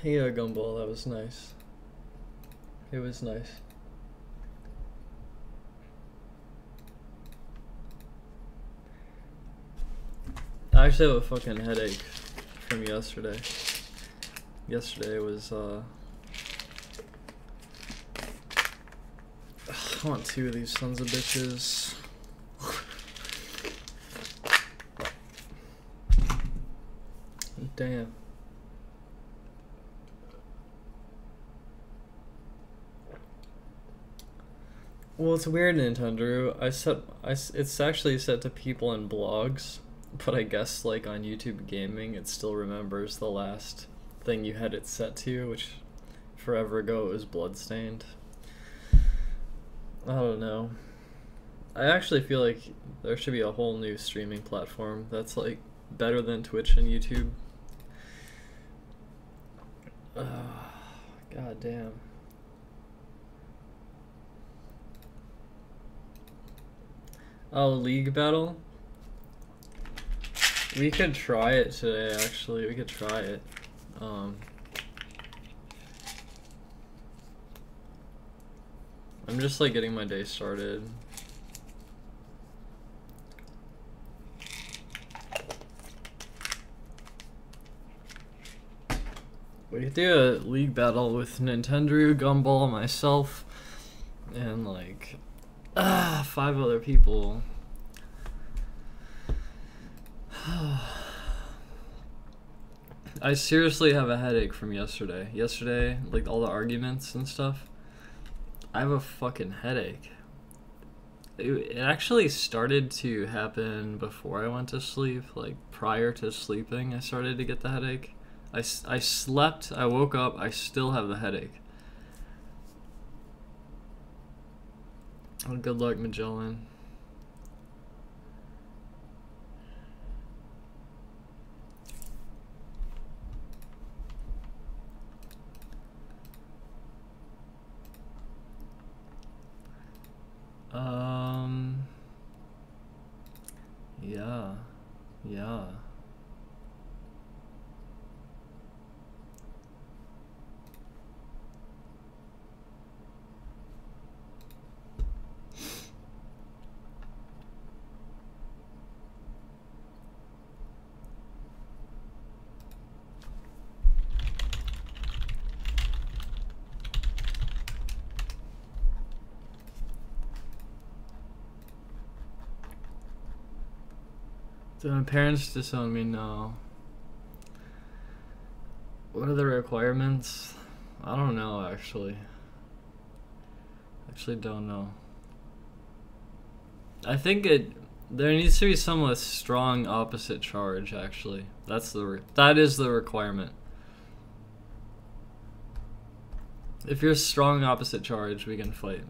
Yeah, Gumball, that was nice. It was nice. I actually have a fucking headache from yesterday. Yesterday was, I want two of these sons of bitches. Damn. Well, it's weird, Nintendo. It's actually set to people and blogs, but I guess like on YouTube Gaming, it still remembers the last thing you had it set to, which forever ago it was Bloodstained. I don't know. I actually feel like there should be a whole new streaming platform that's like better than Twitch and YouTube. God damn. Oh, League Battle? We could try it today, actually. We could try it. I'm just like getting my day started. We could do a League Battle with Nintendo, Gumball, myself, and like 5 other people. I seriously have a headache from yesterday. Yesterday, like all the arguments and stuff. I have a fucking headache. It actually started to happen before I went to sleep. Like prior to sleeping, I started to get the headache. I slept, I woke up, I still have the headache. Oh, good luck, Magellan. Yeah. Yeah. Did my parents disown me? No. What are the requirements? I don't know, actually. Actually don't know. I think there needs to be some with strong opposite charge, actually. That is the requirement. If you're strong opposite charge, we can fight.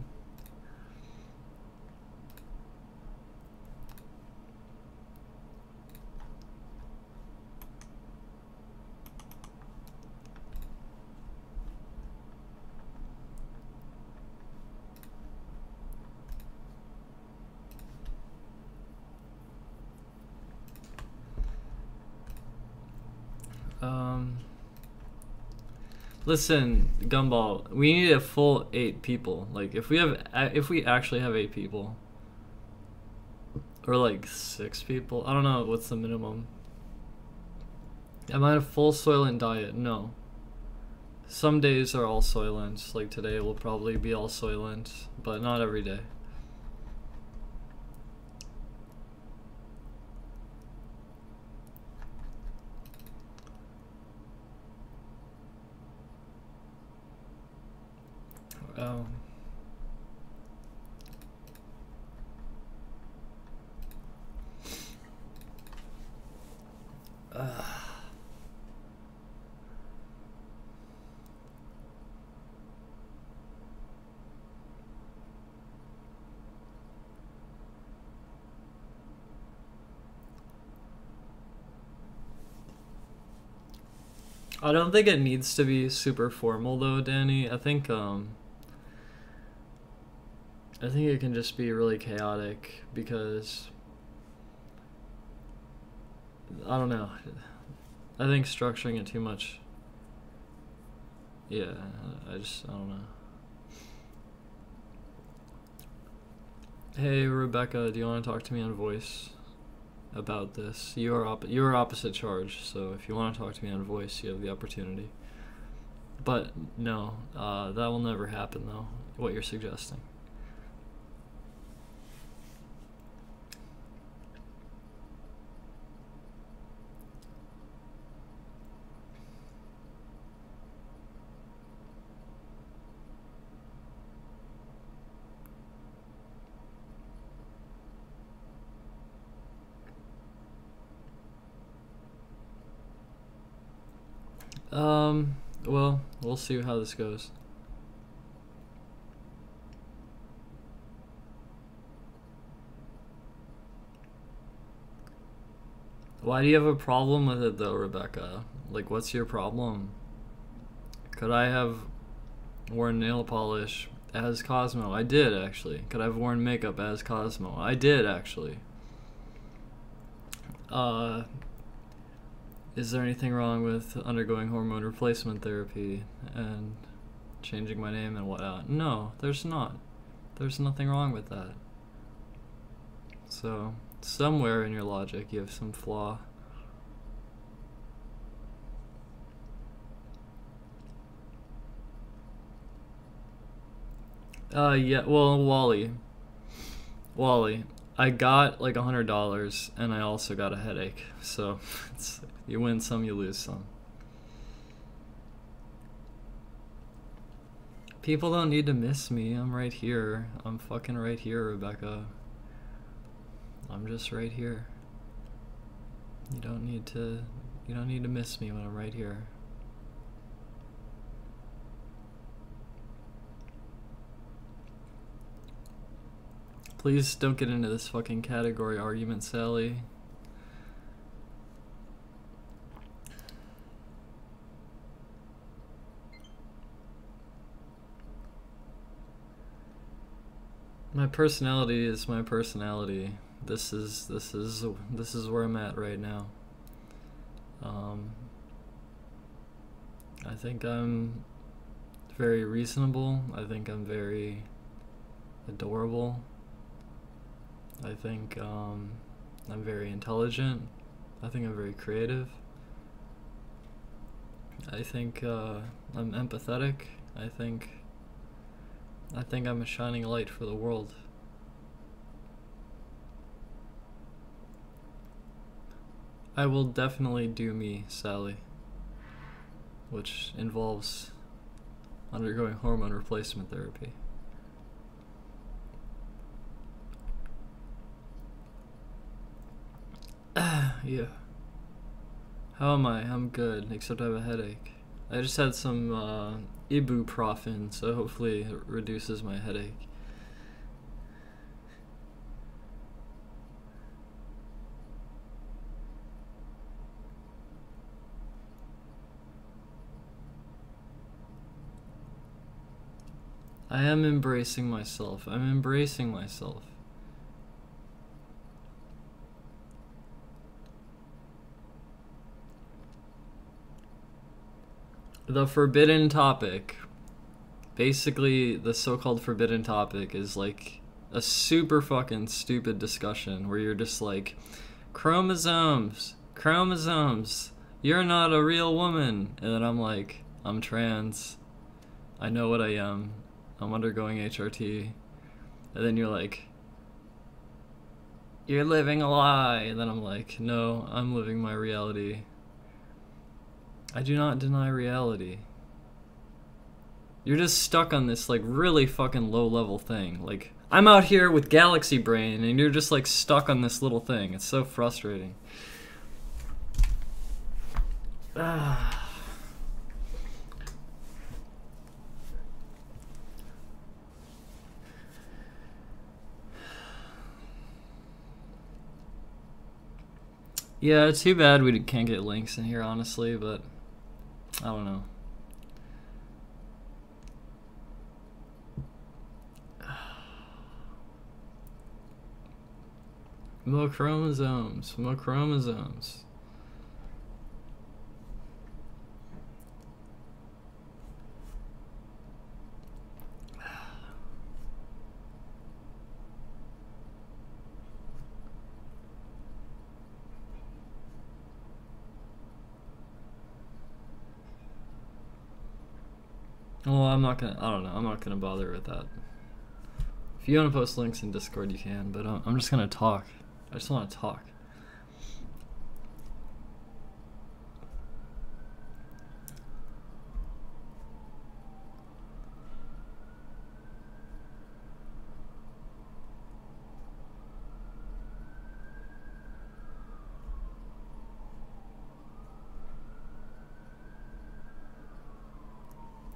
Listen, Gumball, we need a full 8 people. Like, if we actually have 8 people, or like 6 people, I don't know what's the minimum. Am I a full Soylent diet? No. Some days are all Soylent. Like today will probably be all Soylent, but not every day. Oh. I don't think it needs to be super formal though, Danny. I think it can just be really chaotic because I don't know. I think structuring it too much Yeah, I don't know. Hey Rebecca, do you want to talk to me on voice about this? You are opposite charge, so if you want to talk to me on voice, you have the opportunity. But no, that will never happen though, what you're suggesting. Well, we'll see how this goes. Why do you have a problem with it though, Rebecca? Like, what's your problem? Could I have worn nail polish as Cosmo? I did, actually. Could I have worn makeup as Cosmo? I did, actually. Is there anything wrong with undergoing hormone replacement therapy and changing my name and whatnot? No, there's not. There's nothing wrong with that. So, somewhere in your logic you have some flaw. Yeah, well, Wally, I got like $100 and I also got a headache, so it's, you win some, you lose some. People don't need to miss me. I'm right here. I'm fucking right here, Rebecca. I'm just right here. You don't need to miss me when I'm right here. Please don't get into this fucking category argument, Sally. My personality is my personality. This is where I'm at right now. I think I'm very reasonable. I think I'm very adorable. I think I'm very intelligent. I think I'm very creative. I think I'm empathetic. I think I'm a shining light for the world. I will definitely do me, Sally, which involves undergoing hormone replacement therapy. Yeah. How am I? I'm good, except I have a headache. I just had some ibuprofen, so hopefully it reduces my headache. I am embracing myself. I'm embracing myself. The forbidden topic. Basically, the so-called forbidden topic is like a super fucking stupid discussion where you're just like, chromosomes, you're not a real woman. And then I'm like, I'm trans. I know what I am. I'm undergoing HRT. And then you're like, you're living a lie. And then I'm like, no, I'm living my reality. I do not deny reality. You're just stuck on this like really fucking low level thing. Like, I'm out here with galaxy brain and you're just like stuck on this little thing. It's so frustrating. Yeah, it's too bad we can't get links in here, honestly, but I don't know. More chromosomes, more chromosomes. Well, I'm not gonna. I don't know. I'm not gonna bother with that. If you want to post links in Discord, you can. But I'm just gonna talk. I just want to talk.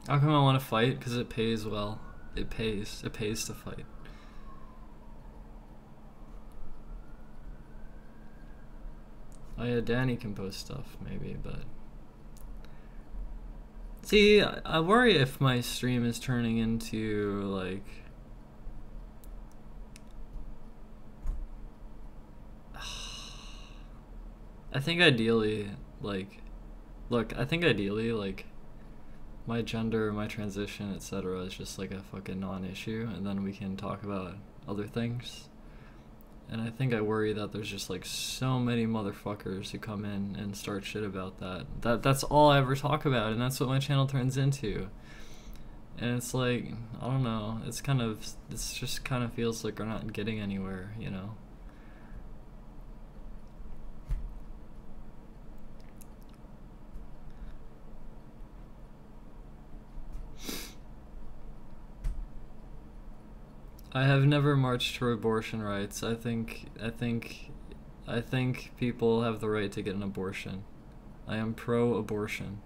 How come I want to fight? Because it pays well. It pays. It pays to fight. Oh yeah, Danny can post stuff maybe, but see, I worry if my stream is turning into like I think ideally like my gender, my transition, etc. is just like a fucking non-issue, and then we can talk about other things. And I think I worry that there's just like so many motherfuckers who come in and start shit about that. That's all I ever talk about, and that's what my channel turns into. And it's like, I don't know, it's just kind of feels like we're not getting anywhere, you know? I have never marched for abortion rights. I think people have the right to get an abortion. I am pro-abortion.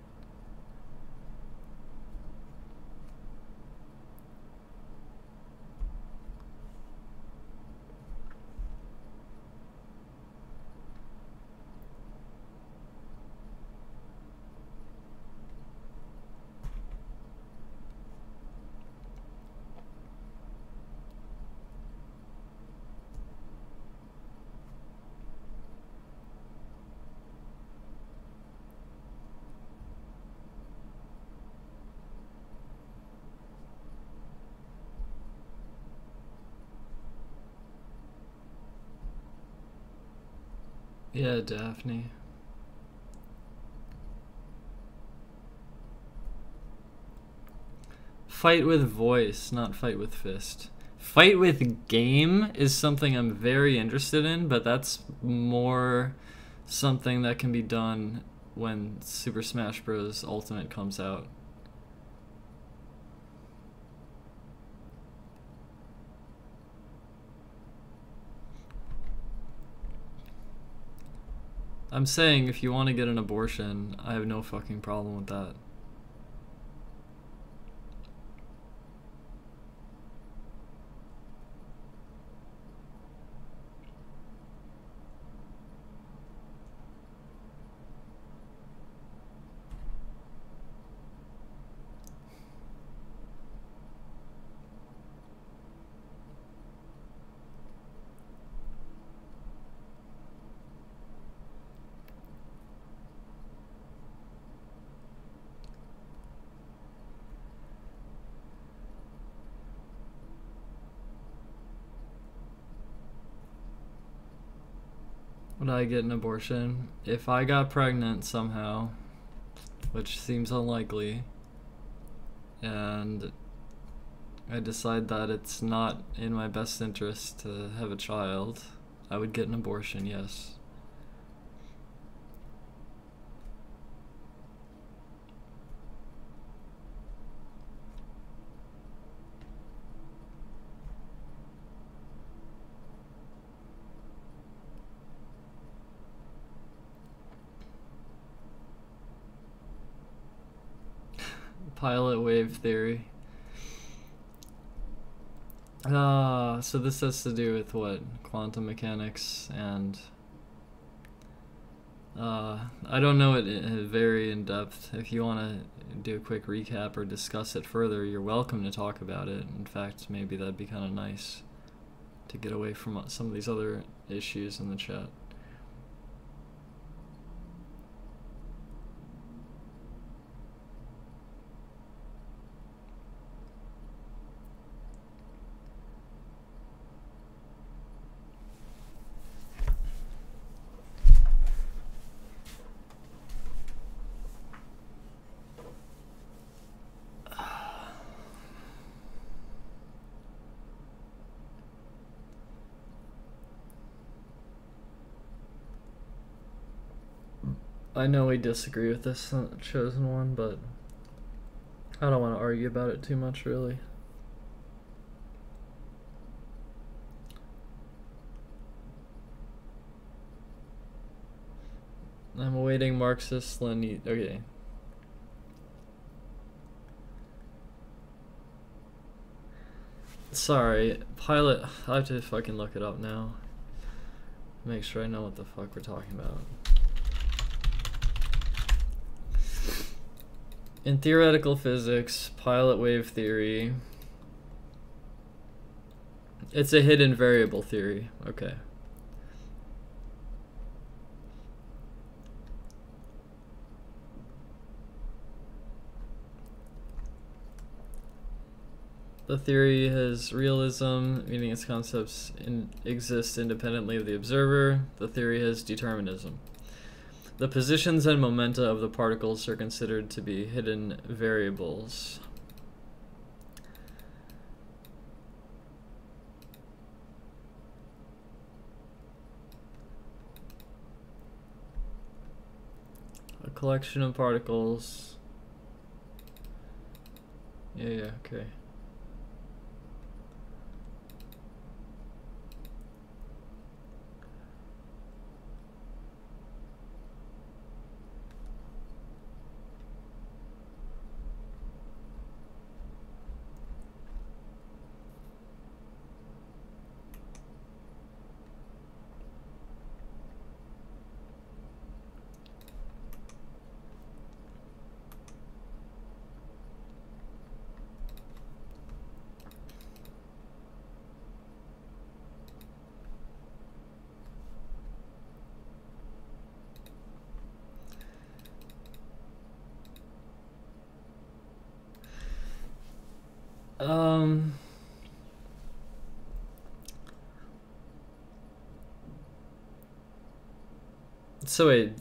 Yeah, Daphne. Fight with voice, not fight with fist. Fight with game is something I'm very interested in, but that's more something that can be done when Super Smash Bros. Ultimate comes out. I'm saying if you want to get an abortion, I have no fucking problem with that. Would I get an abortion? If I got pregnant somehow, which seems unlikely, and I decide that it's not in my best interest to have a child, I would get an abortion, yes. Pilot wave theory. So this has to do with what? Quantum mechanics and I don't know it very in depth. If you want to do a quick recap or discuss it further, you're welcome to talk about it. In fact, maybe that'd be kind of nice to get away from some of these other issues in the chat. I know we disagree with this chosen one, but I don't want to argue about it too much, really. I'm awaiting Marxist Lenin. Okay. Sorry, Pilot. I have to fucking look it up now. Make sure I know what the fuck we're talking about. In theoretical physics, pilot wave theory. It's a hidden variable theory. Okay. The theory has realism, meaning its concepts exist independently of the observer. The theory has determinism. The positions and momenta of the particles are considered to be hidden variables. A collection of particles. Yeah, okay. So wait,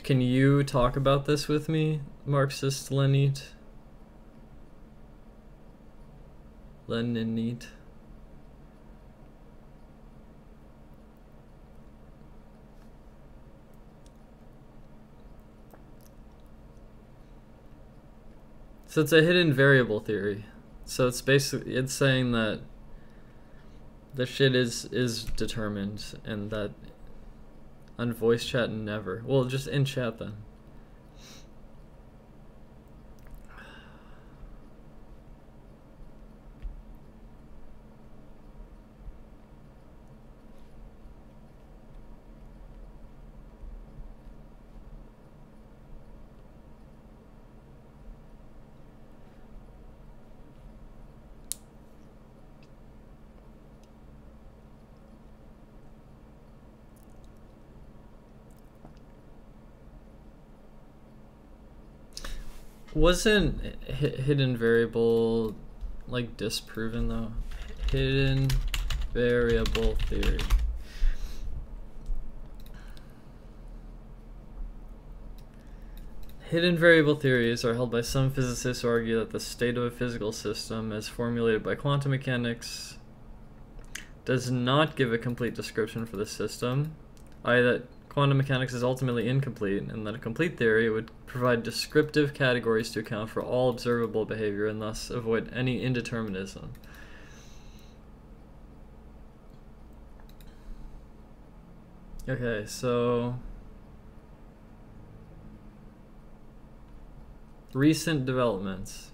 can you talk about this with me, Marxist Leninite? So it's a hidden variable theory. So it's basically, it's saying that the shit is determined, and that on voice chat never. Well, just in chat then. Wasn't hidden variable like disproven though? Hidden variable theory. Hidden variable theories are held by some physicists who argue that the state of a physical system, as formulated by quantum mechanics, does not give a complete description for the system, i.e. that quantum mechanics is ultimately incomplete, and that a complete theory would provide descriptive categories to account for all observable behavior and thus avoid any indeterminism. Okay, so recent developments.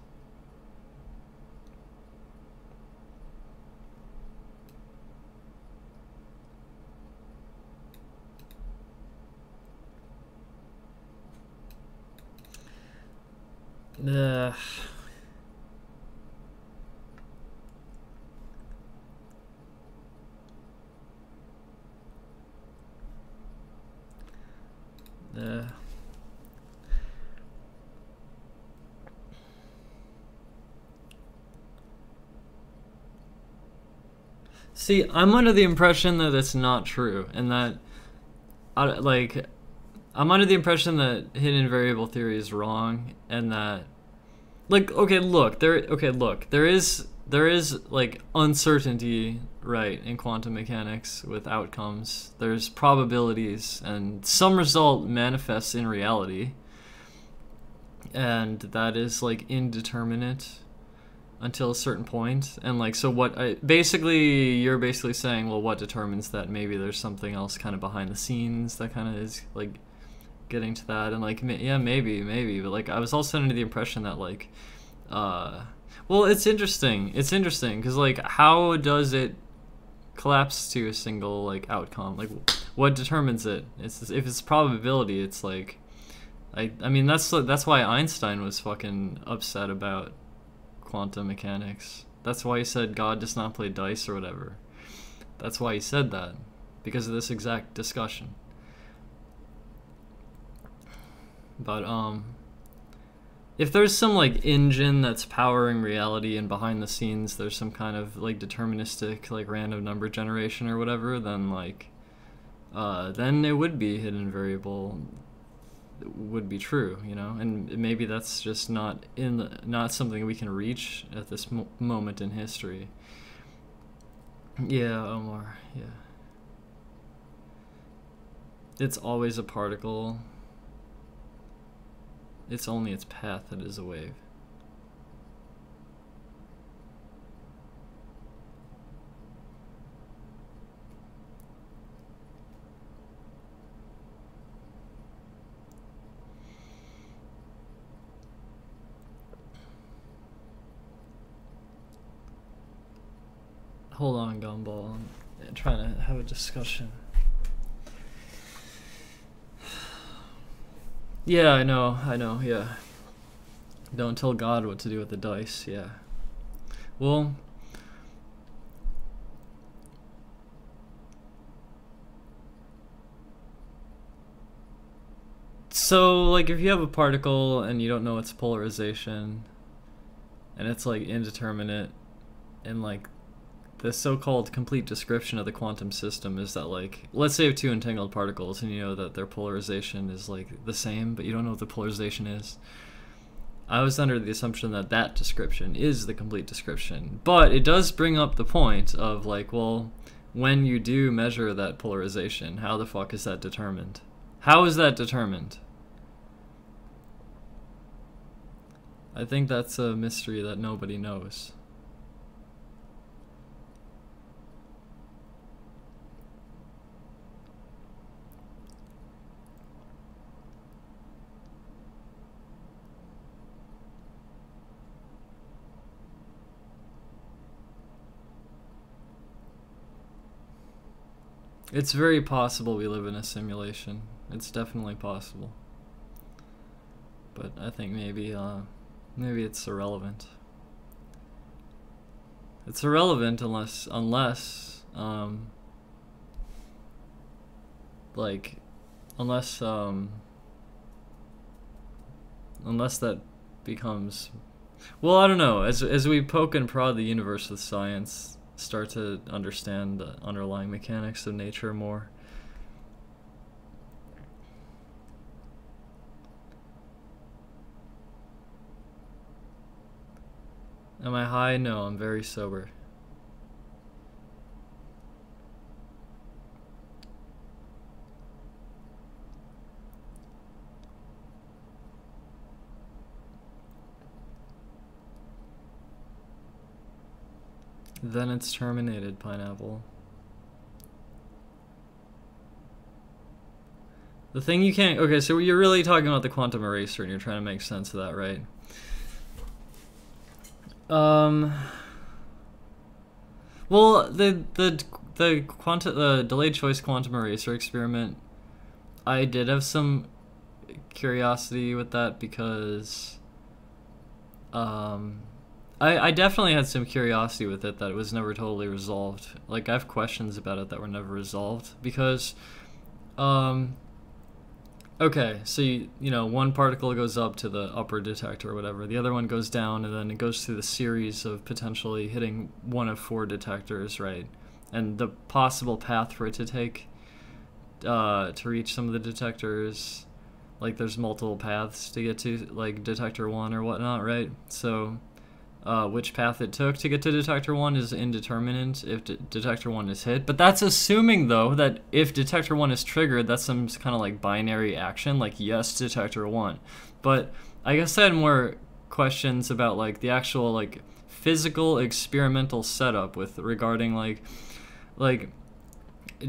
See, I'm under the impression that it's not true, and that, I'm under the impression that hidden variable theory is wrong, and that, there is there is like uncertainty, right, in quantum mechanics with outcomes. There's probabilities, and some result manifests in reality, and that is like indeterminate until a certain point. And like, so basically you're basically saying, well, what determines that? Maybe there's something else kind of behind the scenes that kind of is like getting to that. And like, yeah, maybe, but like I was also under the impression that like well, it's interesting because like, how does it collapse to a single like outcome? Like, what determines it? If it's probability, it's like, I mean, that's why Einstein was fucking upset about quantum mechanics. That's why he said God does not play dice or whatever. That's why he said that, because of this exact discussion. But if there's some like engine that's powering reality, and behind the scenes there's some kind of like deterministic like random number generation or whatever, then like then it would be hidden variable would be true, you know. And maybe that's just not something we can reach at this moment in history. Yeah, Omar, yeah. It's always a particle. It's only its path that is a wave. Hold on, Gumball. I'm trying to have a discussion. Yeah, I know, yeah. Don't tell God what to do with the dice, yeah. Well, so like, if you have a particle and you don't know its polarization, and it's like indeterminate, and like the so-called complete description of the quantum system is that, like, let's say you have two entangled particles and you know that their polarization is like the same, but you don't know what the polarization is. I was under the assumption that that description is the complete description, but it does bring up the point of like, well, when you do measure that polarization, how the fuck is that determined? How is that determined? I think that's a mystery that nobody knows. It's very possible we live in a simulation. It's definitely possible. But I think maybe it's irrelevant. It's irrelevant unless that becomes, well, I don't know, as we poke and prod the universe with science, start to understand the underlying mechanics of nature more. Am I high? No, I'm very sober. Then it's terminated, Pineapple. The thing you can't... Okay, so you're really talking about the quantum eraser and you're trying to make sense of that, right? Well, the delayed choice quantum eraser experiment, I did have some curiosity with that because I definitely had some curiosity with it that it was never totally resolved. Like, I have questions about it that were never resolved because okay, so you know, one particle goes up to the upper detector or whatever, the other one goes down, and then it goes through the series of potentially hitting one of 4 detectors, right? And the possible path for it to take to reach some of the detectors, like, there's multiple paths to get to like detector 1 or whatnot, right? So which path it took to get to detector 1 is indeterminate if detector 1 is hit. But that's assuming, though, that if detector 1 is triggered, that's some kind of like binary action, like yes, detector 1. But I guess I had more questions about like the actual like physical experimental setup with regarding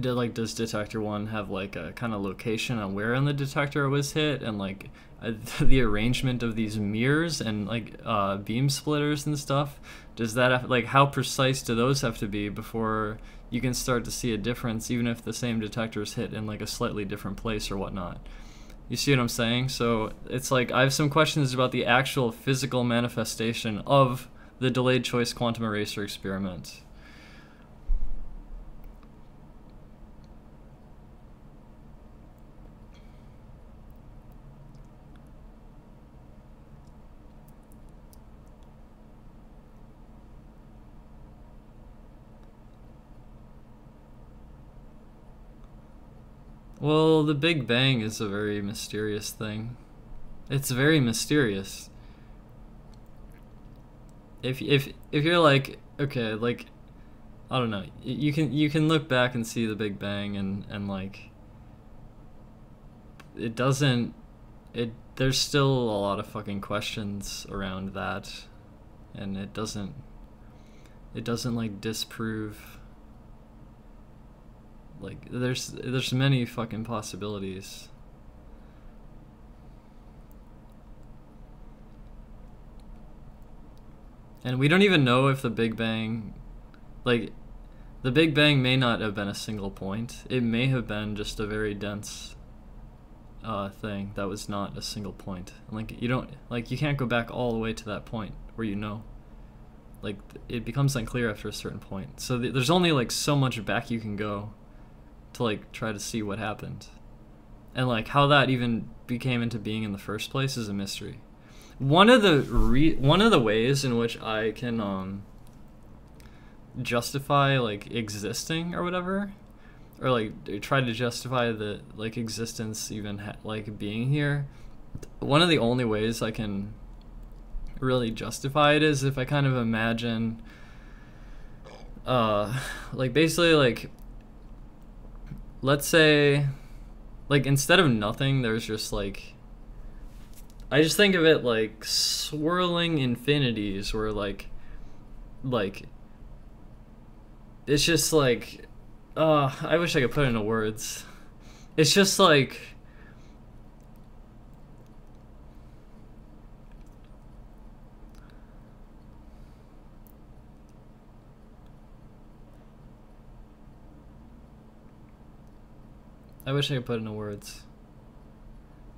does detector 1 have like a kind of location on where in the detector it was hit, and like the arrangement of these mirrors and like beam splitters and stuff? Does that have, like, how precise do those have to be before you can start to see a difference, even if the same detector is hit in like a slightly different place or whatnot? You see what I'm saying? So it's like I have some questions about the actual physical manifestation of the delayed choice quantum eraser experiment. Well, the Big Bang is a very mysterious thing. It's very mysterious. If you're like, okay, like, I don't know, you can look back and see the Big Bang and like it doesn't there's still a lot of fucking questions around that, and it doesn't like disprove, like there's many fucking possibilities. And we don't even know if the Big Bang, like, the Big Bang may not have been a single point. It may have been just a very dense thing that was not a single point. And like you can't go back all the way to that point where you know. Like, it becomes unclear after a certain point. So there's only like so much back you can go to like try to see what happened. And like how that even became into being in the first place is a mystery. One of the ways in which I can justify like existing or whatever, or like try to justify the like existence even like being here, one of the only ways I can really justify it is if I kind of imagine like basically like, let's say like instead of nothing there's just like, I just think of it like swirling infinities where like it's just like, I wish I could put it into words. It's just like, I wish I could put it into words.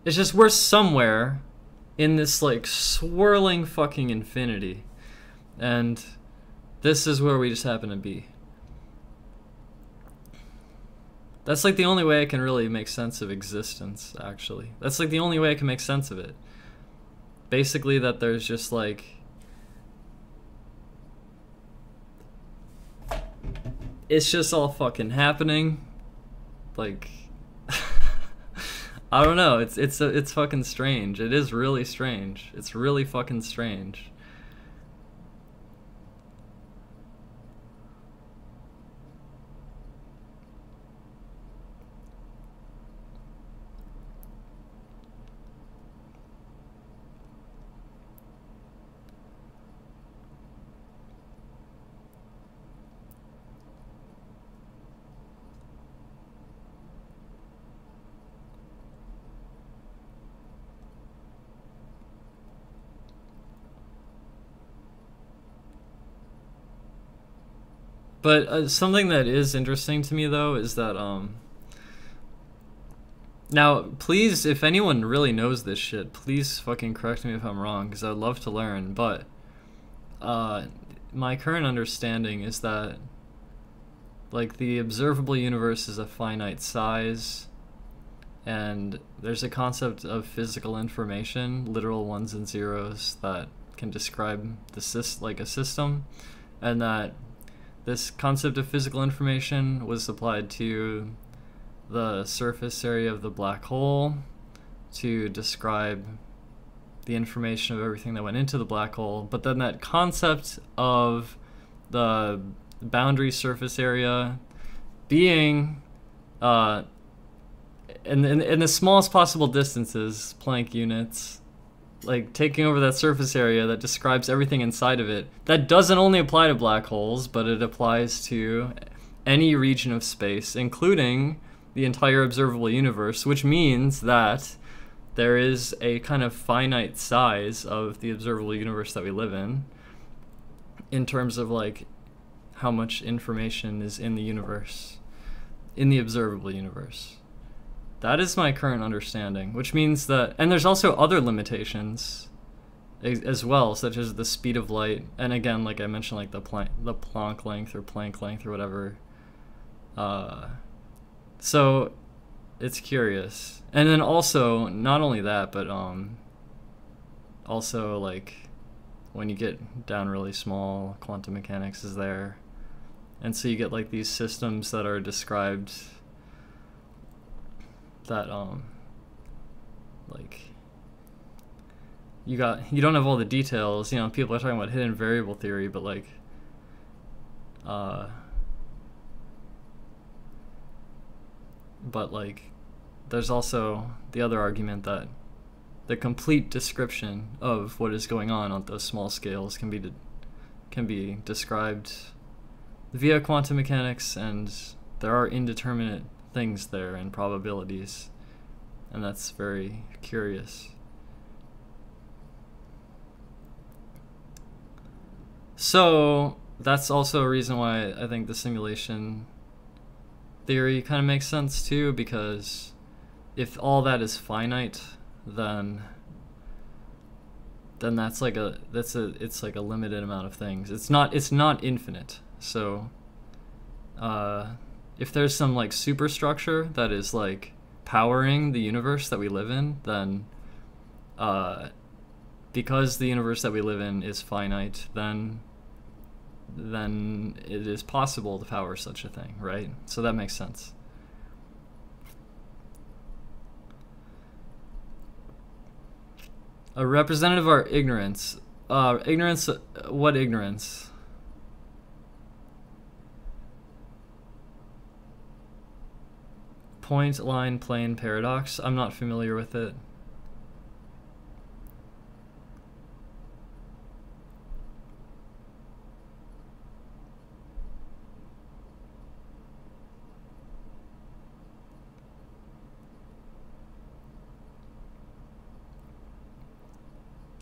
It's just we're somewhere in this like swirling fucking infinity, and this is where we just happen to be. That's like the only way I can really make sense of existence, actually. That's like the only way I can make sense of it. Basically that there's just like, it's just all fucking happening. Like I don't know, it's fucking strange. It is really strange. It's really fucking strange. But something that is interesting to me, though, is that, now, please, if anyone really knows this shit, please fucking correct me if I'm wrong, because I'd love to learn, but, my current understanding is that, like, the observable universe is a finite size, and there's a concept of physical information, literal ones and zeros, that can describe like a system, and that this concept of physical information was applied to the surface area of the black hole to describe the information of everything that went into the black hole. But then that concept of the boundary surface area being in the smallest possible distances, Planck units, like taking over that surface area that describes everything inside of it. That doesn't only apply to black holes, but it applies to any region of space, including the entire observable universe, which means that there is a kind of finite size of the observable universe that we live in terms of like how much information is in the universe, in the observable universe. That is my current understanding, which means that, and there's also other limitations as well, such as the speed of light, and again, like I mentioned, like the Planck length or whatever. So it's curious. And then also, not only that, but also like when you get down really small, quantum mechanics is there. And so you get like these systems that are described that like you don't have all the details, you know, people are talking about hidden variable theory, but like there's also the other argument that the complete description of what is going on those small scales can be described via quantum mechanics, and there are indeterminate things there and probabilities, and that's very curious. So that's also a reason why I think the simulation theory kind of makes sense too, because if all that is finite, then it's like a limited amount of things. It's not infinite. So if there's some like superstructure that is like powering the universe that we live in, then because the universe that we live in is finite, then it is possible to power such a thing, right? So that makes sense. A representative of our ignorance. Ignorance, what ignorance? Point line plane paradox. I'm not familiar with it.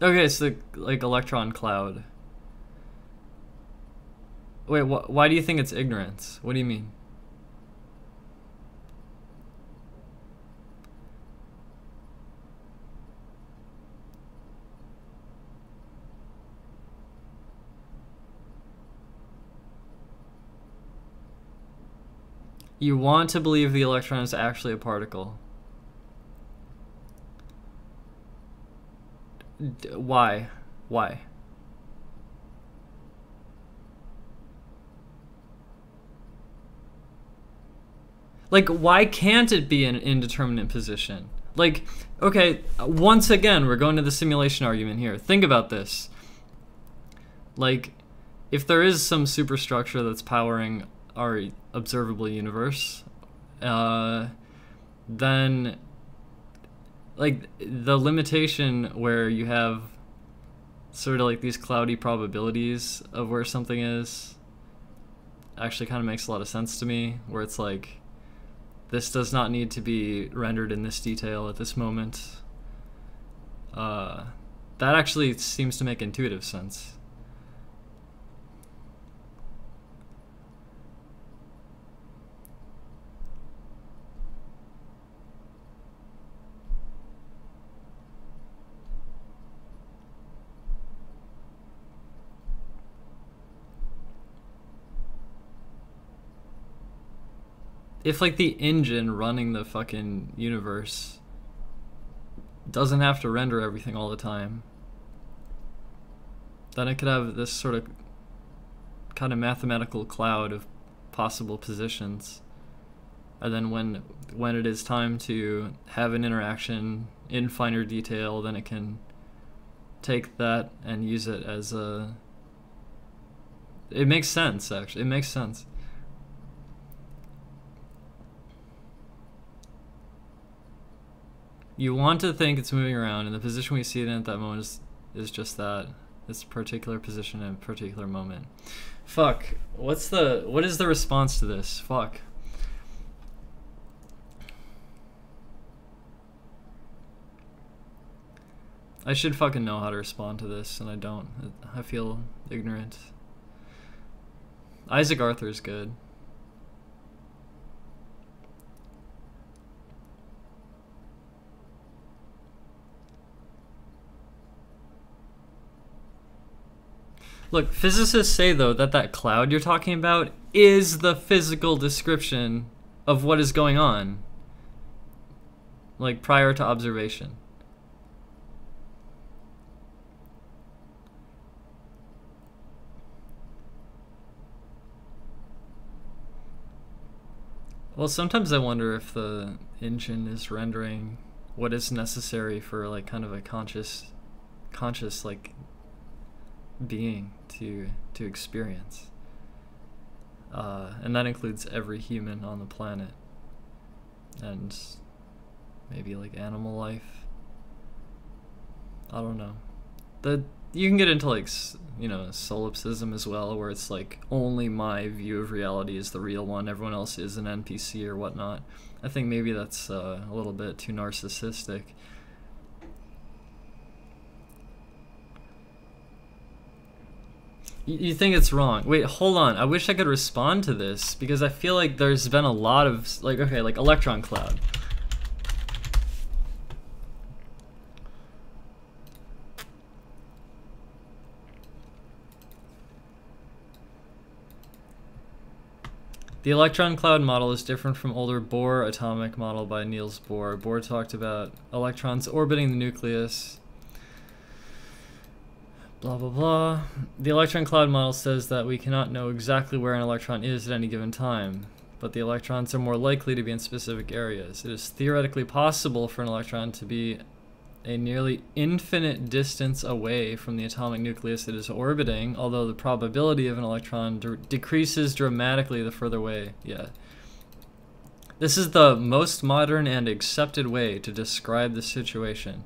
Okay, so like electron cloud. Wait, why do you think it's ignorance? What do you mean? You want to believe the electron is actually a particle. Why? Why? Like, why can't it be an indeterminate position? Like, okay, once again, we're going to the simulation argument here. Think about this. Like, if there is some superstructure that's powering our observable universe, then like the limitation where you have sort of like these cloudy probabilities of where something is actually kind of makes a lot of sense to me, where it's like this does not need to be rendered in this detail at this moment. That actually seems to make intuitive sense. If like the engine running the fucking universe doesn't have to render everything all the time, then it could have this sort of kind of mathematical cloud of possible positions, and then when it is time to have an interaction in finer detail, then it can take that and use it as a... It makes sense, actually. It makes sense. You want to think it's moving around, and the position we see it in at that moment is just that. This particular position in a particular moment. Fuck. What is the response to this? Fuck. I should fucking know how to respond to this, and I don't. I feel ignorant. Isaac Arthur's good. Look, physicists say, though, that cloud you're talking about is the physical description of what is going on, like, prior to observation. Well, sometimes I wonder if the engine is rendering what is necessary for, like, kind of a conscious, like, being to experience, and that includes every human on the planet, and maybe like animal life. I don't know. You can get into, like, you know, solipsism as well, where it's like only my view of reality is the real one, everyone else is an NPC or whatnot. I think maybe that's a little bit too narcissistic. You think it's wrong. Wait, hold on. I wish I could respond to this, because I feel like there's been a lot of, like, okay, like electron cloud. The electron cloud model is different from older Bohr atomic model by Niels Bohr. Bohr talked about electrons orbiting the nucleus. Blah, blah, blah. The electron cloud model says that we cannot know exactly where an electron is at any given time, but the electrons are more likely to be in specific areas. It is theoretically possible for an electron to be a nearly infinite distance away from the atomic nucleus it is orbiting, although the probability of an electron decreases dramatically the further away. Yeah. This is the most modern and accepted way to describe the situation.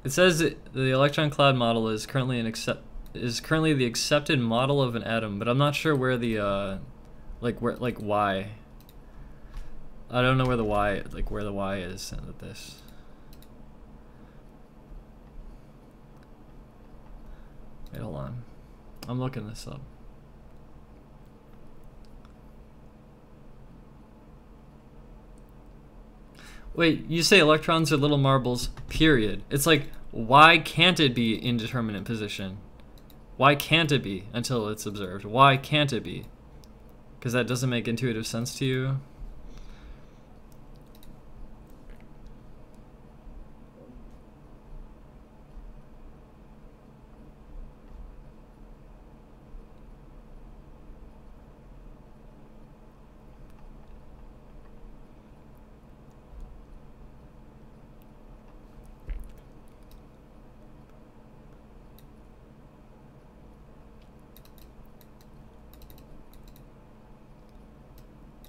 It says the electron cloud model is currently the accepted model of an atom, but I'm not sure where the why. I don't know where the why, like where the why is with this. Wait, hold on. I'm looking this up. Wait, you say electrons are little marbles, period. It's like, why can't it be indeterminate position? Why can't it be until it's observed? Why can't it be? Because that doesn't make intuitive sense to you?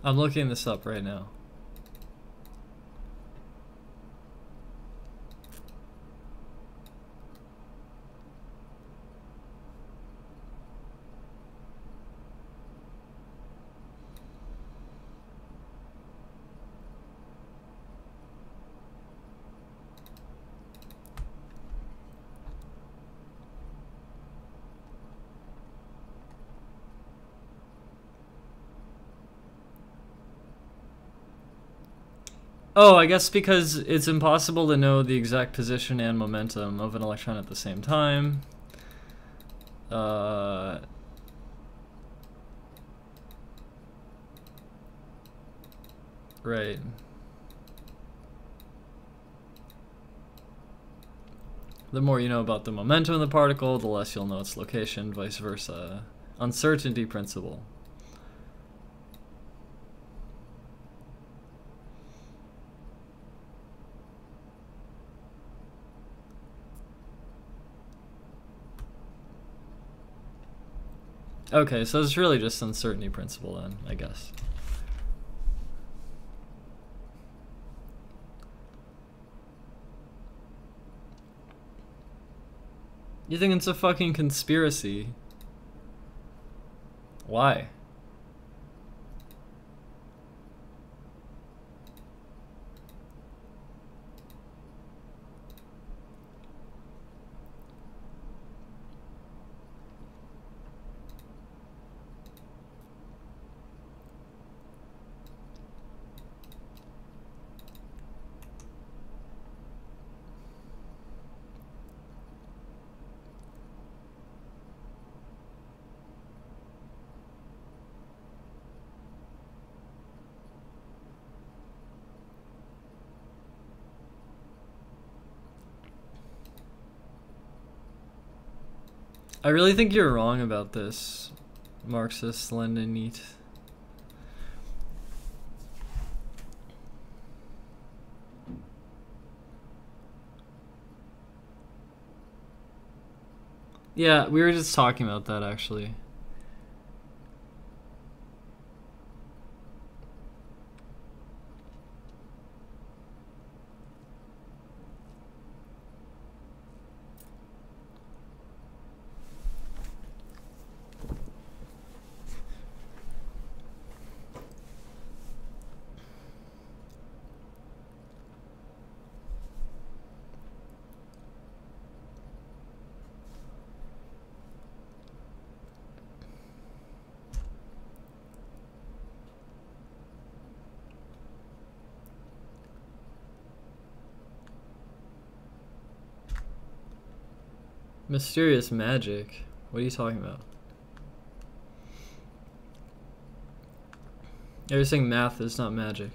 I'm looking this up right now. Oh, I guess because it's impossible to know the exact position and momentum of an electron at the same time. Right. The more you know about the momentum of the particle, the less you'll know its location, vice versa. Uncertainty principle. Okay, so it's really just uncertainty principle then, I guess. You think it's a fucking conspiracy? Why? I really think you're wrong about this, Marxist Leninite. Yeah, we were just talking about that actually. Mysterious magic? What are you talking about? You're saying math is not magic.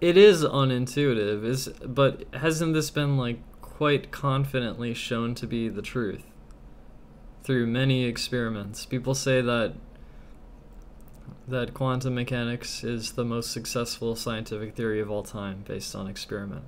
It is unintuitive, but hasn't this been like quite confidently shown to be the truth through many experiments? People say that quantum mechanics is the most successful scientific theory of all time based on experiment.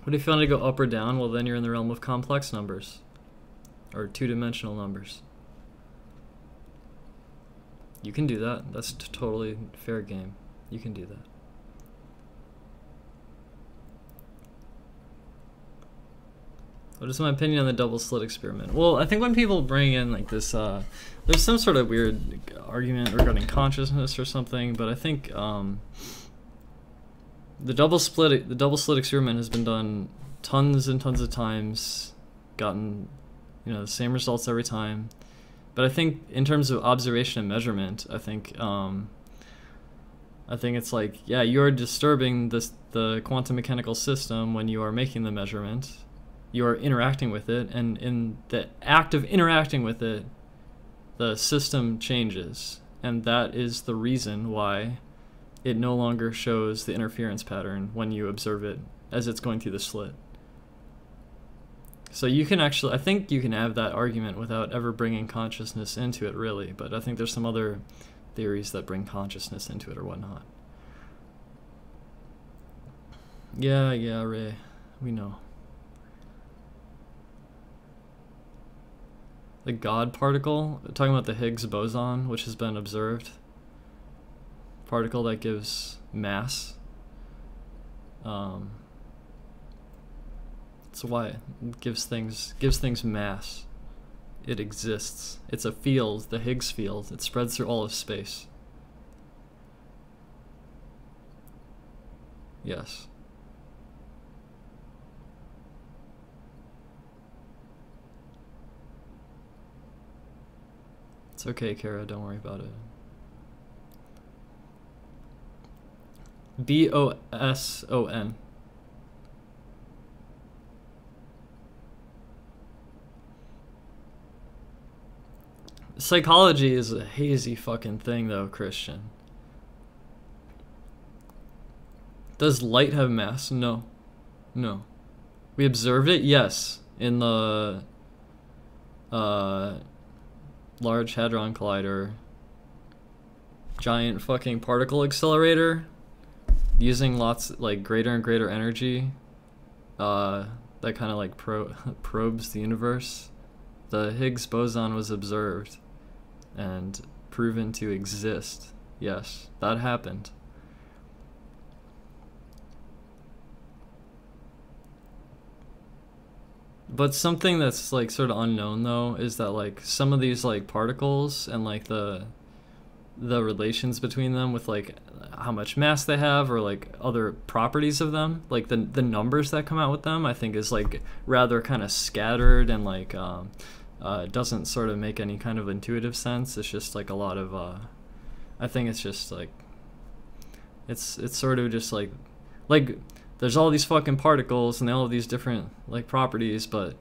What if you want to go up or down? Well, then you're in the realm of complex numbers, or two-dimensional numbers. You can do that. That's totally fair game. You can do that. What is my opinion on the double slit experiment? Well, I think when people bring in like this, there's some sort of weird argument regarding consciousness or something, but I think the double slit experiment has been done tons and tons of times, gotten the same results every time. But I think in terms of observation and measurement, I think it's like, yeah, you are disturbing the quantum mechanical system when you are making the measurement. You are interacting with it, and in the act of interacting with it, the system changes, and that is the reason why it no longer shows the interference pattern when you observe it as it's going through the slit. So you can actually, I think you can have that argument without ever bringing consciousness into it, really, but I think there's some other theories that bring consciousness into it or whatnot. Yeah, Ray. We know. The God particle, talking about the Higgs boson, which has been observed. Particle that gives mass. That's why it gives things mass. It exists. It's a field, the Higgs field. It spreads through all of space. Yes. It's okay, Kara, don't worry about it. B-O-S-O-N. Psychology is a hazy fucking thing though, Christian. Does light have mass? No. No. We observed it? Yes. In the Large Hadron Collider giant fucking particle accelerator using lots like greater and greater energy that kind of like probes the universe. The Higgs boson was observed and proven to exist. Yes, that happened. But something that's like sort of unknown though is that like some of these like particles and like the relations between them with like how much mass they have or like other properties of them, like the numbers that come out with them, I think is like rather kind of scattered and like doesn't sort of make any kind of intuitive sense. It's just like a lot of I think it's just like it's sort of just like there's all these fucking particles and they all have these different like properties, but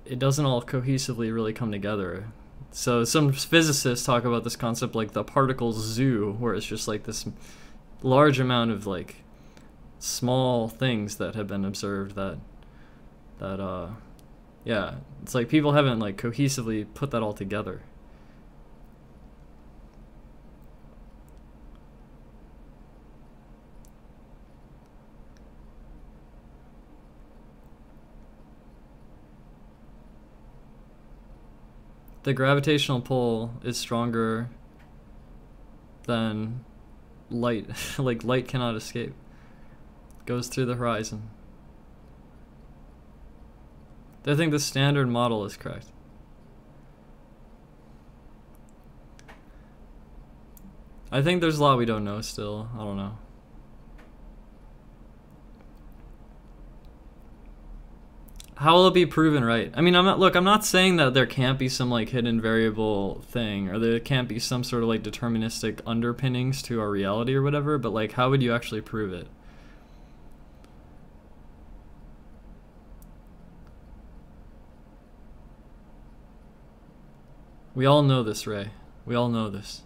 it doesn't all cohesively really come together. So some physicists talk about this concept like the particle zoo, where it's just like this large amount of like small things that have been observed that yeah, it's like people haven't like cohesively put that all together. The gravitational pull is stronger than light. Like light cannot escape. It goes through the horizon. I think the standard model is correct. I think there's a lot we don't know still. I don't know. How will it be proven right? I mean, I'm not saying that there can't be some like hidden variable thing, or there can't be some sort of like deterministic underpinnings to our reality or whatever, but like how would you actually prove it? We all know this, Ray. We all know this.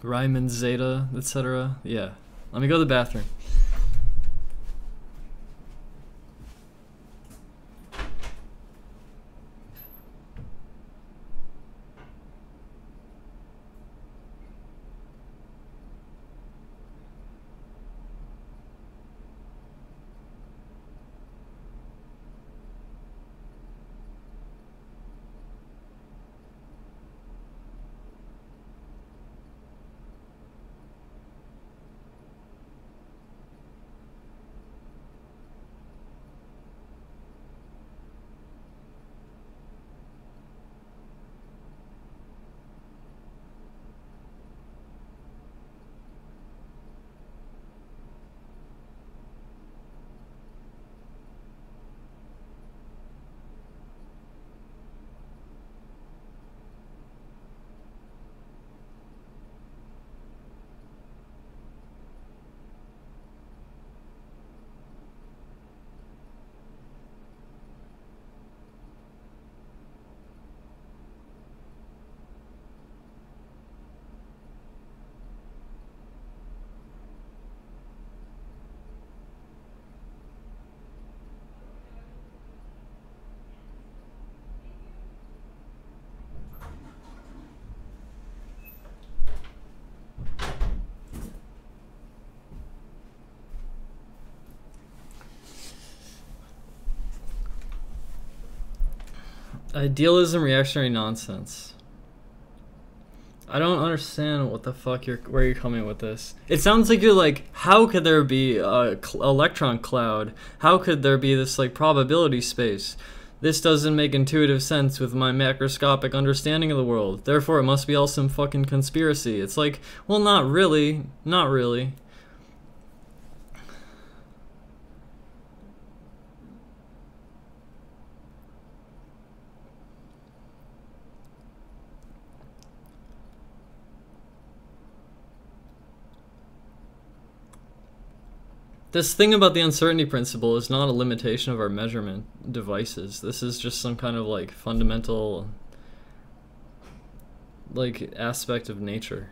Riemann zeta, etc. Yeah. Let me go to the bathroom. Idealism, reactionary nonsense. I don't understand what the fuck where you're coming with this. It sounds like you're like, how could there be a electron cloud? How could there be this like probability space? This doesn't make intuitive sense with my macroscopic understanding of the world. Therefore, it must be all some fucking conspiracy. It's like, well, not really. Not really. This thing about the uncertainty principle is not a limitation of our measurement devices. This is just some kind of like fundamental like aspect of nature.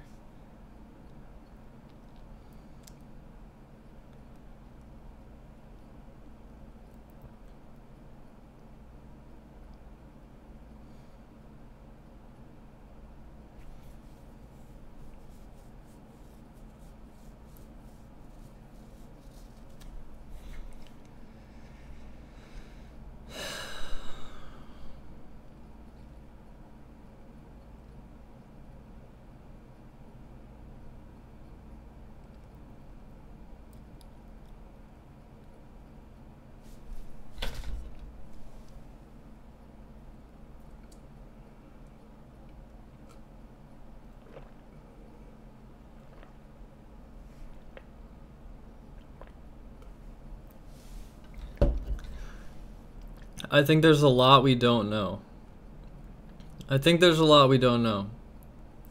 I think there's a lot we don't know.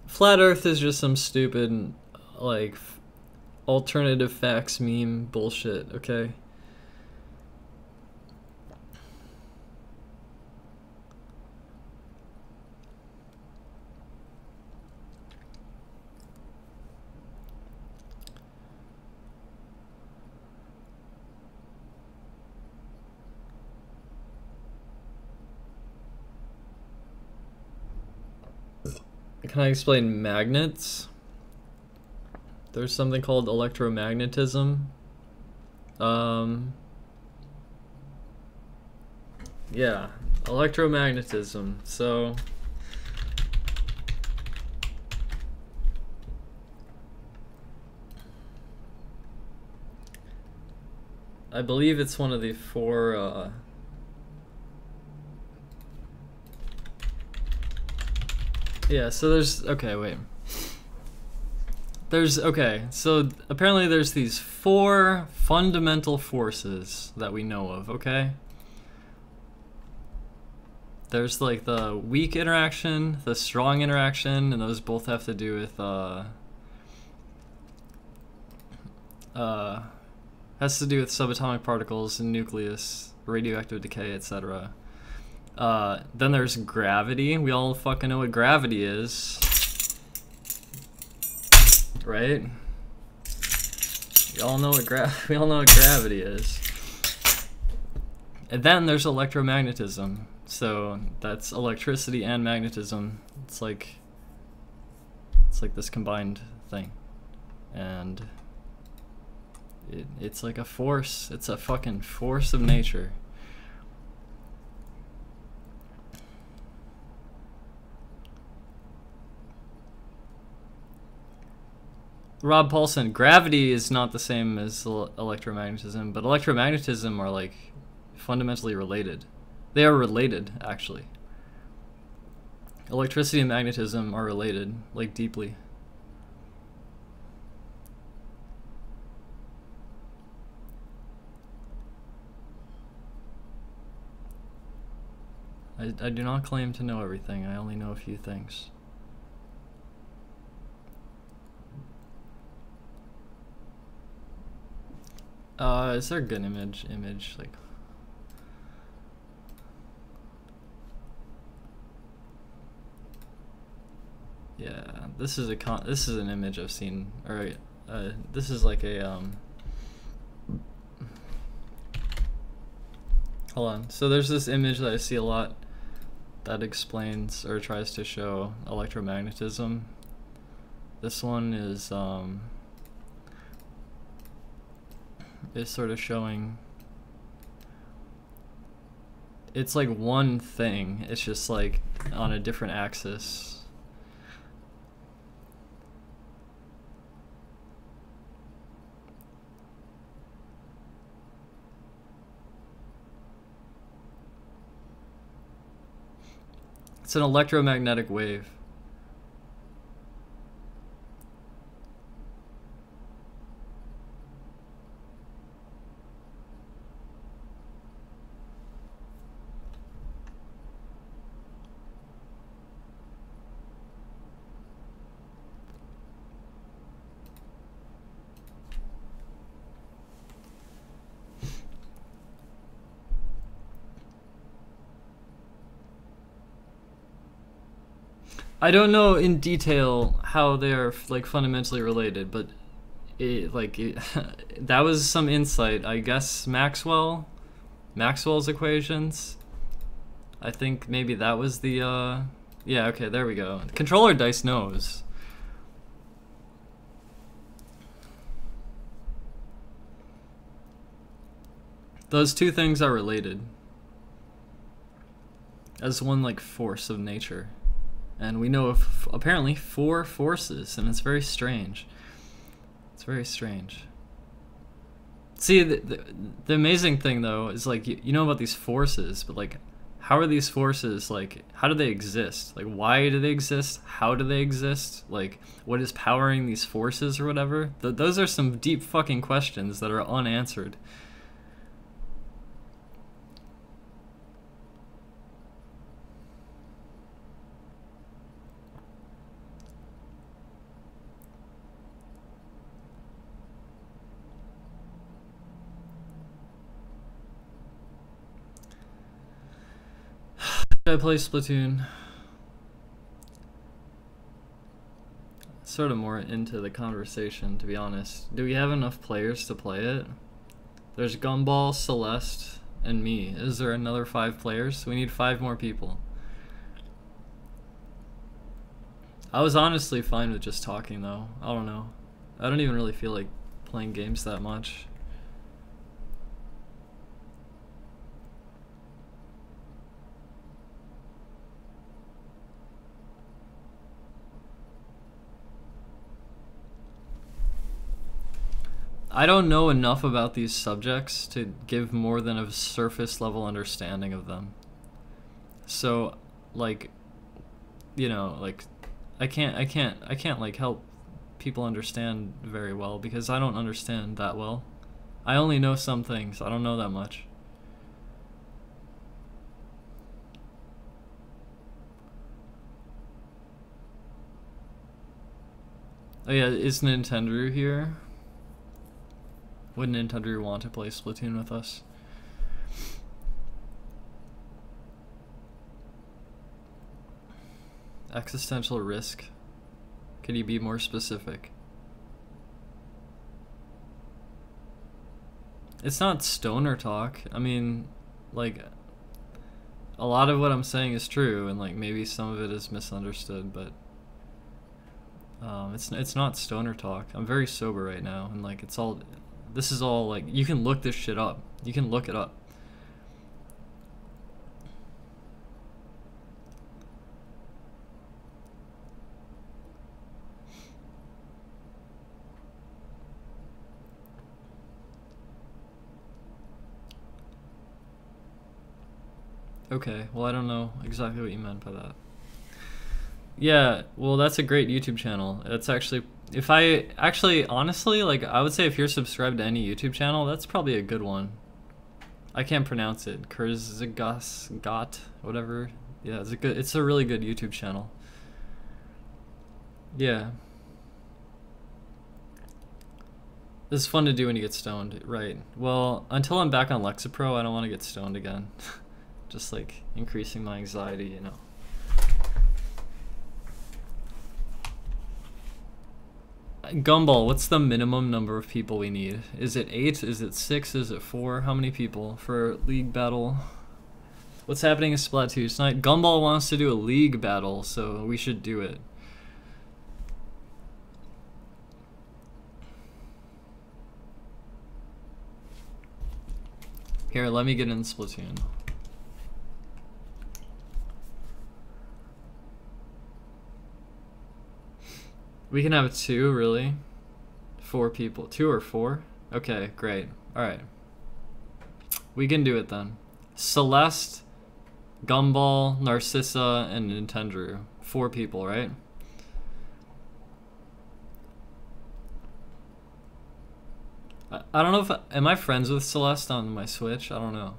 Flat Earth is just some stupid, like, alternative facts meme bullshit, okay? Can I explain magnets? There's something called electromagnetism. Yeah, electromagnetism. So I believe it's one of the four yeah, so there's so apparently there's these four fundamental forces that we know of, okay? There's like the weak interaction, the strong interaction, and those both have to do with has to do with subatomic particles and nucleus, radioactive decay, etc. Then there's gravity. We all fucking know what gravity is, right? We all know what gravity is. And then there's electromagnetism. So that's electricity and magnetism. It's like this combined thing, and it's like a force. It's a fucking force of nature. Rob Paulson, gravity is not the same as electromagnetism, but electromagnetism are like fundamentally related. They are related, actually. Electricity and magnetism are related, like deeply. I do not claim to know everything. I only know a few things. Is there a good image like? Yeah, this is an image I've seen, or this is like a hold on. So there's this image that I see a lot that explains or tries to show electromagnetism. This one is sort of showing It's like one thing. It's just like on a different axis. It's an electromagnetic wave. I don't know in detail how they are like fundamentally related, but that was some insight. I guess Maxwell's equations. I think maybe that was the yeah, okay, there we go. The controller dice knows. Those two things are related as one like force of nature. And we know of apparently 4 forces, and it's very strange. It's very strange. See, the amazing thing though is like you know about these forces, but like how are these forces, like how do they exist? Like why do they exist? How do they exist? Like what is powering these forces or whatever? Those are some deep fucking questions that are unanswered. I play Splatoon. Sort of more into the conversation, to be honest. Do we have enough players to play it? There's Gumball, Celeste, and me. Is there another 5 players? We need 5 more people. I was honestly fine with just talking though. I don't know. I don't even really feel like playing games that much. I don't know enough about these subjects to give more than a surface level understanding of them. So, like, you know, like, I can't like help people understand very well because I don't understand that well. I only know some things. I don't know that much. Oh yeah, is Nintendo here? Would Nintendo want to play Splatoon with us? Existential risk? Could you be more specific? It's not stoner talk. I mean, like, a lot of what I'm saying is true, and like maybe some of it is misunderstood, but it's not stoner talk. I'm very sober right now, and like it's all. This is all like, you can look this shit up. You can look it up. Okay, well I don't know exactly what you meant by that. Yeah, well that's a great YouTube channel. It's actually, if I actually honestly, like I would say if you're subscribed to any YouTube channel, that's probably a good one. I can't pronounce it. Kurzgesagt, whatever. Yeah, it's a really good YouTube channel. Yeah. This is fun to do when you get stoned, right? Well, until I'm back on Lexapro, I don't want to get stoned again. Just like increasing my anxiety, you know. Gumball, what's the minimum number of people we need? Is it 8? Is it 6? Is it 4? How many people for league battle? What's happening in Splatoon tonight? Gumball wants to do a league battle, so we should do it. Here, let me get in Splatoon. We can have 2, really? 4 people. 2 or 4? Okay, great. Alright. We can do it then. Celeste, Gumball, Narcissa, and Nintendo. 4 people, right? I don't know if... Am I friends with Celeste on my Switch? I don't know.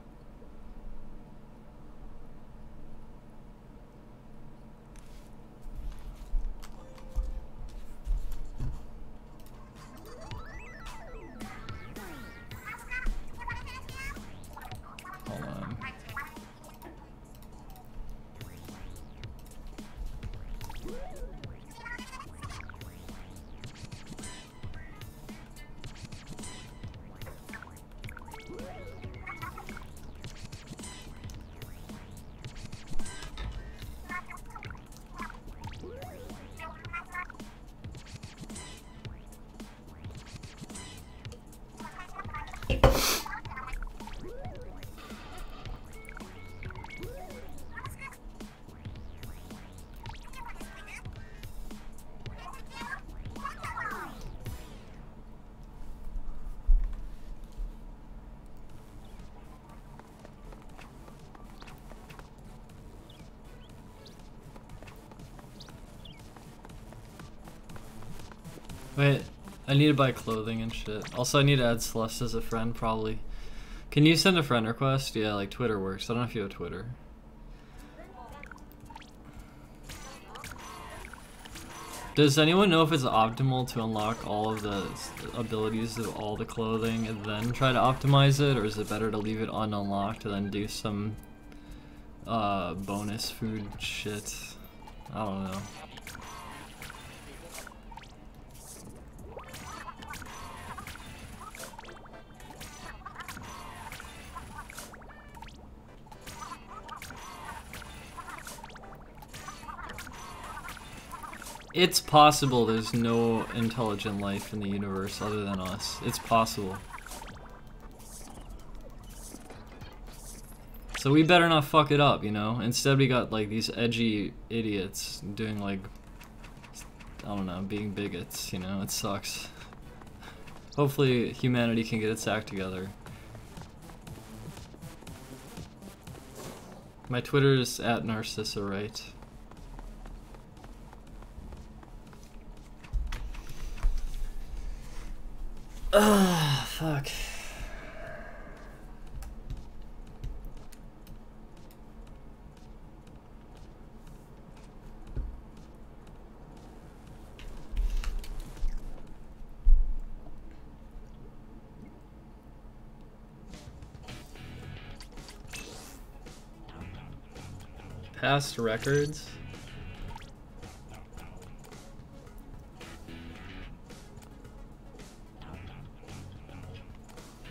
Hold on. Wait, I need to buy clothing and shit. Also, I need to add Celeste as a friend, probably. Can you send a friend request? Yeah, like Twitter works. I don't know if you have Twitter. Does anyone know if it's optimal to unlock all of the abilities of all the clothing and then try to optimize it? Or is it better to leave it ununlocked and then do some bonus food shit? I don't know. It's possible there's no intelligent life in the universe other than us. It's possible. So we better not fuck it up, you know? Instead we got like these edgy idiots doing like, I don't know, being bigots, you know? It sucks. Hopefully humanity can get its act together. My Twitter is @Narcissa, right? Ugh, fuck. Past records?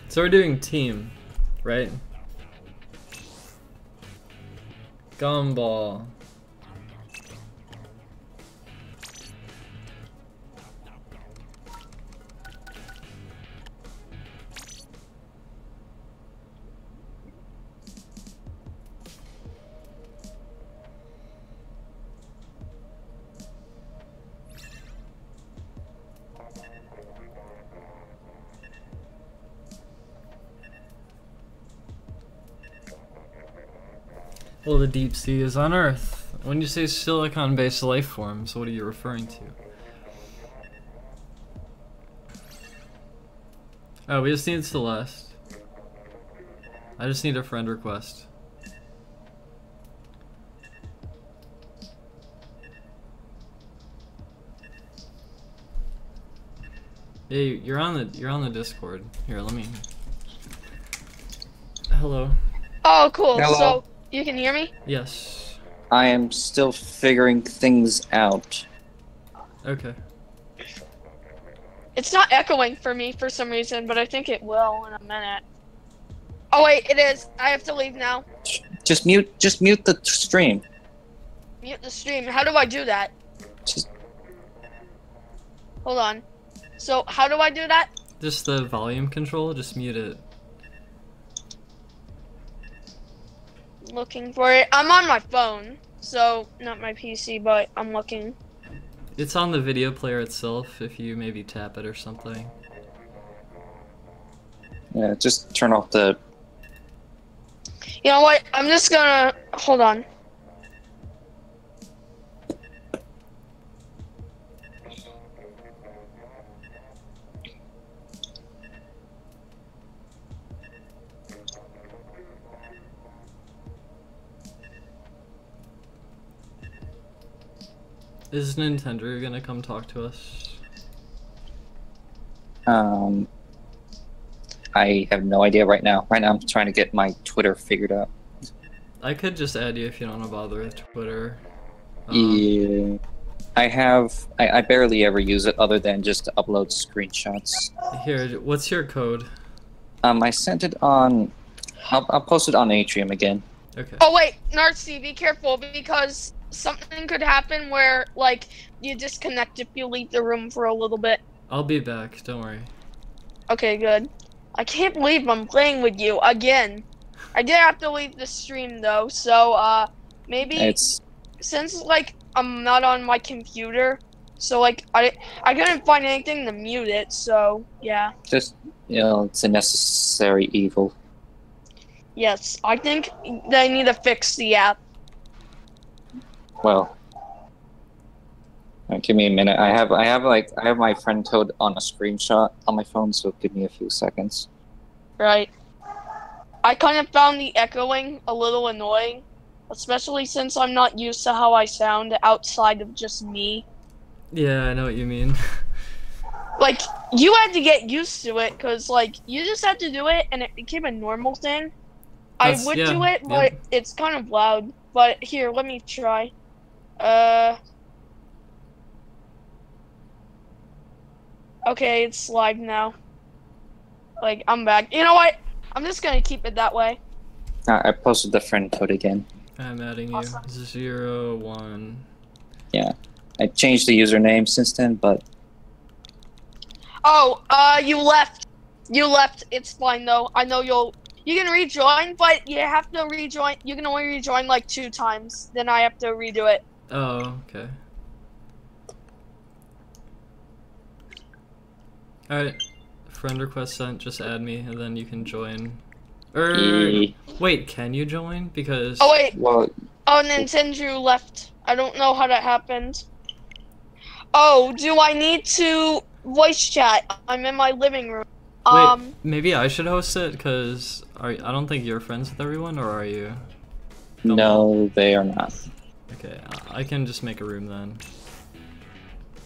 So we're doing team, right? Gumball. Well, the deep sea is on Earth. When you say silicon-based life forms, what are you referring to? Oh, we just need Celeste. I just need a friend request. Hey, you're on the Discord. Here, let me. Hello. Oh, cool. Hello. So you can hear me? Yes. I am still figuring things out. Okay. It's not echoing for me for some reason, but I think it will in a minute. Oh wait, it is. I have to leave now. Just mute the stream. Mute the stream. How do I do that? Just Hold on. So how do I do that? Just the volume control, just mute it. Looking for it. I'm on my phone, so not my PC, but I'm looking. It's on the video player itself. If you maybe tap it or something. Yeah, just turn off the. You know what? I'm just gonna hold on. Is Nintendo gonna come talk to us? I have no idea right now. Right now, I'm trying to get my Twitter figured out. I could just add you if you don't want to bother with Twitter. Yeah. I barely ever use it other than just to upload screenshots. Here, what's your code? I sent it on. I'll post it on Atrium again. Okay. Oh wait, Narcy, be careful because something could happen where like you disconnect if you leave the room for a little bit. I'll be back. Don't worry. Okay, good. I can't believe I'm playing with you again. I did have to leave the stream though, so maybe since like I'm not on my computer, so like I couldn't find anything to mute it, so yeah. Just it's a necessary evil. Yes, I think they need to fix the app. Well, give me a minute. I have my friend code on a screenshot on my phone, so give me a few seconds. Right. I kind of found the echoing a little annoying, especially since I'm not used to how I sound outside of just me. Yeah, I know what you mean. Like, you had to get used to it, because, like, you just had to do it, and it became a normal thing. I would do it, but it's kind of loud. But here, let me try. Okay, it's live now. Like, I'm back. You know what? I'm just gonna keep it that way. I posted the friend code again. I'm adding you. Awesome. 0, 1. Yeah, I changed the username since then, but. Oh, you left. You left. It's fine though. I know you can rejoin, but you have to rejoin. You can only rejoin like 2 times. Then I have to redo it. Oh, okay. Alright. Friend request sent, just add me and then you can join. Wait, can you join? Because Oh wait. Well, Oh, Nintendo left. I don't know how that happened. Oh, do I need to voice chat? I'm in my living room. wait, maybe I should host it because I don't think you're friends with everyone, or are you? no, they are not. Okay, I can just make a room then.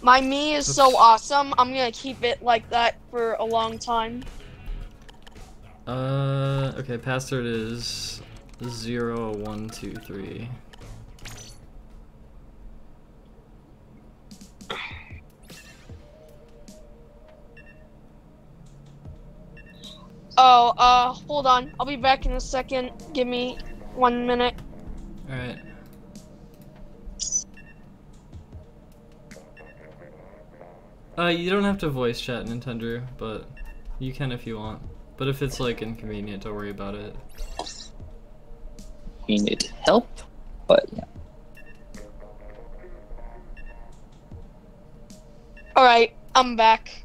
My me is so awesome. I'm gonna keep it like that for a long time. Okay, password is 0, 1, 2, 3. Oh, hold on. I'll be back in a second. Give me 1 minute. Alright. You don't have to voice chat, Nintendo, but you can if you want. But if it's like inconvenient, don't worry about it. You need help, but yeah. Alright, I'm back.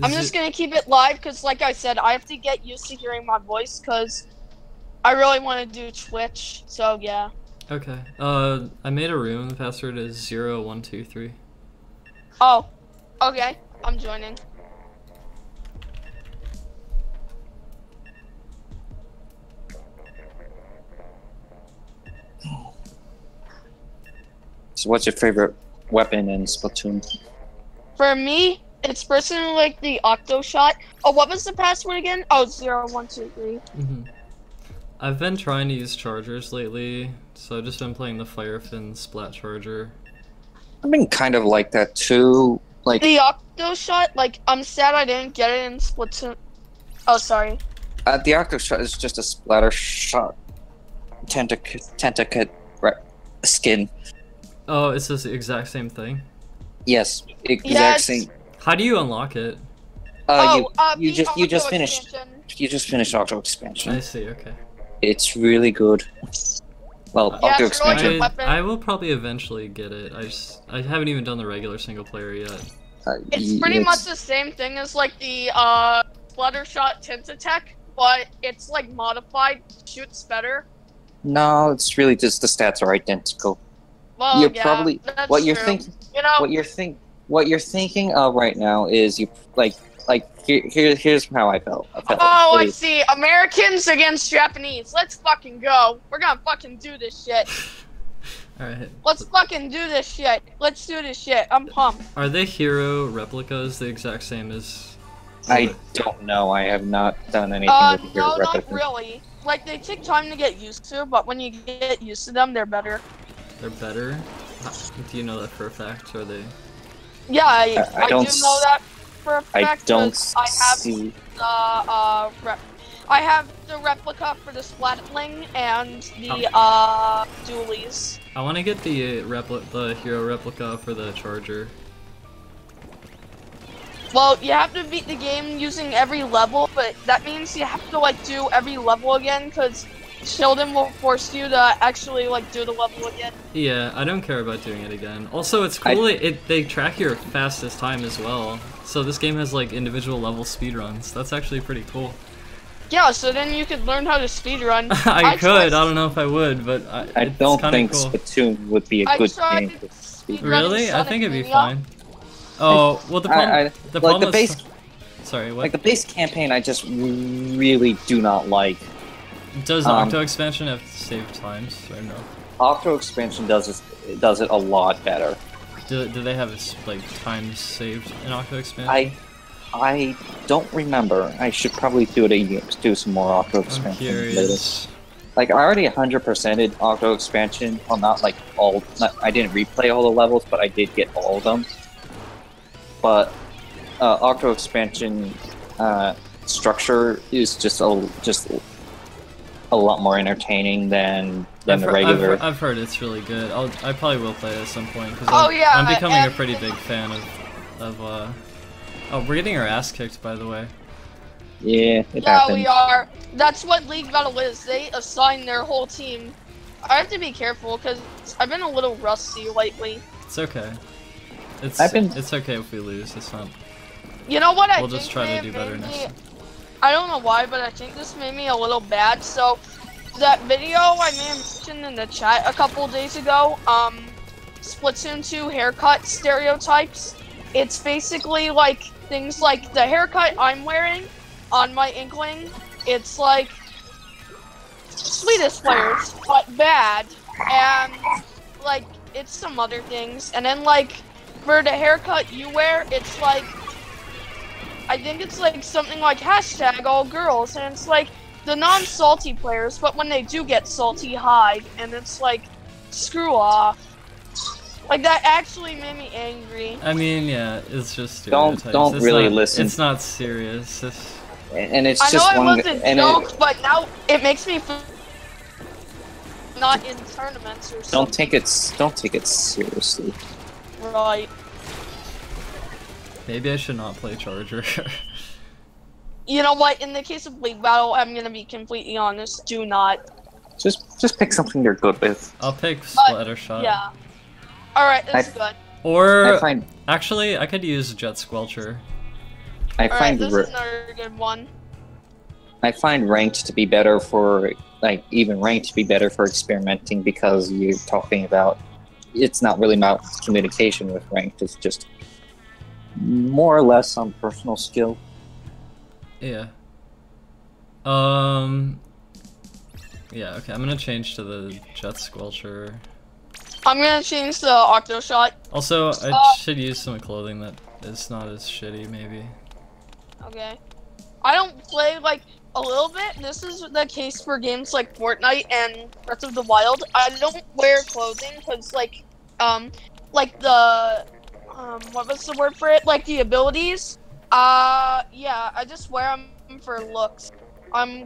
I'm Is just it- gonna keep it live because, like I said, I have to get used to hearing my voice because I really want to do Twitch. So yeah. Okay. I made a room. The password is 0, 1, 2, 3. Oh, okay. I'm joining. So, what's your favorite weapon in Splatoon? For me, it's personally like the Octo Shot. Oh, what was the password again? Oh, 0, 1, 2, 3. I've been trying to use chargers lately, so I've just been playing the Firefin Splat Charger. I've been kind of like that too. Like The Octo Shot, like, I'm sad I didn't get it in Splatoon. Oh, sorry. the Octo Shot is just a splatter shot, tentacute skin. Oh, it's the exact same thing? Yes, exact Yes. same. How do you unlock it? You the just Octo finished. expansion. You just finished Octo I Expansion. see, okay. It's really good. Well, Yeah, auto it's really expansion. good weapon. I will probably eventually get it. I haven't even done the regular single player yet. It's pretty much the same thing as like the Fluttershot Tint Attack, but it's like modified, shoots better. No, it's really just the stats are identical. Well, You're yeah, probably that's what you're true. thinking. You know, What you're thinking of right now is you like here's how I felt. oh, I see. Americans against Japanese. Let's fucking go. We're gonna fucking do this shit. Alright. Let's fucking do this shit. Let's do this shit. I'm pumped. Are the hero replicas the exact same as... I don't know. I have not done anything with the hero No, not replicas. really. Like, they take time to get used to, but when you get used to them, they're better. They're better? Do you know that for a fact? Or are they... Yeah, I do don't know that for a fact. I don't 'cause I have see. I have the replica for the Splatling and the dualies. I want to get the hero replica for the charger. Well, you have to beat the game using every level, but that means you have to like do every level again, because Sheldon will force you to actually like do the level again. Yeah, I don't care about doing it again. Also, it's cool they track your fastest time as well. So this game has like individual level speedruns. That's actually pretty cool. Yeah, so then you could learn how to speedrun. I could. I don't know if I would, but I don't think cool. Splatoon would be a good game for speed. Really? I think it'd be fine. Oh, well the problem. The like problem the is. base, Sorry, what? like the base campaign, I just really do not like. Does the Octo expansion have saved times or no? Octo expansion does it a lot better. Do they have like times saved in Octo expansion? I don't remember. I should probably do some more Octo I'm expansion curious. later. Like I already 100%ed Octo expansion. Well, not like all. I didn't replay all the levels, but I did get all of them. But Octo expansion structure is just a lot more entertaining than the regular. I've heard it's really good. I probably will play it at some point because yeah, I'm becoming a pretty big fan of Oh, we're getting our ass kicked, by the way. Yeah, it yeah, happens. we are. That's what League Battle is. They assign their whole team. I have to be careful because I've been a little rusty lately. It's okay. It's okay if we lose. It's not. You know what? We'll just try to do better next time. I don't know why, but I think this made me a little bad. So, that video I may have mentioned in the chat a couple days ago, Splatoon 2 haircut stereotypes. It's basically like things like the haircut I'm wearing on my Inkling. It's like sweetest players, but bad, and like it's some other things. And then like for the haircut you wear, it's like I think it's like something like hashtag all girls, and it's like the non-salty players, but when they do get salty, hide, and it's like screw off. Like that actually made me angry. I mean, yeah, it's just stereotypes. Don't really listen. It's not serious. And it's I just know one. it was a joke, but now it makes me feel not in tournaments or something. Don't take it seriously. Right. Maybe I should not play Charger. You know what? In the case of League Battle, I'm gonna be completely honest. Do not. Just pick something you're good with. I'll pick Splattershot. Yeah. All right, that's good. Or I find actually, I could use Jet Squelcher. I All find right, this is another good one. I find ranked to be better for even ranked to be better for experimenting because you're talking about it's not really about communication with ranked. It's just more or less on personal skill. Yeah. Yeah, okay, I'm gonna change to the Jet Squelcher. I'm gonna change the Octo Shot. Also, I should use some clothing that is not as shitty, maybe. Okay. I don't play, like, a little bit. This is the case for games like Fortnite and Breath of the Wild. I don't wear clothing because, like the, what was the word for it? Like, the abilities. Yeah, I just wear them for looks.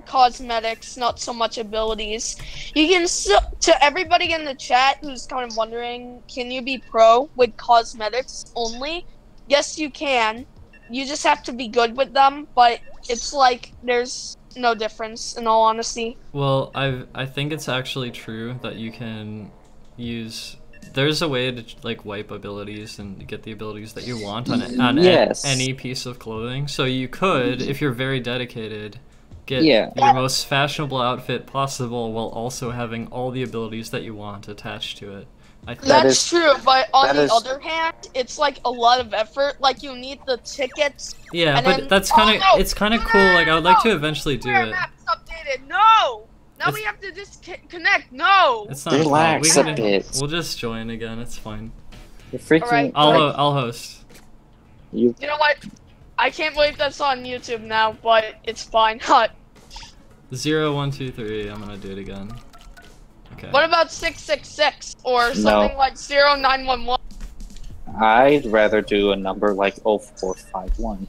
Cosmetics, not so much abilities. You can to everybody in the chat who's kind of wondering, can you be pro with cosmetics only? Yes, you can. You just have to be good with them, but it's like there's no difference, in all honesty. Well, I think it's actually true that you can use. There's a way to like wipe abilities and get the abilities that you want on Yes. any piece of clothing. So you could, if you're very dedicated, get Yeah. your most fashionable outfit possible while also having all the abilities that you want attached to it. I think That's true, but on that the is- other hand, it's like a lot of effort. Like you need the tickets. yeah, and but then- that's kind of Oh, no! it's kind of cool. Like I would like to eventually do Square it. Maps updated. No. Now It's- we have to disconnect. No. It's not Relax we a can- bit. We'll just join again. It's fine. You're freaking. Alright. I'll host. You. You know what? I can't believe that's on YouTube now, but it's fine. Hot. 0, 1, 2, 3. I'm gonna do it again. Okay. What about 666 or something like 0911? I'd rather do a number like 0451.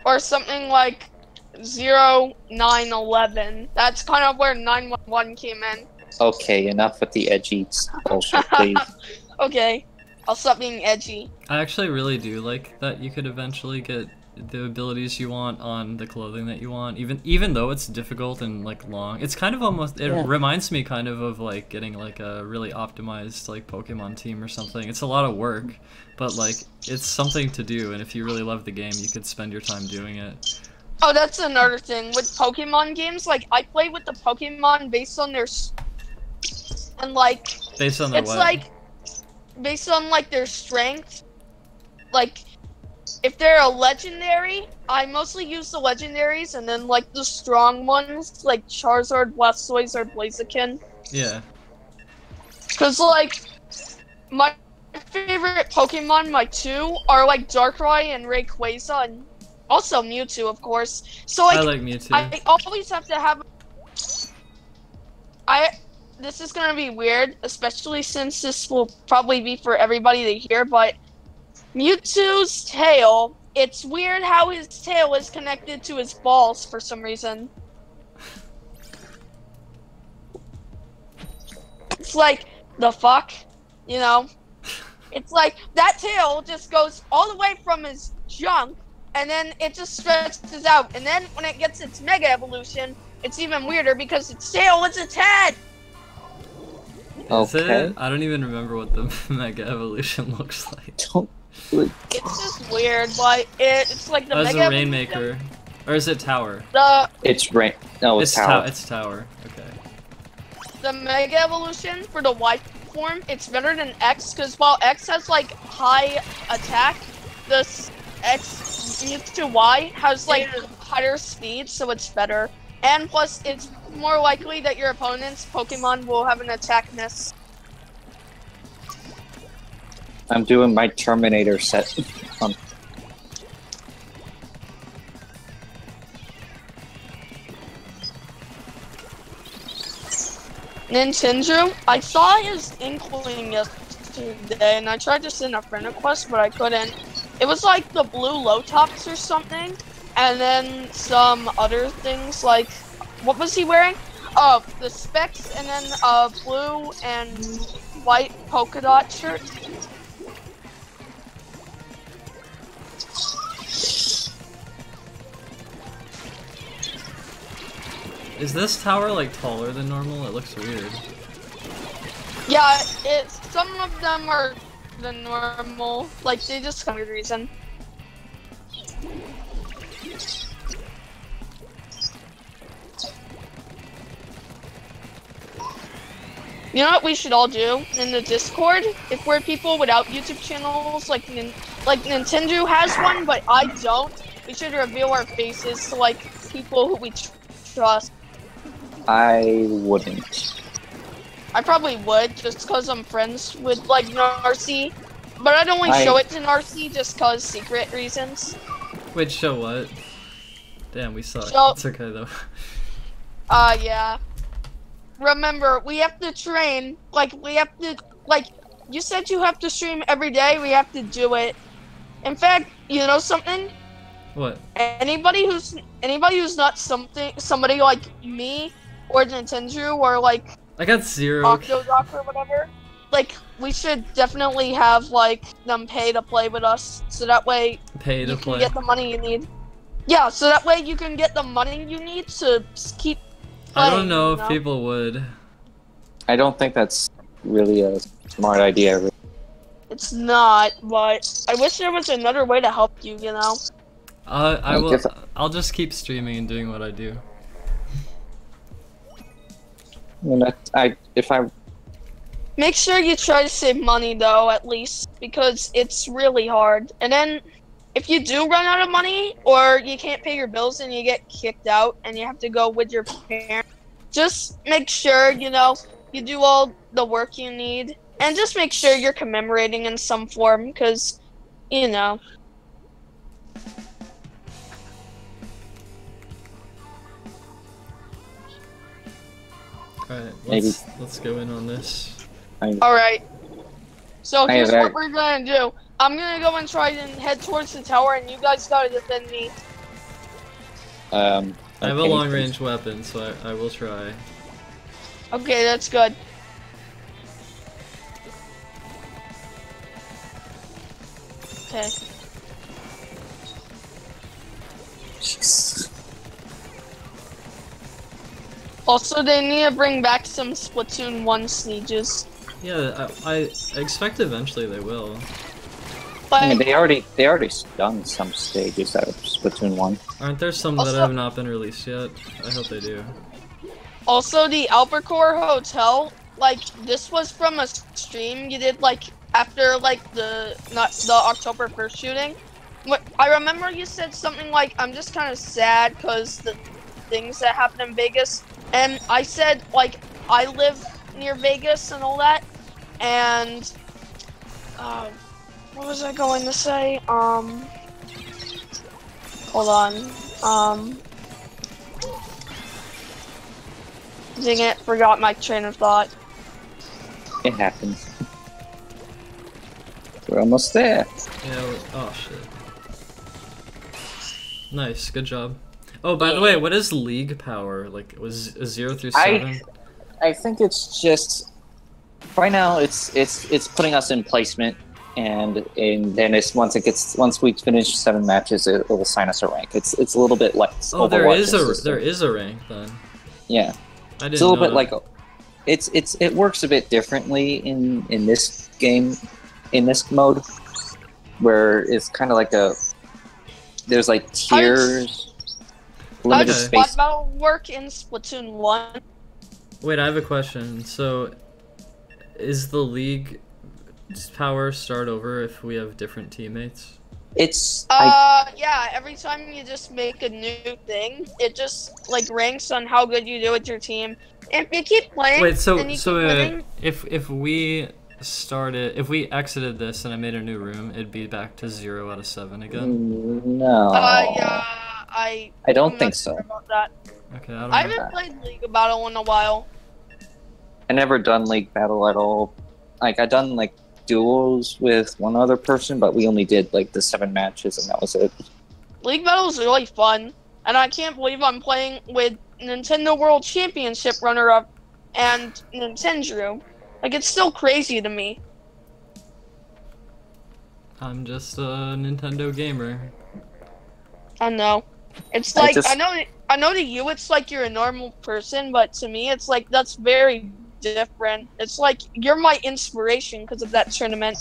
Or something like 0911. That's kind of where 911 came in. Okay, enough with the edgy bullshit, please. Okay, I'll stop being edgy. I actually really do like that you could eventually get the abilities you want on the clothing that you want, even though it's difficult and like long. It's kind of almost Yeah. reminds me kind of like getting like a really optimized like Pokemon team or something. It's a lot of work, but like it's something to do, and if you really love the game, you could spend your time doing it. Oh, that's another thing with Pokemon games. Like I play with the Pokemon based on their and like Based on the it's what? like based on like their strength. Like if they're a legendary, I mostly use the legendaries, and then like the strong ones like Charizard, Blastoise, or Blaziken. Yeah. Cause like my favorite Pokemon, my two, are like Darkrai and Rayquaza, and also Mewtwo, of course. So I like Mewtwo. I always have to have. This is gonna be weird, especially since this will probably be for everybody to hear, but Mewtwo's tail, it's weird how his tail is connected to his balls for some reason. It's like, the fuck? You know? It's like, that tail just goes all the way from his junk, and then it just stretches out. And then when it gets its Mega Evolution, it's even weirder because its tail is its head! Is Okay. it? I don't even remember what the Mega Evolution looks like. Don't. It's just weird, like, it's like the Oh, it's Mega a Evolution. Rainmaker. Or is it Tower? It's rain. No, it's tower. It's Tower. Okay. The Mega Evolution for the Y form, it's better than X, because while X has like high attack, this X to Y has like higher speed, so it's better. And plus, it's more likely that your opponent's Pokemon will have an attack miss. I'm doing my Terminator set. Nintendo, I saw his Inkling yesterday, and I tried to send a friend request, but I couldn't. It was like the blue low tops or something, and then some other things like, what was he wearing? Oh, the specs, and then a blue and white polka dot shirt. Is this tower like taller than normal? It looks weird. Yeah, some of them are the normal, like they just come for a reason. You know what we should all do in the Discord? If we're people without YouTube channels, like Nintendo has one, but I don't, we should reveal our faces to like people who we trust. I wouldn't. I probably would, just because I'm friends with like Narcy, but I'd only show it to Narcy just cause secret reasons. Wait, show what? Damn, we suck. Show- It's okay though. Yeah. Remember, we have to train. Like, we have to, like, you said you have to stream every day. We have to do it. In fact, you know something? What? Anybody who's not somebody like me or Nintendo or like I got 0. Octodok or whatever, like we should definitely have like them pay to play with us, so that way Pay to you play. can get the money you need. Yeah, so that way you can get the money you need to keep playing. I don't know you if people would. I don't think that's really a smart idea. It's not, but I wish there was another way to help you, you know? I will. I'll just keep streaming and doing what I do. If I Make sure you try to save money, though, at least, because it's really hard. And then, if you do run out of money, or you can't pay your bills and you get kicked out and you have to go with your parents, just make sure, you know, you do all the work you need. And just make sure you're commemorating in some form, because, you know. Alright, Maybe. let's go in on this. Alright. So I here's have what we're gonna do. I'm gonna go and try and head towards the tower, and you guys gotta defend me. I have a okay. long range weapon, so I will try. Okay, that's good. Okay. Jeez. Also, they need to bring back some Splatoon 1 sieges. Yeah, I expect eventually they will. But I mean, they already done some stages out of Splatoon 1. Aren't there some that Also- have not been released yet? I hope they do. also, the Albacore Hotel, like, this was from a stream you did, like, after, like, the October 1st shooting. I remember you said something like, I'm just kind of sad because the things that happened in Vegas. And I said, like, I live near Vegas and all that. And, what was I going to say? Hold on. Dang it, forgot my train of thought. It happens. We're almost there. Yeah, oh shit. Nice, good job. Oh, by the way, what is league power? Like, it was 0 through 7? I think it's just right now it's putting us in placement, and then it's once we finish 7 matches, it will assign us a rank. It's a little bit like Oh, there Overwatch is a rank then. Yeah, I didn't it's a little know bit like it works a bit differently in this game, in this mode, where it's kind of like there's like tiers. How Limited does space. squad battle work in Splatoon 1? Wait, I have a question. So, is the league power start over if we have different teammates? It's Yeah, every time you just make a new thing, it just, like, ranks on how good you do with your team. And if you keep playing, Wait, so and you keep winning, if we exited this and I made a new room, it'd be back to 0 out of 7 again? no. yeah, I don't I'm think not so. sure about that. Okay, I don't I know. haven't played League of Battle in a while. I never done League Battle at all. Like, I done, like, duels with one other person, but we only did, like, the 7 matches, and that was it. League Battle is really fun, and I can't believe I'm playing with Nintendo World Championship runner-up and Nintendo. Like, it's still crazy to me. I'm just a Nintendo gamer. I know. It's I like, just- I know to you it's like you're a normal person, but to me it's like that's very different. It's like you're my inspiration because of that tournament.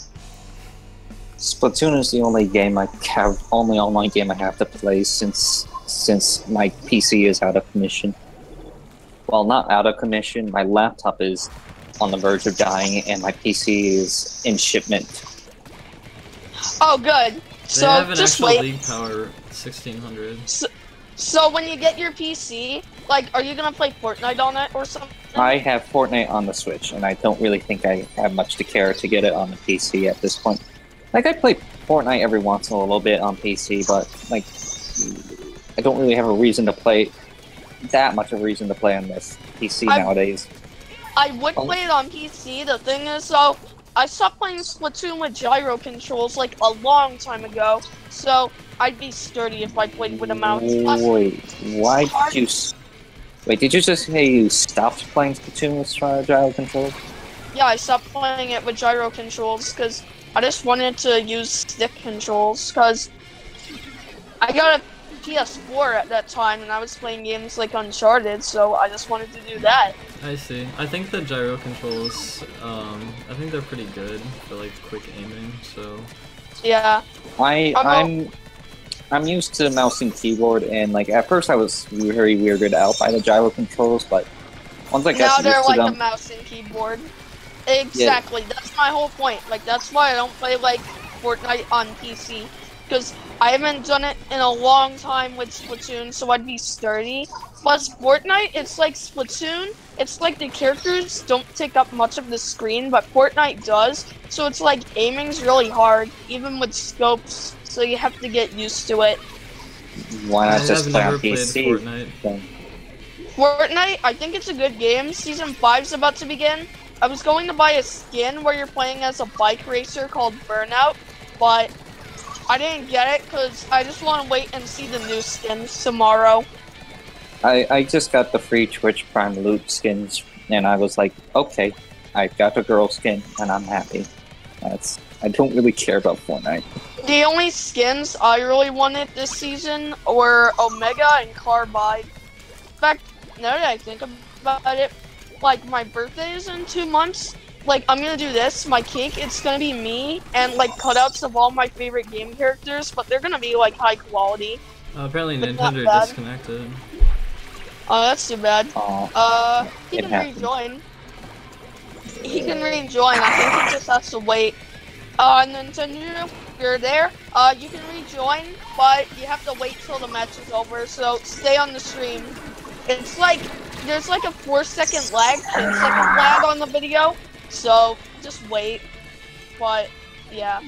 Splatoon is the only online game I have to play since my PC is out of commission. Well, not out of commission. My laptop is on the verge of dying, and my PC is in shipment. Oh, good. They So have an just actual wait. league power 1600. So when you get your PC, like, are you gonna play Fortnite on it or something? I have Fortnite on the Switch, and I don't really think I have much to care to get it on the PC at this point. Like, I play Fortnite every once in a little bit on PC, but, like, I don't really have a reason to play, that much of a reason to play on this PC nowadays. I would play it on PC. The thing is, though, I stopped playing Splatoon with gyro controls like a long time ago, so I'd be sturdy if I played with a mouse. Plus, Wait, why did you... Wait, did you just say you stopped playing Splatoon with gyro controls? yeah, I stopped playing it with gyro controls because I just wanted to use stick controls because I got a PS4 at that time and I was playing games like Uncharted, so I just wanted to do that. I see. I think the gyro controls, I think they're pretty good for like quick aiming, so... Yeah. I'm used to mouse and keyboard, and like at first I was very weirded out by the gyro controls, but once I got now used they're to like them, a mouse and keyboard. Exactly. Yeah. That's my whole point. Like that's why I don't play like Fortnite on PC, because I haven't done it in a long time with Splatoon, so I'd be sturdy. Plus Fortnite, it's like Splatoon. It's like the characters don't take up much of the screen, but Fortnite does. So it's like aiming's really hard, even with scopes. So you have to get used to it. Why not just play on PC? Fortnite, I think it's a good game. Season 5's about to begin. I was going to buy a skin where you're playing as a bike racer called Burnout, but I didn't get it because I just want to wait and see the new skins tomorrow. I just got the free Twitch Prime loot skins, and I was like, okay, I got the girl skin, and I'm happy. I don't really care about Fortnite. The only skins I really wanted this season were Omega and Carbide. In fact, now that I think about it, like my birthday is in 2 months. Like I'm gonna do this, my cake, it's gonna be me and like cutouts of all my favorite game characters, but they're gonna be like high quality. Apparently but Nintendo disconnected. Oh, that's too bad. He can happened. rejoin. He can rejoin, I think he just has to wait. Nintendo, you're there. You can rejoin, but you have to wait till the match is over, so stay on the stream. It's like, there's like a 4-second lag, 10-second lag on the video, so just wait. But, yeah.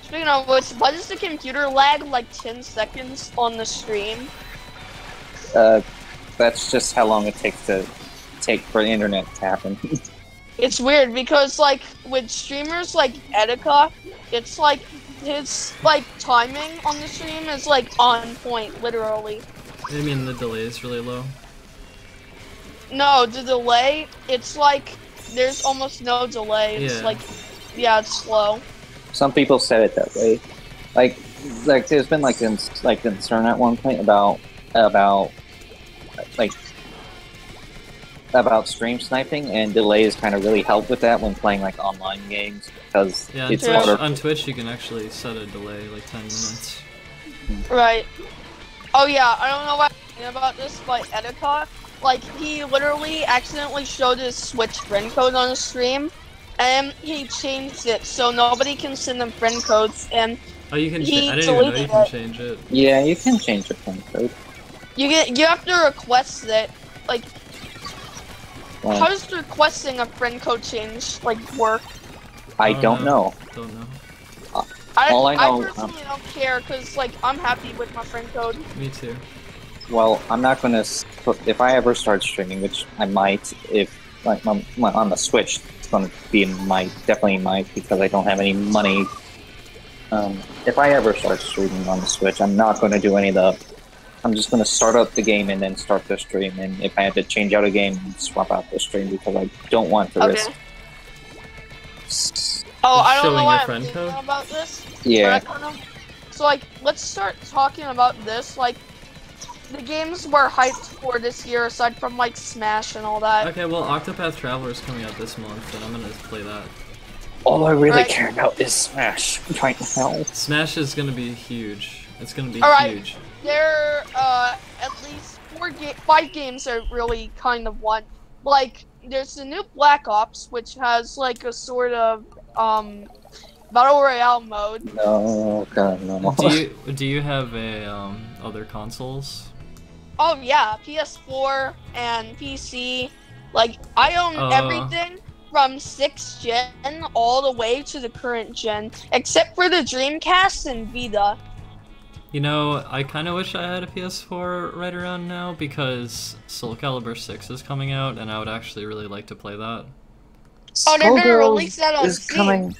Speaking of which, why does the computer lag like 10 seconds on the stream? That's just how long it takes for the internet to happen. It's weird because like with streamers like Etika, it's like his like timing on the stream is like on point, literally. I mean the delay is really low. No, the delay, it's like there's almost no delay. It's like, yeah, it's slow. Some people said it that way. Like there's been like concern at one point about stream sniping, and delays kind of really help with that when playing like online games, because it's harder. On Twitch you can actually set a delay like 10 minutes. Right. Oh yeah, I don't know what about this, but Etika, like he literally accidentally showed his Switch friend code on the stream, and he changed it so nobody can send them friend codes, and oh, you can. I didn't even know you can change it. Yeah, you can change the friend code. You have to request it. Like, how does requesting a friend code change like work? I don't know. Don't know. I personally don't care because like I'm happy with my friend code. Me too. Well, I'm not gonna. If I ever start streaming, which I might, if like on the Switch, it's gonna be definitely might, because I don't have any money. If I ever start streaming on the Switch, I'm not gonna do any of the. I'm just gonna start up the game and then start the stream, and if I have to change out a game, swap out the stream, because I don't want to risk. Oh, I don't know why I'm thinking about this. Yeah. So like, let's start talking about this. Like, the games we're hyped for this year, aside from like Smash and all that. Okay, well, Octopath Traveler is coming out this month, and I'm gonna play that. All I really care about is Smash right now. Smash is gonna be huge. It's gonna be huge. There at least 5 games I really kind of want. Like, there's the new Black Ops, which has like a sort of battle royale mode. No, God, no. Do you have a other consoles? Oh yeah, PS4 and PC. Like, I own everything from 6th gen all the way to the current gen, except for the Dreamcast and Vita. You know, I kind of wish I had a PS4 right around now, because Soul Calibur 6 is coming out, and I would actually really like to play that. Oh, they're gonna release that on Steam.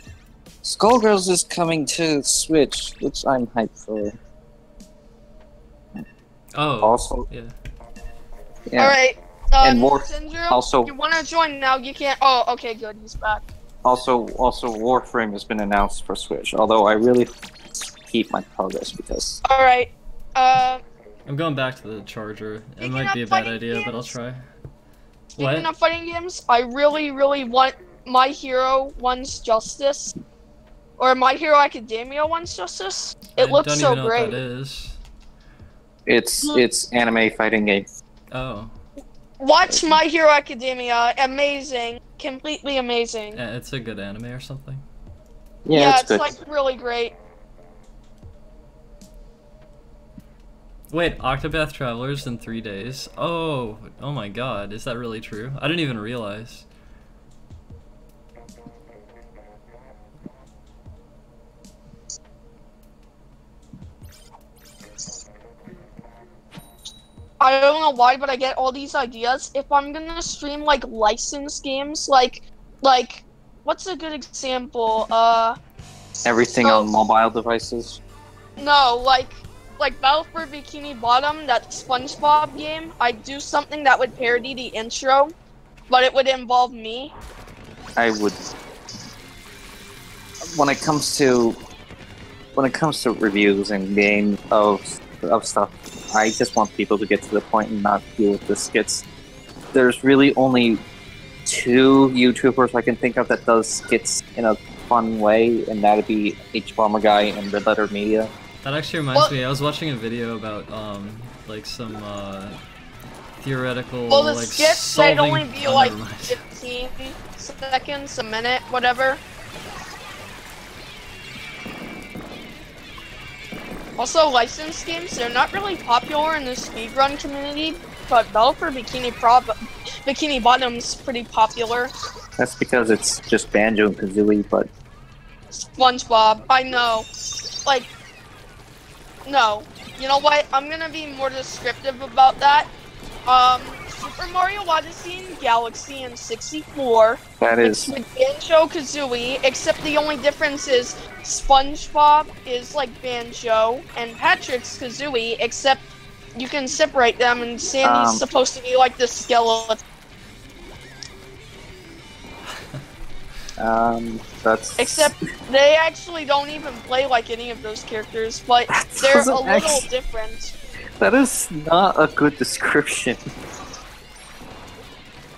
Skullgirls is coming to Switch, which I'm hyped for. Oh, also, yeah. Yeah. Alright. And Syndrome, also, you wanna join now? You can't. Oh, okay, good. He's back. also, Warframe has been announced for Switch. Although I really keep my progress because. Alright. I'm going back to the charger. It might be a bad idea, but I'll try. Speaking of fighting games, I really, really want My Hero One's Justice. Or My Hero Academia One's Justice. It looks so great. I don't even know what that is. It's anime fighting game. Oh. Watch My Hero Academia. Amazing. Completely amazing. Yeah, it's a good anime or something. Yeah, it's like really great. Wait, Octopath Travelers in 3 days? Oh my god, is that really true? I didn't even realize. I don't know why, but I get all these ideas. If I'm gonna stream like licensed games, like what's a good example? Everything on mobile devices. No, like Battle for Bikini Bottom, that SpongeBob game. I'd do something that would parody the intro, but it would involve me. I would. When it comes to reviews and game of stuff, I just want people to get to the point and not deal with the skits. There's really only 2 YouTubers I can think of that does skits in a fun way, and that'd be H-Bomber Guy and Red Letter Media. That actually reminds me, I was watching a video about like some theoretical well, the like skits solving... they'd only be like 15 seconds, a minute, whatever. Also, licensed games, they're not really popular in the speedrun community, but Battle for Bikini Bottom's pretty popular. That's because it's just Banjo and Kazooie, but... SpongeBob, I know. Like, no. You know what? I'm gonna be more descriptive about that. Super Mario Odyssey and Galaxy in 64. That is... With Banjo-Kazooie, except the only difference is SpongeBob is like Banjo, and Patrick's Kazooie, except you can separate them, and Sandy's supposed to be like the skeleton. That's... Except they actually don't even play like any of those characters, but they're a little different. That is not a good description.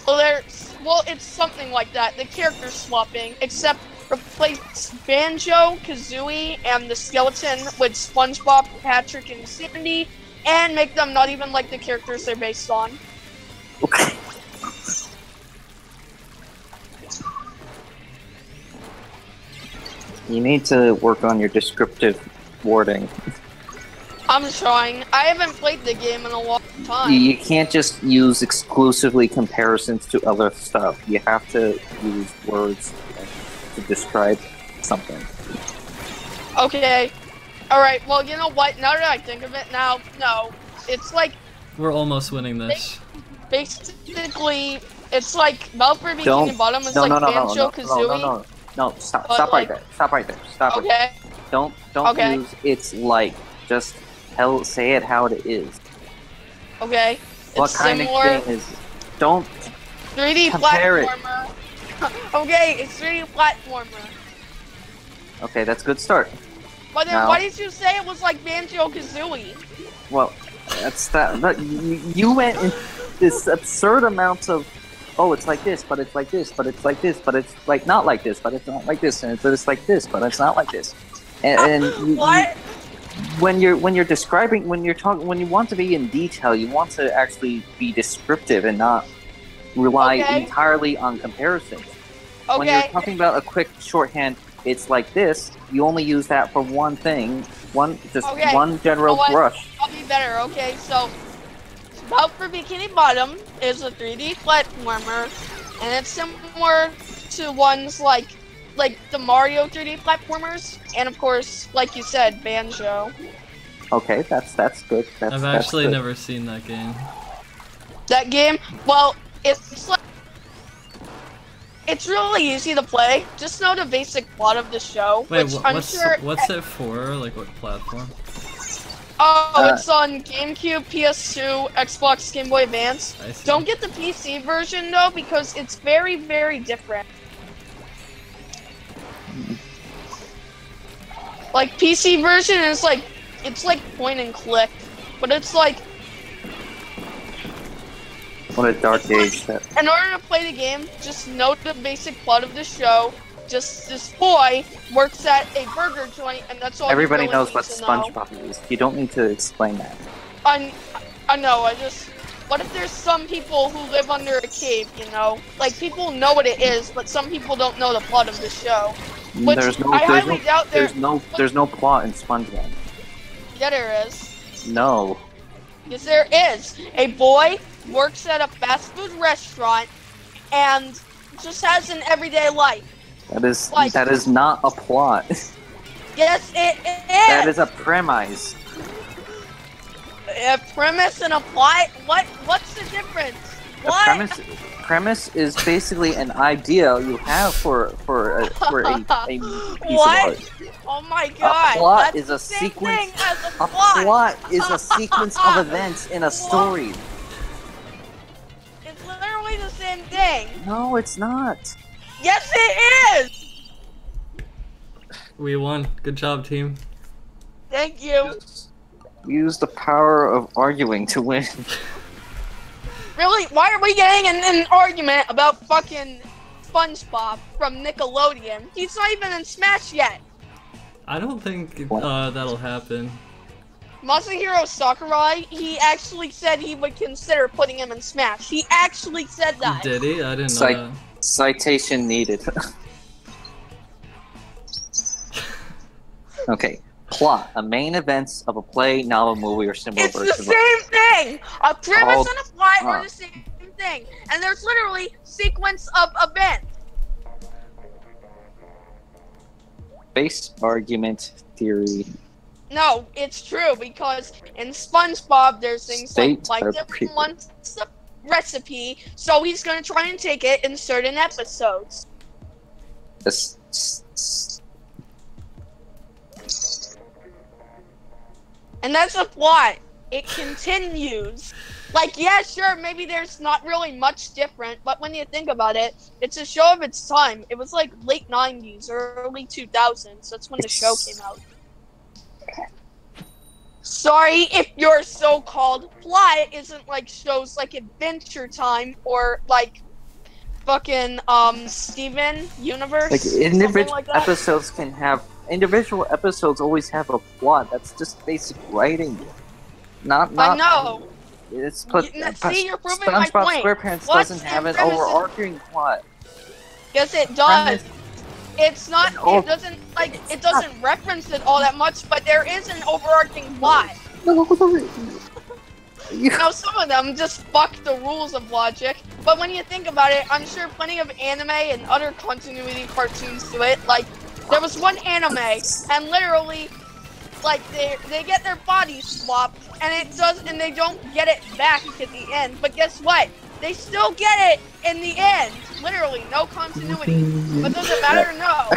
Well, it's something like that. The character swapping, except replace Banjo, Kazooie, and the skeleton with SpongeBob, Patrick, and Sandy, and make them not even like the characters they're based on. Okay. You need to work on your descriptive wording. I'm trying. I haven't played the game in a long time. You can't just use exclusively comparisons to other stuff. You have to use words to describe something. Okay. Alright, well, you know what? Now that I think of it now, no. It's like... We're almost winning this. Basically, it's like Battle for Bikini Bottom is like Banjo-Kazooie. No, stop right there. Stop right there. Stop right there. Don't use it's like. Just say it how it is. Okay. What kind of game is... Don't 3D platformer. Okay, it's 3D platformer. Okay, that's a good start. But then why did you say it was like Banjo-Kazooie? Well, that's that. But you went in this absurd amount of... Oh, it's like this, but it's like this, but it's like this, but it's like not like this, but it's not like this, and but it's like this, but it's not like this. And what? When you're describing, when you want to be in detail, you want to actually be descriptive and not rely entirely on comparisons. When you're talking about a quick shorthand, it's like this. You only use that for one thing, one general brush. I'll be better. Okay, so Battle for Bikini Bottom is a 3D platformer, and it's similar to ones like the Mario 3D platformers, and of course, like you said, Banjo. Okay, that's good. I've actually never seen that game. That game? Well, it's really easy to play. Just know the basic plot of the show. Wait, which what's it for? Like, what platform? Oh, it's on GameCube, PS2, Xbox, Game Boy Advance. Don't get the PC version though, because it's very, very different. Like PC version is like, it's like point and click, but it's like. What a dark age that. In order to play the game, just note the basic plot of the show. Just this boy works at a burger joint, and that's all. Everybody really knows what to SpongeBob is. You don't need to explain that. I know. What if there's some people who live under a cave? You know, like people know what it is, but some people don't know the plot of the show. Which There's no plot in SpongeBob. Yeah, there is. No. Yes, there is. A boy works at a fast food restaurant and just has an everyday life. That is not a plot. Yes, it is. That is a premise. A premise and a plot? What's the difference? What? Premise is basically an idea you have for a piece what? of art. Oh my god. A plot That's is a the same sequence. thing as a A plot. plot is a sequence of events in a story. It's literally the same thing. No, it's not. Yes, it is. We won. Good job, team. Thank you. Use the power of arguing to win. Really? Why are we getting in an argument about fucking SpongeBob from Nickelodeon? He's not even in Smash yet. I don't think that'll happen. Masahiro Sakurai, he actually said he would consider putting him in Smash. He actually said that. Did he? I didn't know that. Citation needed. Okay. Plot. A main events of a play, novel, movie, or similar It's version. the same thing! A premise and a plot are the same thing. And there's literally sequence of events. Base argument theory. No, it's true, because in SpongeBob there's things like everyone wants a recipe, so he's gonna try and take it in certain episodes. And that's a plot. It continues. Like, yeah, sure, maybe there's not really much different, but when you think about it, it's a show of its time. It was like late 90s, early 2000s. That's when the show came out. Sorry if your so-called plot isn't like shows like Adventure Time or like fucking Steven Universe. Like individual episodes can have individual episodes always have a plot. That's just basic writing. Not I know. It's See, you're proving my SpongeBob point. SquarePants doesn't have an overarching plot. Yes, it does. It's not. It doesn't like. It doesn't reference it all that much, but there is an overarching plot. Now, some of them just fuck the rules of logic, but when you think about it, I'm sure plenty of anime and other continuity cartoons do it. Like, there was one anime, and literally, like they get their bodies swapped, and they don't get it back at the end. But guess what? They still get it in the end. Literally, no continuity. But does it matter? No.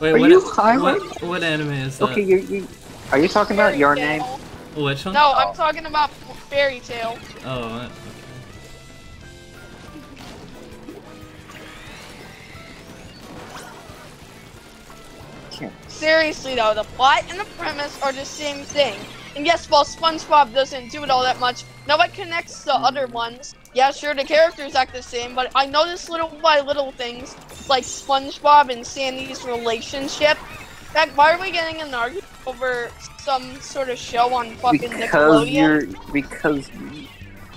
Wait, what anime is that? Okay, are you talking about Your Name? Which one? No, I'm talking about Fairy Tail. Oh, okay. Seriously though, the plot and the premise are the same thing. And yes, while SpongeBob doesn't do it all that much, now it connects to other ones. Yeah, sure, the characters act the same, but I notice little by little things, like SpongeBob and Sandy's relationship. In fact, why are we getting an argument over some sort of show on fucking Nickelodeon? Because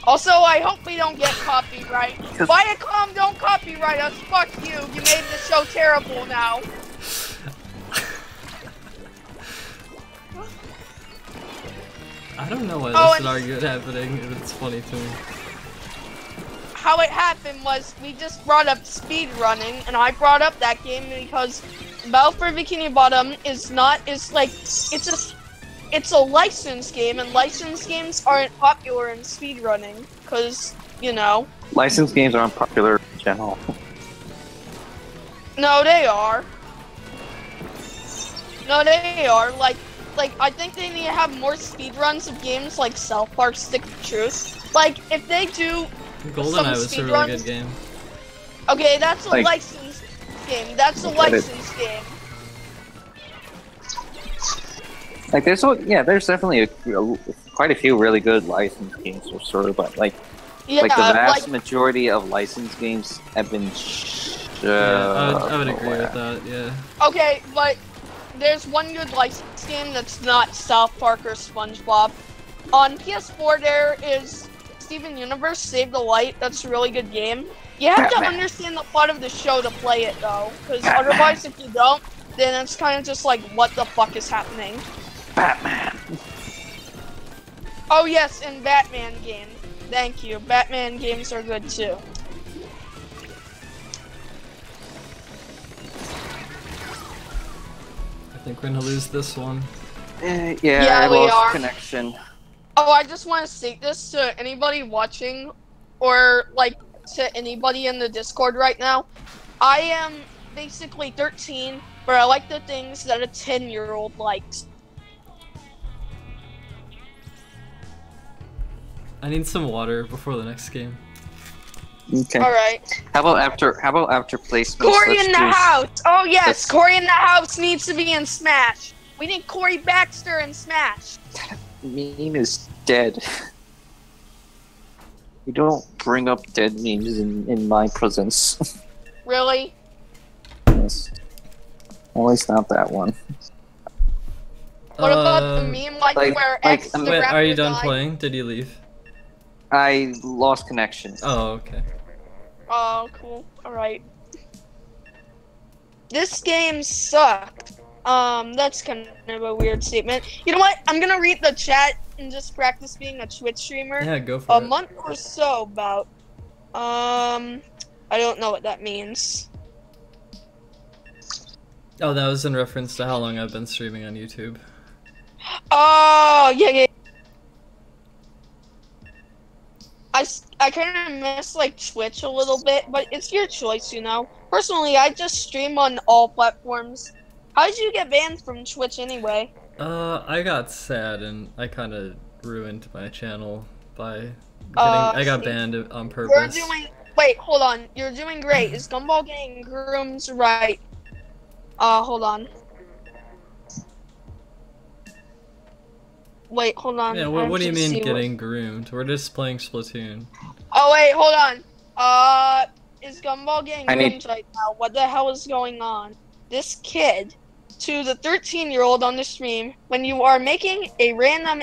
Also, I hope we don't get copyright. Viacom, don't copyright us. Fuck you. You made the show terrible now. I don't know why this is an argument happening. It's funny to me. How it happened was we just brought up speed running, and I brought up that game because Battle for Bikini Bottom it's a licensed game, and licensed games aren't popular in speedrunning, because, you know. Licensed games aren't popular in general. No, they are. No, they are. Like I think they need to have more speedruns of games like South Park Stick of Truth. Like, if they do GoldenEye was a really good game. Okay, that's a licensed game. That's a licensed game. Like, there's definitely quite a few really good licensed games for sure, but like the vast majority of licensed games have been. I would agree with that. Yeah. Okay, but there's one good licensed game that's not South Park or SpongeBob. On PS4, there is Steven Universe Save the Light. That's a really good game. You have to understand the plot of the show to play it, though, because otherwise, if you don't, then it's kind of just like, what the fuck is happening? Batman. Oh yes, and Batman game. Thank you. Batman games are good too. I think we're gonna lose this one. Yeah, I lost connection. Oh, I just want to state this to anybody watching, or like to anybody in the Discord right now. I am basically 13, but I like the things that a 10-year-old likes. I need some water before the next game. Okay. All right. How about after placements? Corey in the house. Oh yes, Corey in the house needs to be in Smash. We need Corey Baxter in Smash. Meme is dead. You don't bring up dead memes in my presence. Really? Yes. At least not that one. What about the meme where X the Wait, are you done died? playing? Did you leave? I lost connection. Oh, okay. Oh, cool. Alright. This game sucked. That's kind of a weird statement. You know what? I'm gonna read the chat and just practice being a Twitch streamer. Yeah, go for it. A month or so about. I don't know what that means. Oh, that was in reference to how long I've been streaming on YouTube. Oh, yeah. I kind of miss like Twitch a little bit, but it's your choice, you know. Personally, I just stream on all platforms. How did you get banned from Twitch anyway? I got sad and I kind of ruined my channel by I got banned on purpose. Wait, hold on. You're doing great. Is Gumball getting groomed right? Hold on. Wait, hold on. Yeah, what do you mean getting groomed? We're just playing Splatoon. Oh wait, hold on. Is Gumball getting groomed right now? What the hell is going on? This kid, to the 13-year-old on the stream, when you are making a random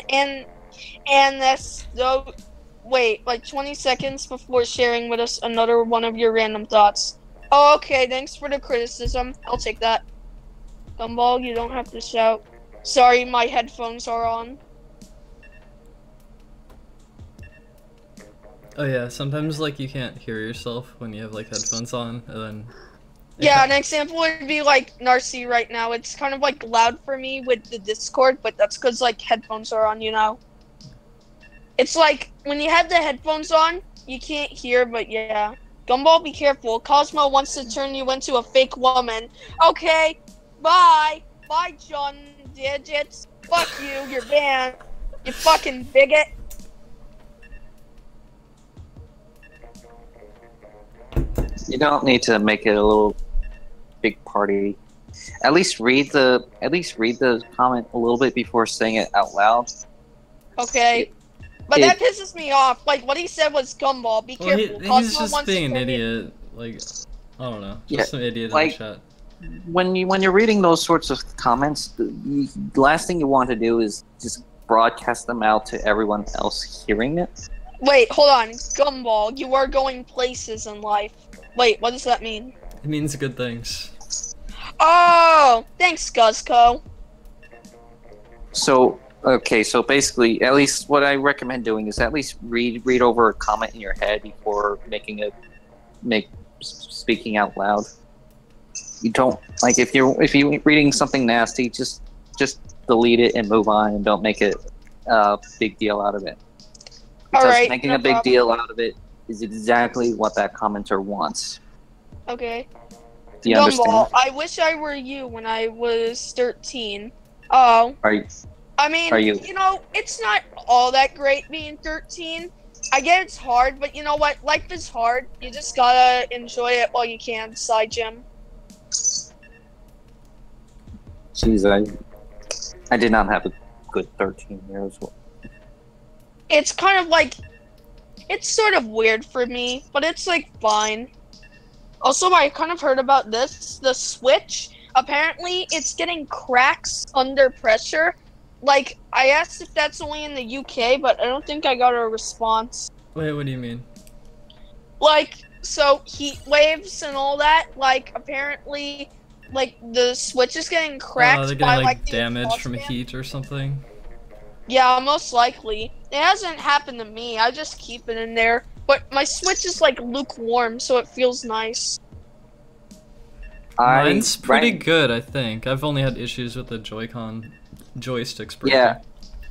wait, like 20 seconds before sharing with us another one of your random thoughts. Oh, okay, thanks for the criticism. I'll take that. Gumball, you don't have to shout. Sorry, my headphones are on. Oh yeah, sometimes like you can't hear yourself when you have like headphones on, and then... Yeah, an example would be like Narcy right now. It's kind of like loud for me with the Discord, but that's because like headphones are on, you know? It's like when you have the headphones on, you can't hear, but yeah. Gumball, be careful. Cosmo wants to turn you into a fake woman. Okay, bye. Bye, John Digits. Fuck you, you're banned. You fucking bigot. You don't need to make it a little big party. At least read the comment a little bit before saying it out loud. Okay. But that pisses me off. Like, what he said was Gumball. Be careful. He's just being an idiot. Like, I don't know. Just some idiot in the chat. When you're reading those sorts of comments, the last thing you want to do is just broadcast them out to everyone else hearing it. Wait, hold on. Gumball, you are going places in life. Wait, what does that mean? It means good things. Oh, thanks, Guzco. So, okay, so basically, at least what I recommend doing is at least read over a comment in your head before speaking out loud. You don't like if you're reading something nasty, just delete it and move on, and don't make it a big deal out of it. Because making a big deal out of it is exactly what that commenter wants. Okay. Do you understand? Gumball, I wish I were you when I was 13. Oh. Are you? I mean, you know, it's not all that great being 13. I get it's hard, but you know what? Life is hard. You just gotta enjoy it while you can, Side Jim. Jeez, I did not have a good 13 years. It's kind of like, it's sort of weird for me, but it's like fine. Also, I kind of heard about this. The Switch, apparently it's getting cracks under pressure. Like, I asked if that's only in the UK, but I don't think I got a response. Wait, what do you mean? Like, so heat waves and all that, like, apparently, like, the Switch is getting cracked they're getting, by, like the damage from exhaust fan. heat or something? Yeah, most likely. It hasn't happened to me. I just keep it in there. But my Switch is, like, lukewarm, so it feels nice. Mine's pretty good, I think. I've only had issues with the Joy-Con joysticks breaking. Yeah,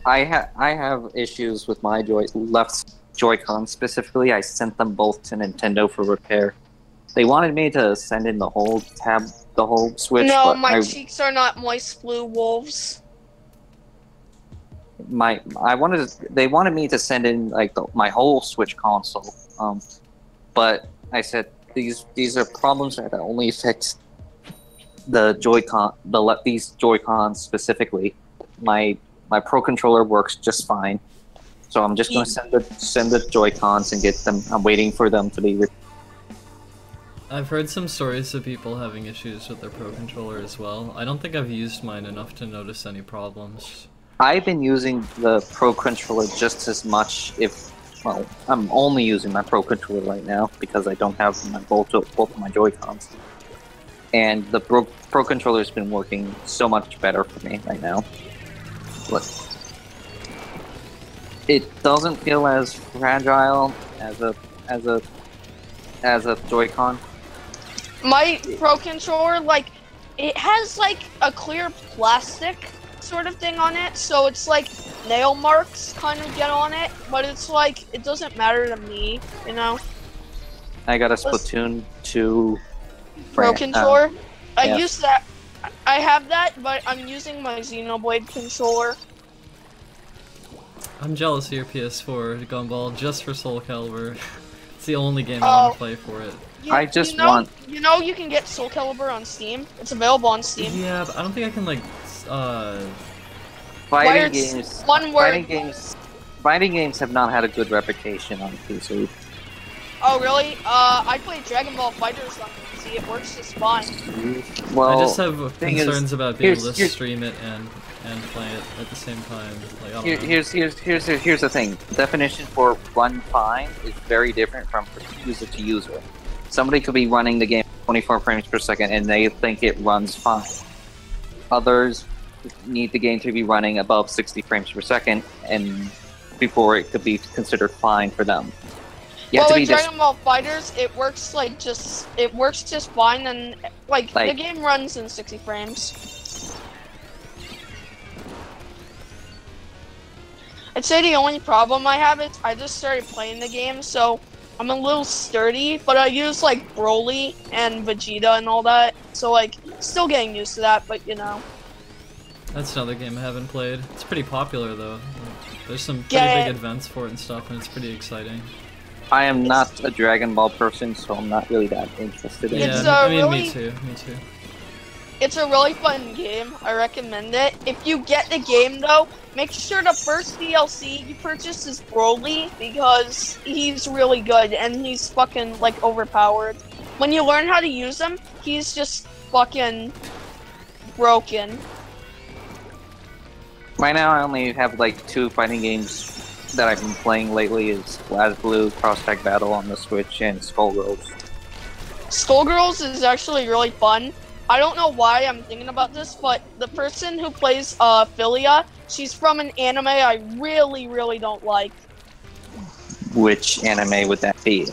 I have issues with my left Joy-Con specifically. I sent them both to Nintendo for repair. They wanted me to send in the whole Switch. No, but my cheeks are not moist blue wolves. They wanted me to send in like my whole Switch console. But I said these are problems that only affect the Joy-Con, these Joy-Cons specifically. My Pro Controller works just fine, so I'm just going to send the Joy-Cons and get them. I'm waiting for them to be. I've heard some stories of people having issues with their Pro Controller as well. I don't think I've used mine enough to notice any problems. I've been using the Pro Controller just as much. Well, I'm only using my Pro Controller right now because I don't have both of my Joy-Cons. And the Pro Controller has been working so much better for me right now. Look, it doesn't feel as fragile as a Joy-Con. My Pro Controller, like, it has like a clear plastic sort of thing on it, so it's like nail marks kind of get on it, but it's like it doesn't matter to me, you know. I got a Splatoon 2 Pro Controller. I yeah. use that. I have that, but I'm using my Xenoblade controller. I'm jealous of your PS4, Gumball, just for Soul Calibur. It's the only game I want to play for it. I just want. You know, you can get Soul Calibur on Steam. It's available on Steam. Yeah, but I don't think I can like. Fighting games have not had a good reputation on PC. Oh really? I played Dragon Ball FighterZ on PC. It works just fine. Well, I just have concerns about being able to stream it and play it at the same time. Like, I don't know. Here's the thing. The definition for run fine is very different from user to user. Somebody could be running the game 24 frames per second and they think it runs fine. Others need the game to be running above 60 frames per second and before it could be considered fine for them. Well, in Dragon Ball FighterZ, it works just fine, and like the game runs in 60 frames. I'd say the only problem I have is I just started playing the game, so I'm a little sturdy, but I use like Broly and Vegeta and all that, so like still getting used to that, but you know. That's another game I haven't played. It's pretty popular though. There's some pretty big events for it and stuff, and it's pretty exciting. I am not a Dragon Ball person, so I'm not really that interested in it. Yeah, me too. It's a really fun game. I recommend it. If you get the game though, make sure the first DLC you purchase is Broly, because he's really good and he's fucking like overpowered. When you learn how to use him, he's just fucking broken. Right now I only have like 2 fighting games that I've been playing lately is BlazBlue, Cross Tag Battle on the Switch, and Skullgirls. Skullgirls is actually really fun. I don't know why I'm thinking about this, but the person who plays Philia, she's from an anime I really, really don't like. Which anime would that be?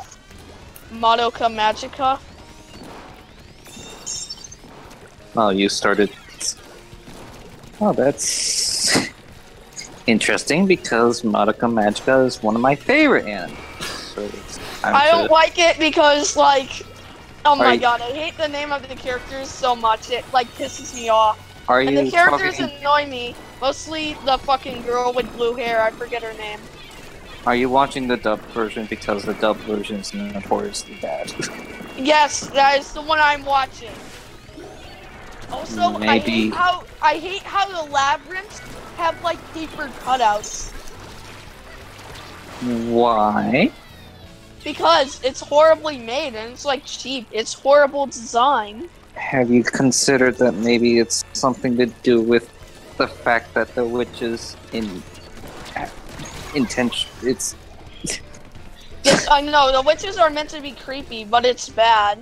Madoka Magica. Oh, you started... Oh, that's... interesting, because Madoka Magica is one of my favorite animes. So I don't like it because, like, Oh my god, I hate the name of the characters so much. It like pisses me off. Are And you the characters talking, annoy me. Mostly the fucking girl with blue hair. I forget her name. Are you watching the dubbed version because the dubbed version is notoriously bad? Yes, that is the one I'm watching. Also, Maybe. I hate how the labyrinths have like paper cutouts. Why? Because it's horribly made and it's like cheap. It's horrible design. Have you considered that maybe it's something to do with the fact that the witches it's Yes, I know, the witches are meant to be creepy, but it's bad.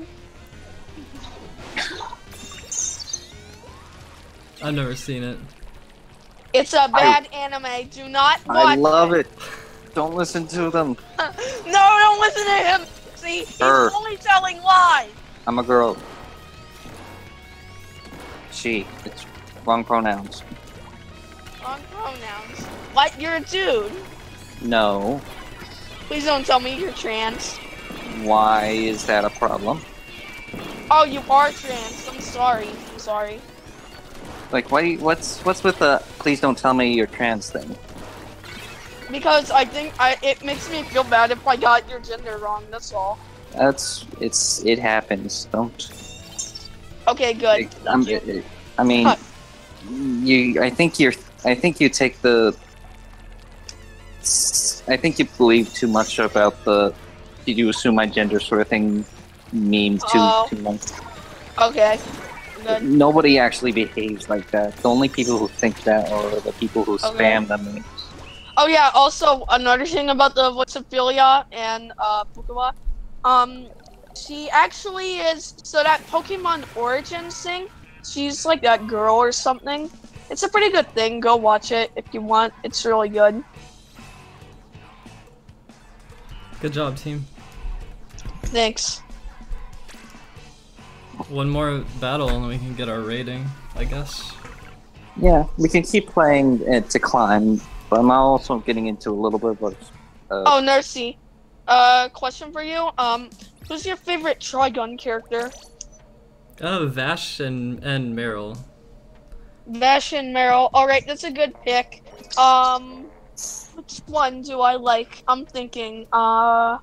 I've never seen it. It's a bad anime. Do not watch I love it. Don't listen to them. No, don't listen to him. See, he's only telling lies. I'm a girl. She. It's wrong pronouns. Wrong pronouns. What? You're a dude. No. Please don't tell me you're trans. Why is that a problem? Oh, you are trans. I'm sorry. I'm sorry. Like, what's with the please don't tell me you're trans thing? Because I think it makes me feel bad if I got your gender wrong. That's all. It happens. Don't. Okay, good. I mean, I think you take the. I think you believe too much about the "did you assume my gender" sort of thing meme too much. Okay. Good. Nobody actually behaves like that. The only people who think that are the people who spam the memes. Oh yeah, also another thing about the Voxophilia and Pokemon, she actually is, so that Pokemon Origins thing, she's like that girl or something. It's a pretty good thing, go watch it if you want, it's really good. Good job, team. Thanks. One more battle and we can get our rating, I guess. Yeah, we can keep playing it to climb, but I'm also getting into a little bit of oh, Nursey. Question for you. Who's your favorite Trigun character? Vash and Meryl. Vash and Meryl. Alright, that's a good pick. Which one do I like? I'm thinking, I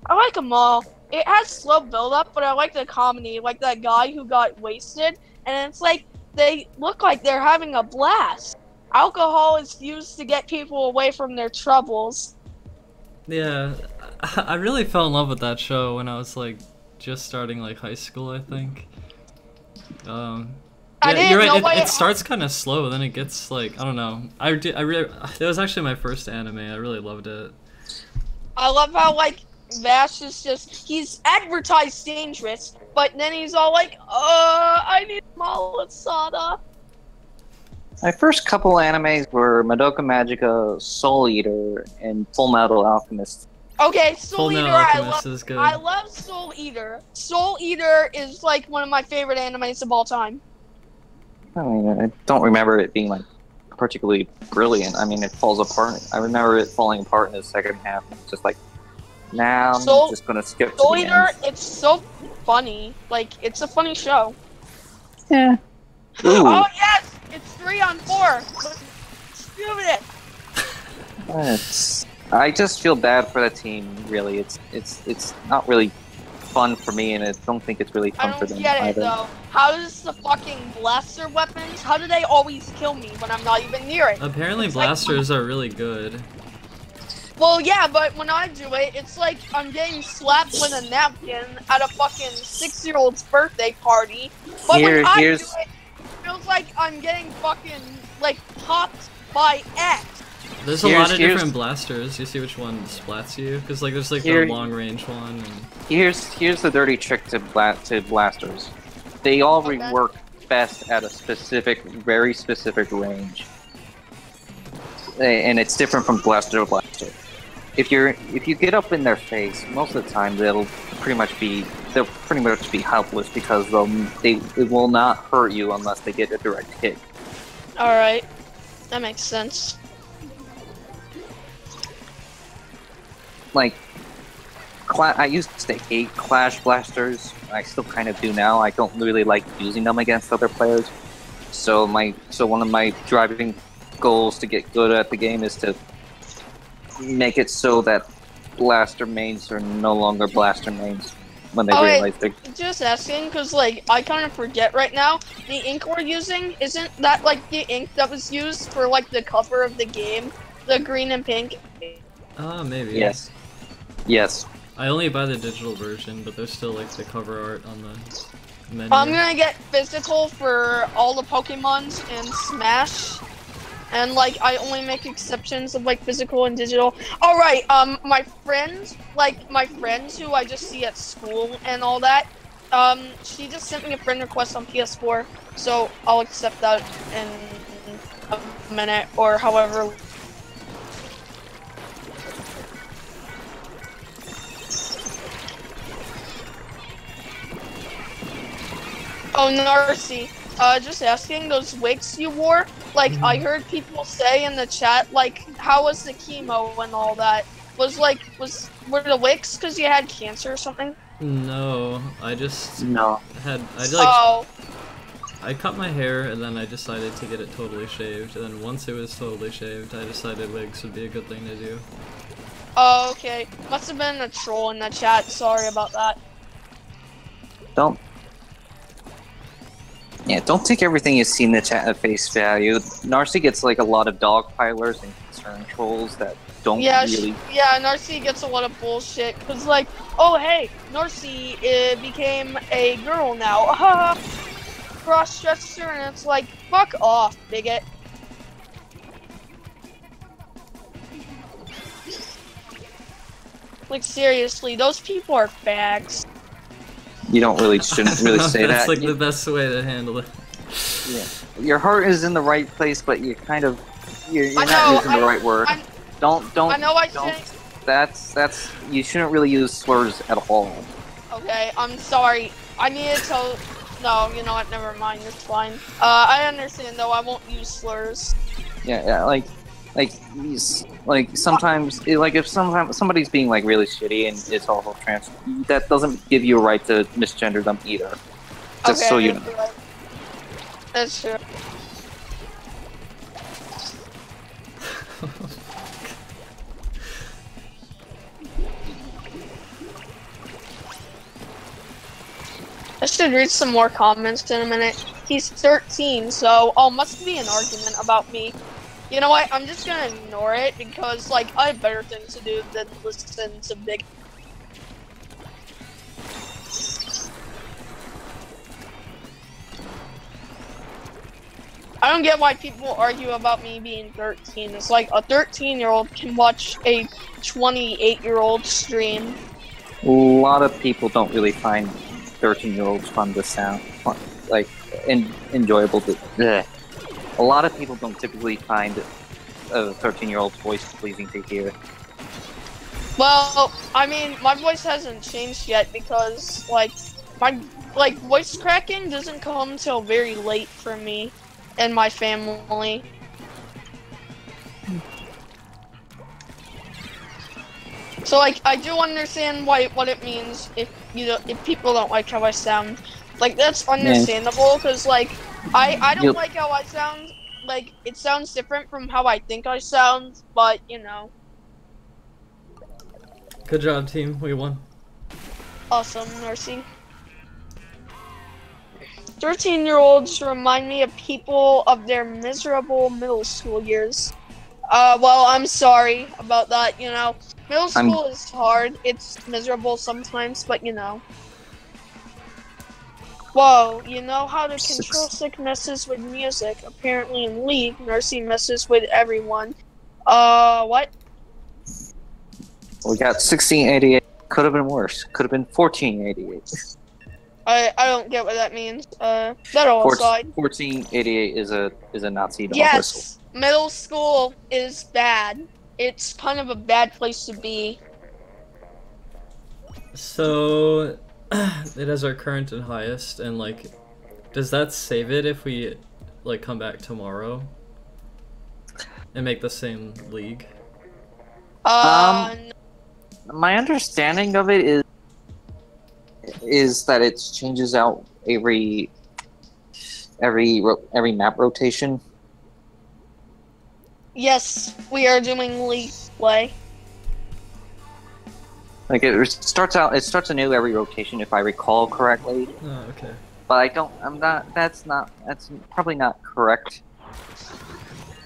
like them all. It has slow build-up, but I like the comedy. Like that guy who got wasted, and it's like, they look like they're having a blast. Alcohol is used to get people away from their troubles. Yeah, I really fell in love with that show when I was like just starting like high school, I think. Yeah, you're right. It starts kind of slow, then it gets like, I don't know. It was actually my first anime. I really loved it. I love how like Vash is he's advertised dangerous, but then he's all like, I need Malasada. My first couple animes were Madoka Magica, Soul Eater, and Full Metal Alchemist. Okay, Soul Eater, is good. I love Soul Eater. Soul Eater is like one of my favorite animes of all time. I mean, I don't remember it being like particularly brilliant. I mean, it falls apart. I remember it falling apart in the second half. It's just like, now I'm just gonna skip Soul to the Eater, end. it's so funny. Like, it's a funny show. Yeah. Ooh. Oh yes, it's 3 on 4. Let's do it. I just feel bad for the team. Really, it's not really fun for me, and I don't think it's really fun for them I don't get either. it though. How does the fucking blaster weapons? How do they always kill me when I'm not even near it? Apparently, blasters are really good. Well, yeah, but when I do it, it's like I'm getting slapped with a napkin at a fucking 6-year-old's birthday party. But when I do it, it feels like I'm getting fucking, like, popped by X. There's a lot of different blasters. You see which one splats you? Because, like, there's, like, the long-range one. And... Here's the dirty trick to blasters. They all work best at a specific, very specific range. And it's different from blaster to blaster. If you get up in their face, most of the time they'll pretty much be helpless because it will not hurt you unless they get a direct hit. All right, that makes sense. Like I used to hate Clash Blasters. I still kind of do now. I don't really like using them against other players. So one of my driving goals to get good at the game is to make it so that Blaster mains are no longer Blaster mains when they realize they're... Just asking, because, like, I kind of forget right now, the ink we're using, isn't that, like, the ink that was used for, like, the cover of the game? The green and pink? Maybe. Yes. Yes. I only buy the digital version, but there's still, like, the cover art on the menu. I'm gonna get physical for all the Pokemons in Smash. And, like, I only make exceptions of, like, physical and digital. Alright, my friends who I just see at school and all that, she just sent me a friend request on PS4, so I'll accept that in a minute, or however. Oh, Narcy. Just asking, those wigs you wore, like, I heard people say in the chat, like, how was the chemo and all that? Were the wigs because you had cancer or something? No, I just I cut my hair and then I decided to get it totally shaved, and then once it was totally shaved, I decided wigs would be a good thing to do. Oh, okay. Must have been a troll in the chat, sorry about that. Don't take everything you see in the chat at face value. Narcy gets like a lot of dogpilers and concern trolls that don't really... Yeah, Narcy gets a lot of bullshit, cause like, oh hey, Narcy became a girl now, cross-dresser, and it's like, fuck off, bigot. Like seriously, those people are fags. You shouldn't really say that. That's like the best way to handle it. Yeah, your heart is in the right place, but you're not using the right word. Don't. I know I shouldn't. That's you shouldn't really use slurs at all. Okay, I'm sorry. I needed to. No, you know what? Never mind. It's fine. I understand though. I won't use slurs. Yeah, sometimes, if somebody's being like really shitty and it's also trans, that doesn't give you a right to misgender them either. Just so you know. Right. That's true. I should read some more comments in a minute. He's 13, so must be an argument about me. You know what? I'm just gonna ignore it because, like, I have better things to do than listen to big. I don't get why people argue about me being 13. It's like a 13-year-old can watch a 28-year-old stream. A lot of people don't really find 13-year-olds fun to sound, enjoyable to. Bleh. A lot of people don't typically find a 13-year-old's voice pleasing to hear. Well, I mean, my voice hasn't changed yet because, like, my voice cracking doesn't come till very late for me and my family. So, like, I do understand what it means if people don't like how I sound. Like, that's understandable because, like, I don't like how I sound. Like, it sounds different from how I think I sound, but, you know. Good job, team. We won. Awesome, Narcy. 13-year-olds remind me of people of their miserable middle school years. Well, I'm sorry about that, you know. Middle school is hard. It's miserable sometimes, but, you know. Whoa, you know how to control sicknesses with music. Apparently in League, Narcy messes with everyone. What? We got 1688. Could have been worse. Could have been 1488. I don't get what that means. That all aside. 1488 is a Nazi dog yes, whistle. Middle school is bad. It's kind of a bad place to be. So... it has our current and highest, and like, does that save it if we like come back tomorrow and make the same league? My my understanding of it is that it changes out every map rotation. Yes, we are doing League Play. Like it starts a new every rotation if I recall correctly. Oh, okay. But that's probably not correct.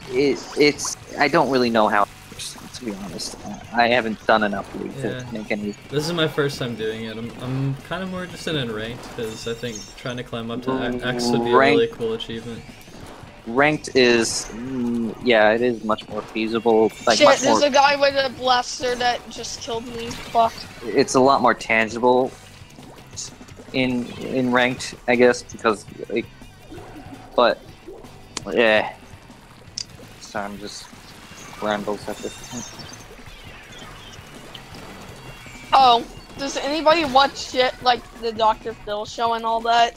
I don't really know how it works, to be honest. I haven't done enough League to make any. This is my first time doing it. I'm kind of more interested in ranked because I think trying to climb up to X would be a really cool achievement. Ranked is, it is much more feasible. Like, shit, there's a guy with a blaster that just killed me. Fuck. It's a lot more tangible in ranked, I guess, because like, but yeah. So I'm just rambles at this point. Oh, does anybody watch shit like the Dr. Phil show and all that?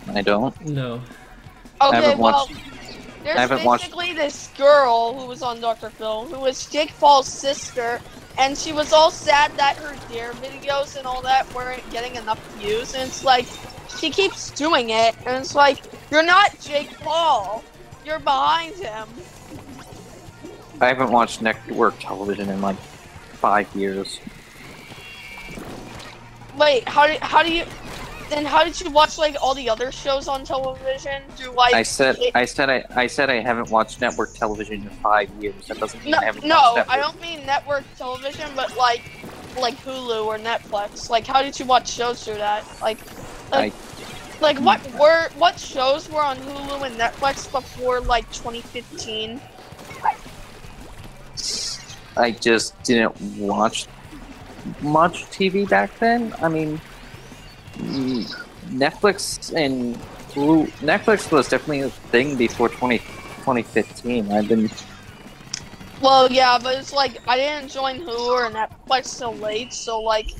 I don't. No. Okay, well, there's basically this girl who was on Dr. Phil, who was Jake Paul's sister, and she was all sad that her Dare videos and all that weren't getting enough views, and it's like, she keeps doing it, and it's like, you're not Jake Paul, you're behind him. I haven't watched network television in like 5 years. Wait, how did you watch like all the other shows on television? I said I haven't watched network television in 5 years. That doesn't mean I haven't watched network. I don't mean network television, but like Hulu or Netflix. Like, how did you watch shows through that? What shows were on Hulu and Netflix before like 2015? I just didn't watch much TV back then. I mean, Netflix was definitely a thing before 2015. Well, yeah, but it's like I didn't join Hulu or Netflix till late, so like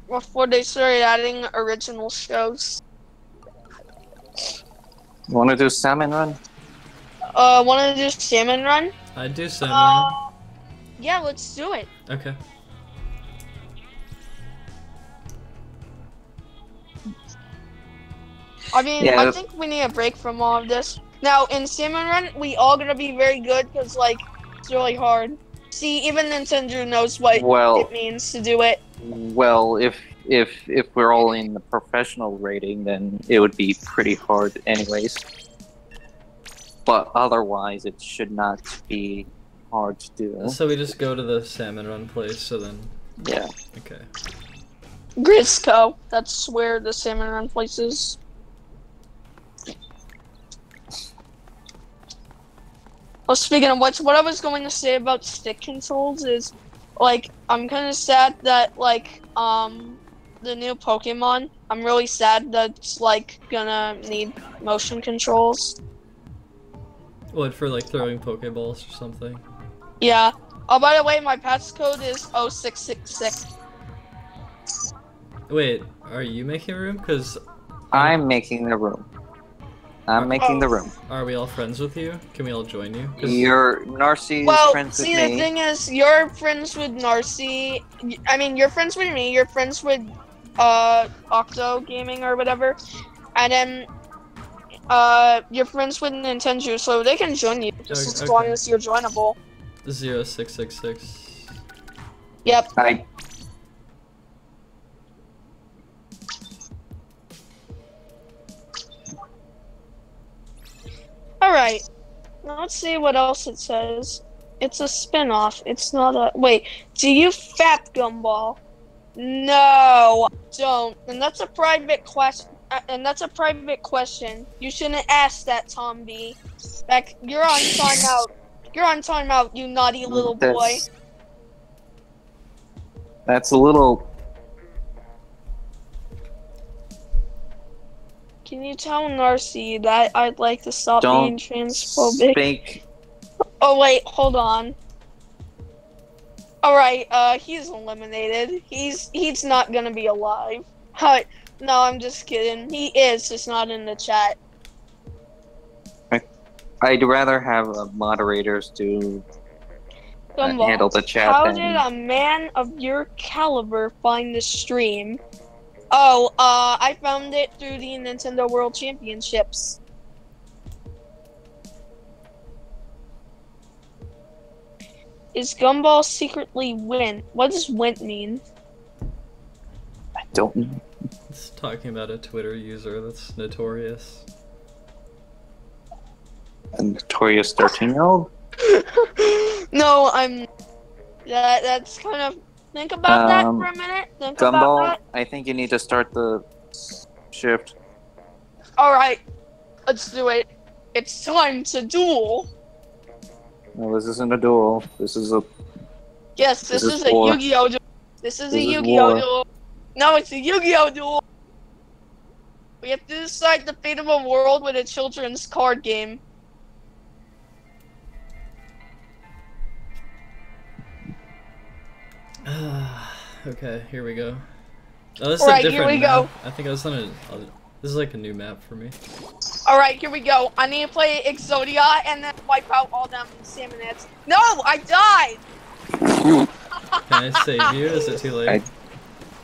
before they started adding original shows. Want to do Salmon Run? Want to do Salmon Run? I'd do Salmon Run. Yeah, let's do it. Okay. I mean, yeah, I think we need a break from all of this. Now, in Salmon Run, we all gonna be very good because, like, it's really hard. See, even Nintendo knows what it means to do it. Well, if we're all in the professional rating, then it would be pretty hard anyways. But otherwise, it should not be hard to do. So we just go to the Salmon Run place, so then... Yeah. Okay. Grisco. That's where the Salmon Run place is. Well, speaking of which, what I was going to say about stick controls is, like, I'm kind of sad that, like, the new Pokemon, I'm really sad that's, like, gonna need motion controls. What, for, like, throwing Pokeballs or something? Yeah. Oh, by the way, my passcode is 0666. Wait, are you making a room? Because... I'm making the room. I'm making the room. Are we all friends with you? Can we all join you? Narcy is friends with me. Well, see, the thing is, you're friends with Narcy. I mean, you're friends with me. You're friends with Octo Gaming or whatever, and then you're friends with Nintendo, so they can join you just as long as you're joinable. 0666. Yep. Alright, let's see what else it says. It's a spin-off. It's not a... Wait, do you fat gumball? No, don't. And that's a private question. You shouldn't ask that, Tom B. You're on timeout. You're on timeout, you naughty little boy. That's a little... Can you tell Narcy that I'd like to stop being transphobic? Speak. Oh wait, hold on. Alright, he's eliminated. He's not gonna be alive. No, I'm just kidding. He is, just not in the chat. I'd rather have moderators do Gumball, handle the chat. how then. did a man of your caliber find the stream? Oh, I found it through the Nintendo World Championships. Is Gumball secretly Wint? What does Wint mean? I don't know. It's talking about a Twitter user that's notorious. A notorious 13-year-old? No, I'm... That's kind of... Think about that for a minute. Think about Gumball, that. I think you need to start the shift. Alright, let's do it. It's time to duel. No, this isn't a duel. This is a... Yes, this is a war. Yu-Gi-Oh! Duel. This is a This is Yu-Gi-Oh! war. Duel. No, it's a Yu-Gi-Oh! Duel. We have to decide the fate of a world with a children's card game. Okay, here we go. Oh, this is Alright, a here different we go. map. I think I was on a... This is like a new map for me. Alright, here we go. I need to play Exodia and then wipe out all them salmonets. No, I died! Can I save you? Is it too late?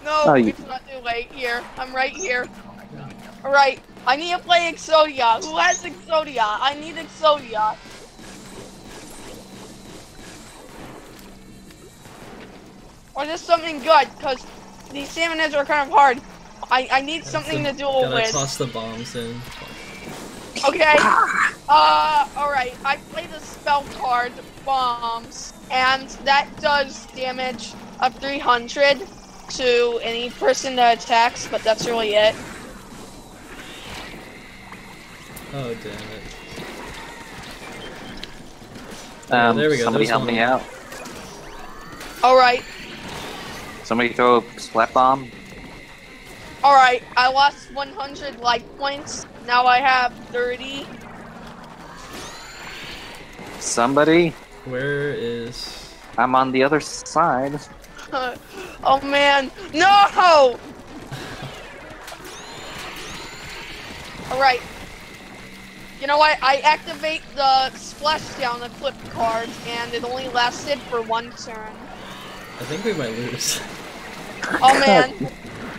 No, Oh, it's not too late. Here, I'm right here. Alright, I need to play Exodia. Who has Exodia? I need Exodia. Or just something good, because these salmonets are kind of hard. I need something to duel Gotta with. toss the bombs in. Okay. Alright. I play the spell card, Bombs, and that does damage of 300 to any person that attacks, but that's really it. Oh, damn it. There we go. Somebody help me out. Alright. Somebody throw a slap bomb. Alright, I lost 100 life points. Now I have 30. Somebody? Where is... I'm on the other side. Oh man, no! Alright. You know what? I activate the splashdown equip card, and it only lasted for 1 turn. I think we might lose. Oh man.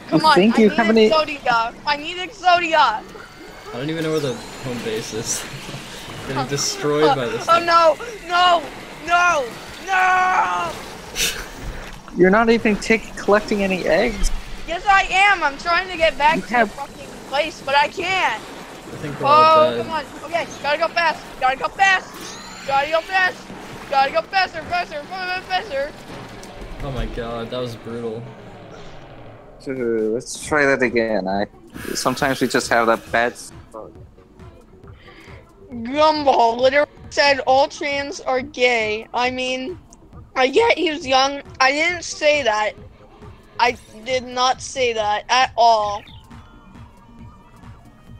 Come on, I need many... Exodia. I need Exodia. I don't even know where the home base is. Getting destroyed by this Oh thing. no! No! No! No! You're not even collecting any eggs. Yes, I am. I'm trying to get back You to have- the fucking place, but I can't. I think we're all Oh, dead. come on. Okay, gotta go fast. Gotta go fast. Gotta go fast. Gotta go faster, faster, faster. Oh my god, that was brutal. Let's try that again. Sometimes we just have that bad. Gumball literally said all trans are gay. I mean, I get he's young. I didn't say that. I did not say that at all.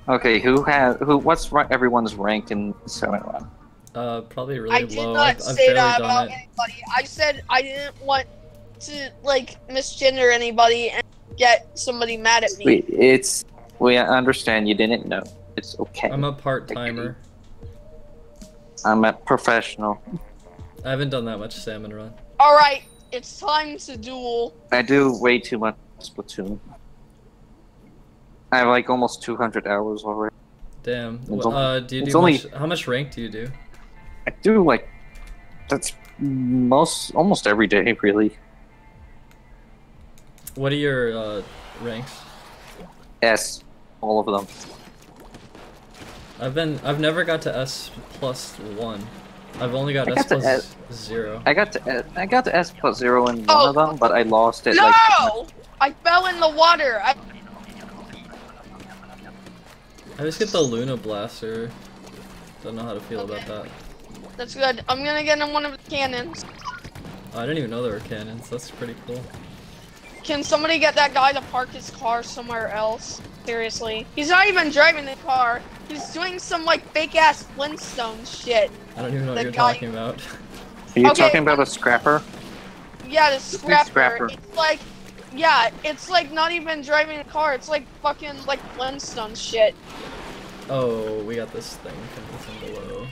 Okay, what's everyone's rank in 7-Run? Probably really I low. did not I've say barely that done about it. anybody. I said I didn't want to like misgender anybody and get somebody mad at me. We understand you didn't know. It's okay. I'm a part-timer. I'm a professional. I haven't done that much Salmon Run. Alright, it's time to duel. I do way too much Splatoon. I have like almost 200 hours already. Damn. It's Do you do much, how much rank do you do? I do like that's almost every day really. What are your ranks? S, all of them. I've never got to S+1. I've only got I S got to plus 0. I got to S+0 in one of them, but I lost it. No! Like, I fell in the water. I just get the Luna Blaster. Don't know how to feel about that. That's good. I'm gonna get in one of the cannons. Oh, I didn't even know there were cannons. That's pretty cool. Can somebody get that guy to park his car somewhere else? Seriously. He's not even driving the car. He's doing some like fake ass Flintstone shit. I don't even know what The you're guy- talking about. Are you Okay. talking about a scrapper? Yeah, the scrapper. scrapper. It's like, yeah, it's like not even driving a car. It's like fucking like Flintstone shit. Oh, we got this thing coming from below.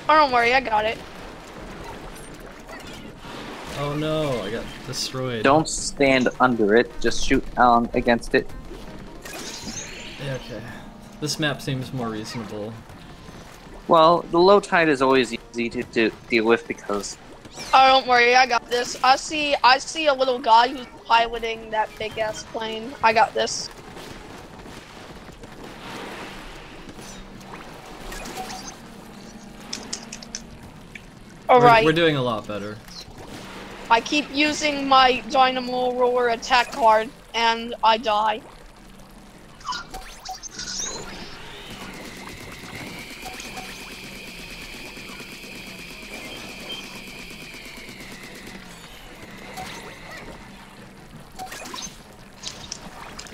Oh, don't worry, I got it. Oh no, I got destroyed. Don't stand under it, just shoot against it. Yeah, okay. This map seems more reasonable. Well, the low tide is always easy to deal with because... Oh, don't worry, I got this. I see a little guy who's piloting that big ass plane. I got this. Alright. We're doing a lot better. I keep using my Dynamo Roller attack card, and I die.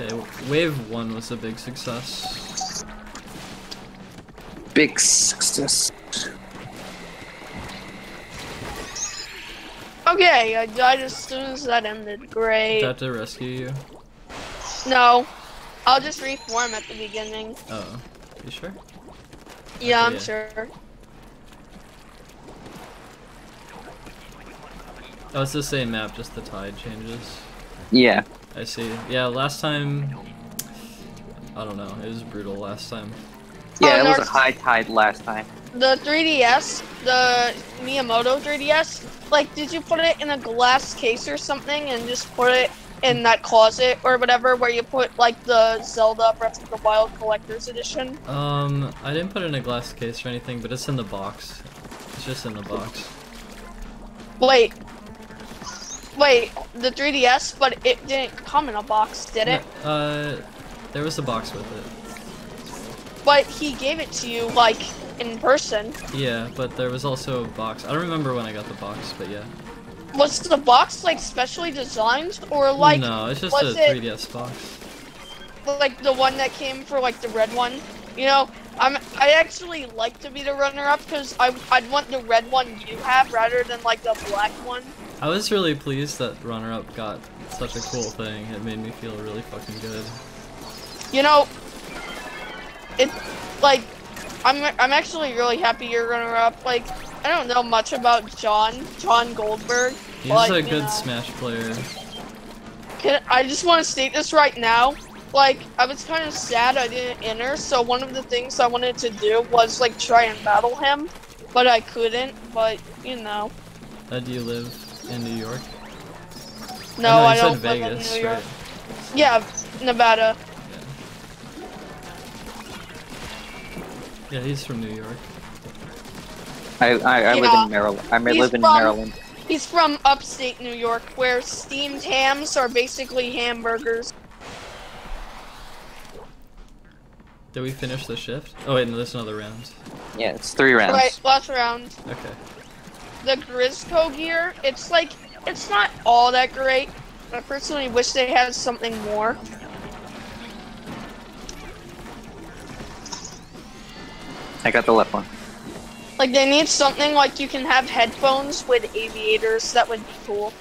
Okay, wave 1 was a big success. Big success. Okay, I died as soon as that ended. Great. Did I have to rescue you? No, I'll just reform at the beginning. Oh, you sure? Yeah, Okay, I'm yeah. sure. Oh, it's the same map, just the tide changes. Yeah. I see. Yeah, last time... I don't know, it was brutal last time. Yeah, Oh, it was a Narc- high tide last time. The 3DS, the Miyamoto 3DS, like, did you put it in a glass case or something and just put it in that closet or whatever where you put, like, the Zelda Breath of the Wild Collector's Edition? I didn't put it in a glass case or anything, but it's in the box. It's just in the box. Wait, the 3DS, but it didn't come in a box, did it? There was a box with it. But he gave it to you, like, in person. Yeah, but there was also a box. I don't remember when I got the box, but yeah. Was the box, like, specially designed, or, like, no, it's just was a 3DS box. like the one that came for like the red one? You know, I actually like to be the runner-up because I'd want the red one you have rather than like the black one. I was really pleased that runner-up got such a cool thing. It made me feel really fucking good. You know, it like I'm actually really happy you're runner-up. Like, I don't know much about John Goldberg. He's but, a you good know, Smash player. I just want to state this right now. Like, I was kind of sad I didn't enter, so one of the things I wanted to do was, like, try and battle him, but I couldn't, but, you know. Do you live in New York? No, Oh, I you don't said live in Vegas, New York. right? Yeah, Nevada. Yeah, he's from New York. I live Yeah. in Maryland. I He's live in from- Maryland. He's from upstate New York, where steamed hams are basically hamburgers. Did we finish the shift? Oh wait, no, there's another round. Yeah, it's 3 rounds. Right, last round. Okay. The Grizzco gear, it's like, it's not all that great. I personally wish they had something more. I got the left one. Like, they need something like you can have headphones with aviators. That would be cool.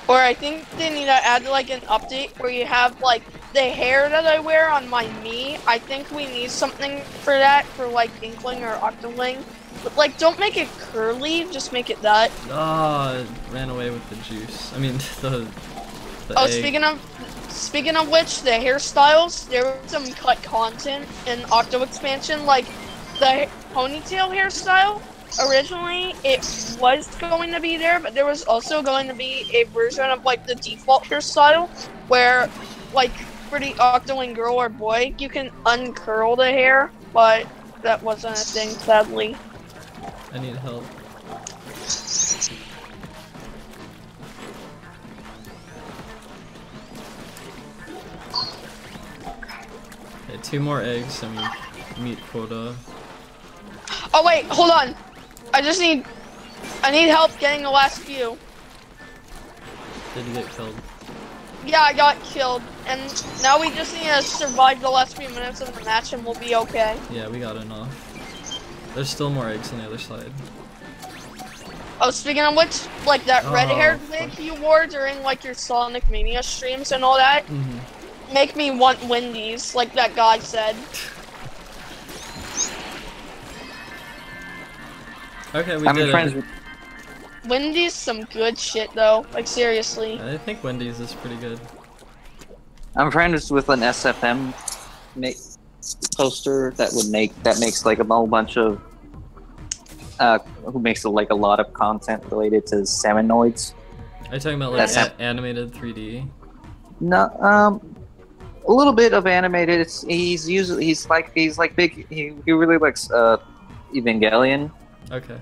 Or I think they need to add, like, an update where you have, like, the hair that I wear on my Mii. I think we need something for that, for, like, Inkling or Octoling. But, like, don't make it curly, just make it that. Ah, it ran away with the juice. I mean, the Oh, egg. speaking of which, the hairstyles, there was some cut content in Octo Expansion, like the ponytail hairstyle. Originally, it was going to be there, but there was also going to be a version of like the default hairstyle, where like for the Octoling girl or boy, you can uncurl the hair, but that wasn't a thing, sadly. I need help. Okay, 2 more eggs and we meet quota. Oh wait, hold on. I need help getting the last few. Did you get killed? Yeah, I got killed, and now we just need to survive the last few minutes of the match and we'll be okay. Yeah, we got enough. There's still more eggs on the other side. Oh, speaking of which, like that red-haired Oh, wig fuck. you wore during like your Sonic Mania streams and all that, make me want Wendy's, like that guy said. Okay, we I'm did friends it. with. Wendy's some good shit though. Like seriously. I think Wendy's is pretty good. I'm friends with an SFM poster that makes like a whole bunch of who makes like a lot of content related to salmonoids. Are you talking about like That's- animated 3D? No, a little bit of animated. He's like big. He really likes Evangelion. Okay.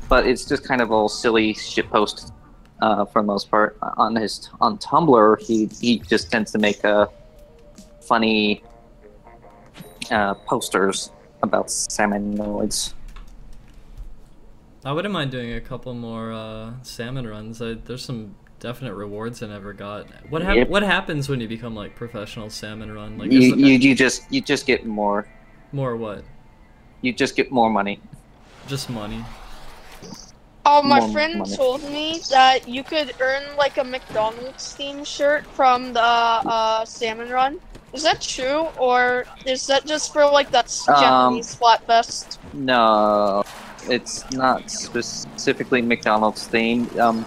But it's just kind of all silly shit post for the most part. On Tumblr, he just tends to make funny posters about salmonoids. I wouldn't mind doing a couple more salmon runs. There's some definite rewards I never got. Yep. What happens when you become like professional salmon run? Like You just get more. more what? You just get more money. Just money. Oh, my More friend money. told me that you could earn like a McDonald's themed shirt from the salmon run. Is that true, or is that just for like that Japanese Splatfest? No, it's not specifically McDonald's themed.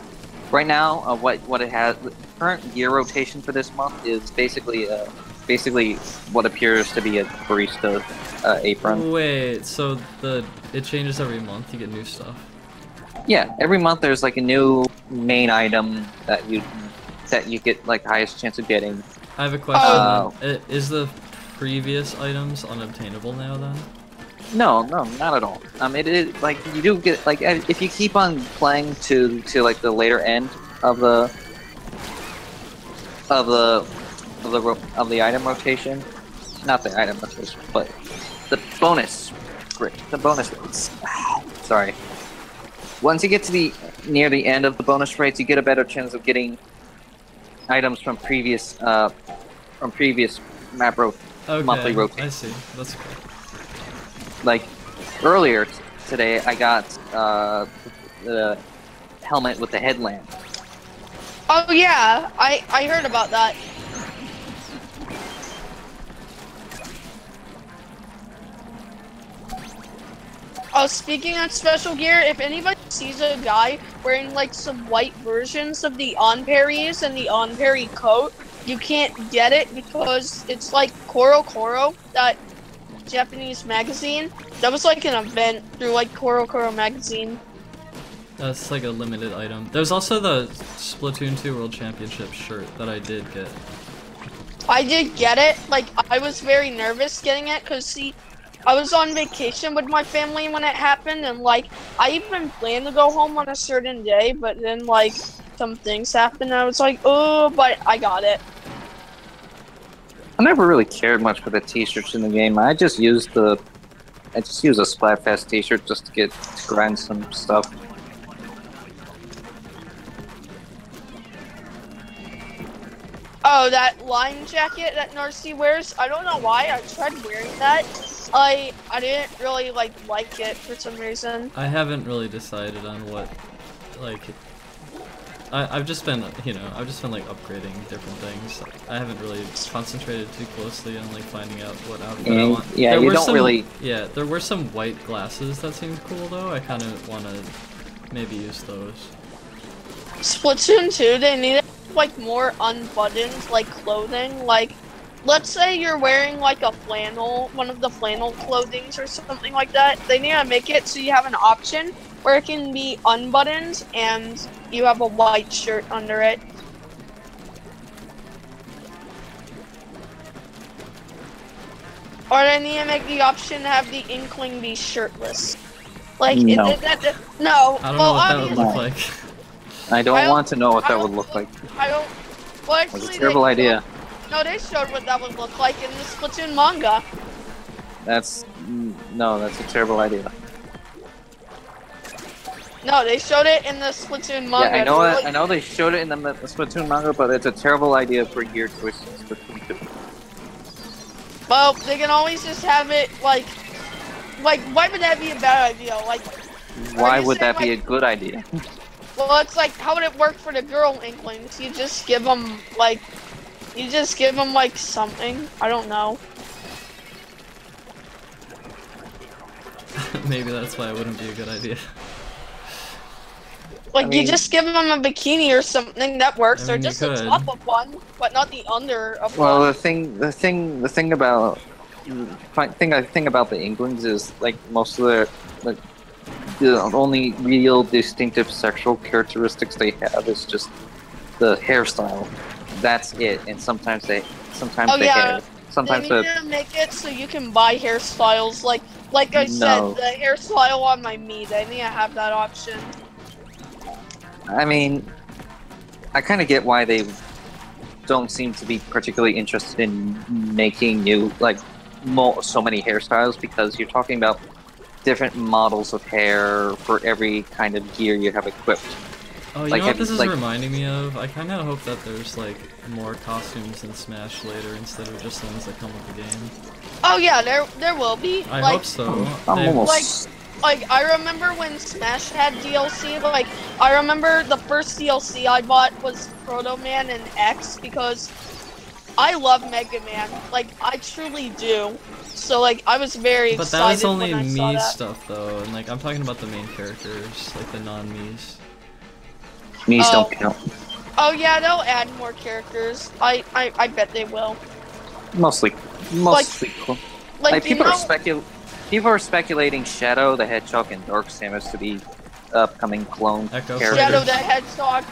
Right now, what it has, the current gear rotation for this month is basically what appears to be a barista apron. Wait, so it changes every month. You get new stuff. Yeah, every month there's like a new main item that you get like the highest chance of getting. I have a question. Oh. Is the previous items unobtainable now then? No, not at all. It is like you do get like if you keep on playing to like the later end of the item rotation, not the item rotation, but the bonus rates. Sorry. Once you get to near the end of the bonus rates, you get a better chance of getting items from previous map monthly Okay, rotation. I see. That's cool. Like earlier today, I got the helmet with the headlamp. Oh yeah, I heard about that. Oh, speaking of special gear, if anybody sees a guy wearing like some white versions of the on-parries and the on-parry coat, you can't get it because it's like Koro Koro, that Japanese magazine. That was like an event through like Koro Koro magazine. That's like a limited item. There's also the Splatoon 2 World Championship shirt that I did get. I did get it. Like, I was very nervous getting it because, see, I was on vacation with my family when it happened, and like, I even planned to go home on a certain day, but then like, some things happened, and I was like, oh, but I got it. I never really cared much for the t-shirts in the game. I just use a Splatfest t-shirt just to grind some stuff. Oh, that line jacket that Narcy wears, I don't know why, I tried wearing that. I didn't really like it for some reason. I haven't really decided on what, like, I've just been, like upgrading different things. I haven't really concentrated too closely on like finding out what outfit I want. Yeah, There you were don't really. Yeah, there were some white glasses that seemed cool though. I kind of want to maybe use those. Splatoon 2, they need like more unbuttoned like clothing. Like, let's say you're wearing like a flannel, one of the flannel clothings or something like that. They need to make it so you have an option where it can be unbuttoned and you have a white shirt under it. Or they need to make the option to have the Inkling be shirtless. Like, No. no. No. I don't know Well, what that would look obviously- like. I don't I don't- want to know what I that don't would look like. I don't. Well, It was actually, a terrible they idea. No, they showed what that would look like in the Splatoon manga. That's a terrible idea. No, they showed it in the Splatoon manga. Yeah, I know They it. really- I know they showed it in the Splatoon manga, but it's a terrible idea for gear choices. Splatoon 2. Well, they can always just have it like, why would that be a bad idea? Like, Why you would saying, that be a good idea? well, it's like, how would it work for the girl Inklings? You just give them like something. I don't know. Maybe that's why it wouldn't be a good idea. Like, I mean, you just give them a bikini or something that works, I or mean, you just the could. top of one, but not the under of well, one. the thing about the Inklings is like most of their like the only real distinctive sexual characteristics they have is just the hairstyle. That's it, and sometimes Oh, the yeah. hair. Sometimes They need the to make it so you can buy hairstyles. Like I said, No. the hairstyle on my Mii, they need to have that option. I mean, I kind of get why they don't seem to be particularly interested in making new like so many hairstyles, because you're talking about different models of hair for every kind of gear you have equipped. Oh, you Like, know what have- this is like- reminding me of? I kind of hope that there's like more costumes in Smash later instead of just the ones that come with the game. Oh yeah, there will be. I like, hope so. I'm They- almost Like, I remember when Smash had DLC, like, I remember the first DLC I bought was Proto Man and X, because I love Mega Man. Like, I truly do. So, like, I was very But excited that was only when I saw me that. stuff though, and like I'm talking about the main characters, like the non-Miis. Knees Oh. don't count. Oh yeah, they'll add more characters. I bet they will. Mostly cool. Like, you people know, people are speculating Shadow the Hedgehog and Dark Samus to be upcoming clone Echo characters. Shadow the Hedgehog.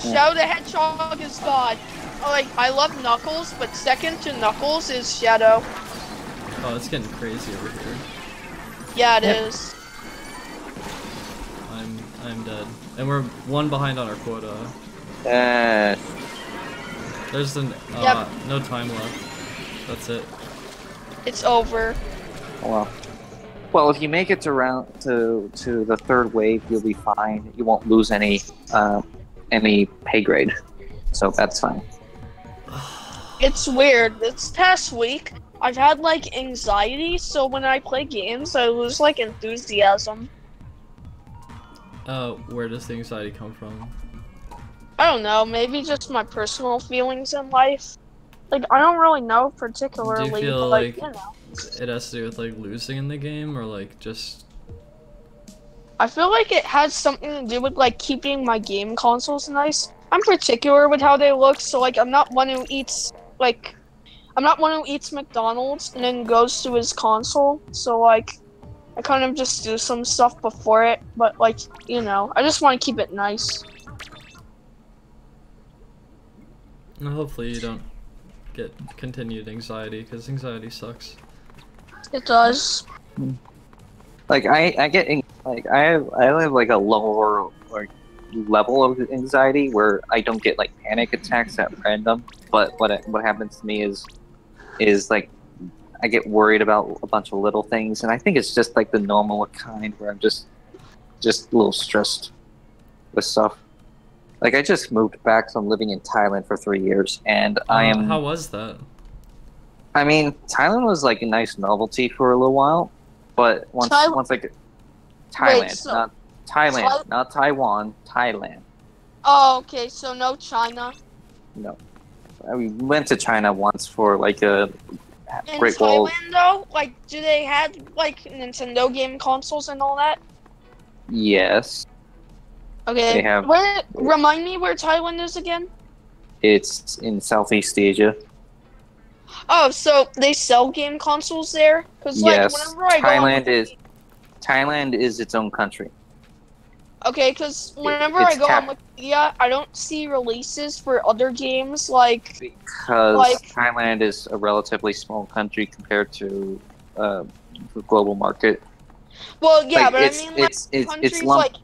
Yeah. Shadow the Hedgehog is God. Like, I love Knuckles, but second to Knuckles is Shadow. Oh, it's getting crazy over here. Yeah, it Yep. is. I'm dead, and we're one behind on our quota. There's Yep. no time left. That's it. It's over. Well, if you make it to the third wave, you'll be fine. You won't lose any pay grade, so that's fine. It's weird. This past week, I've had, like, anxiety, so when I play games, I lose, like, enthusiasm. Where does the anxiety come from? I don't know, maybe just my personal feelings in life. Like, I don't really know particularly, Do you feel but, like you know. it has to do with like losing in the game, or like just? I feel like it has something to do with, like, keeping my game consoles nice. I'm particular with how they look, so, like, I'm not one who eats McDonald's and then goes to his console, so, like, I kind of just do some stuff before it, but, like, you know, I just want to keep it nice. And hopefully you don't get continued anxiety, because anxiety sucks. It does. Like I get like I have like a lower like level of anxiety where I don't get like panic attacks at random, but what happens to me is like I get worried about a bunch of little things, and I think it's just like the normal kind where I'm just a little stressed with stuff. Like, I just moved back from living in Thailand for 3 years, and I am. How was that? I mean, Thailand was like a nice novelty for a little while, but once like Thailand, so- not Thailand, not Taiwan, Thailand. Oh, okay, so no China. No, we went to China once for like a In Great Wall. Thailand, though, like, do they have, like, Nintendo game consoles and all that? Yes, Okay, They have- remind me where Thailand is again? it's in Southeast Asia. Oh, so they sell game consoles there? Because, like, Yes, whenever I go on Thailand is its own country. Okay, because whenever it's I go on cap- Wikipedia, I don't see releases for other games, like, Because Like- Thailand is a relatively small country compared to the global market. well, yeah, Like, but it's, I mean, like, it's countries lumped. like,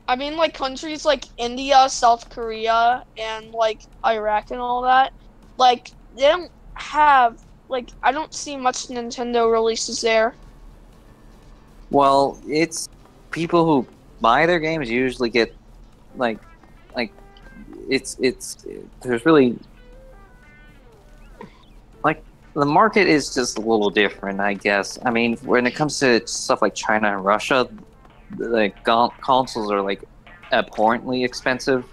I mean, like, countries like India, South Korea, and, like, Iraq and all that, like, they don't have, like, I don't see much Nintendo releases there. Well, it's people who buy their games usually get like it's there's really like the market is just a little different, I guess. I mean, when it comes to stuff like China and Russia, the consoles are like abhorrently expensive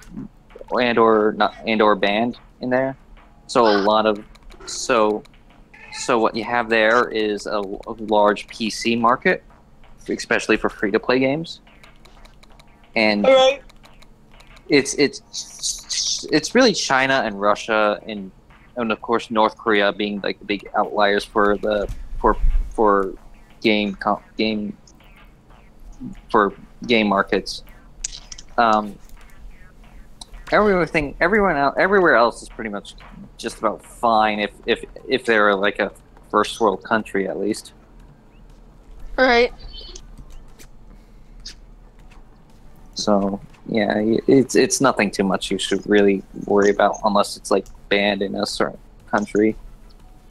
and or banned in there. So a lot of so what you have there is a large PC market. especially for free-to-play games. And Alright. it's really China and Russia and of course North Korea being like the big outliers for game markets. Everywhere else is pretty much just about fine if they're like a first world country at least. Alright. So yeah, it's nothing too much you should really worry about unless it's like banned in a certain country.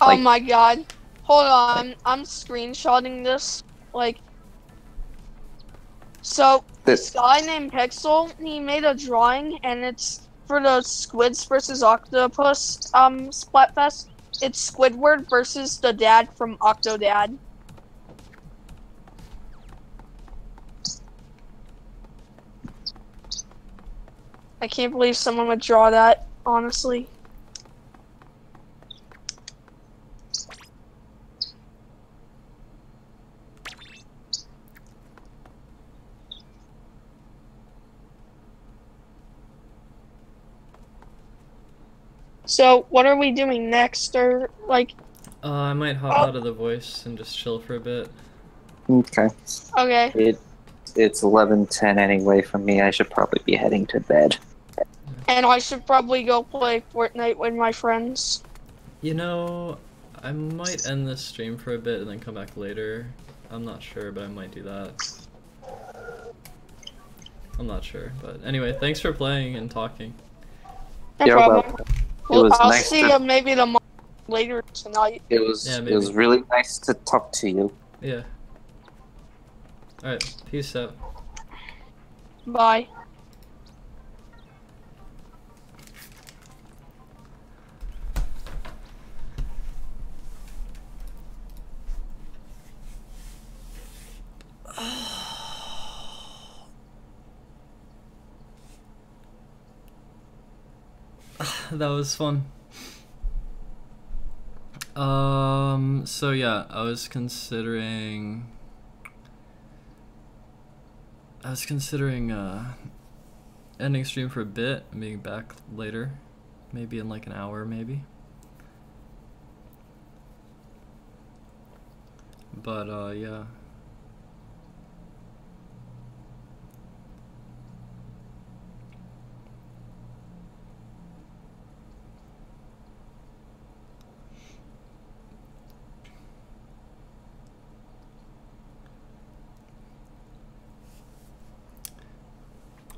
Oh Like- my god. Hold on. I'm screenshotting this. Like, so this guy named Pixel, he made a drawing and it's for the Squids versus Octopus Splatfest. It's Squidward versus the dad from Octodad. I can't believe someone would draw that, honestly. So, what are we doing next, or, like... I might hop out of the voice and just chill for a bit. Okay. Okay. It's 11:10 anyway for me. I should probably be heading to bed. And I should probably go play Fortnite with my friends. You know, I might end this stream for a bit and then come back later. I'm not sure, but I might do that. I'm not sure, but anyway, thanks for playing and talking. No You're problem. welcome. It was I'll nice see to- you maybe later tonight. It was Yeah, it was maybe. really nice to talk to you. Yeah. Alright, peace out. Bye. That was fun. So yeah, I was considering ending stream for a bit and being back later, maybe in like an hour, maybe. But yeah.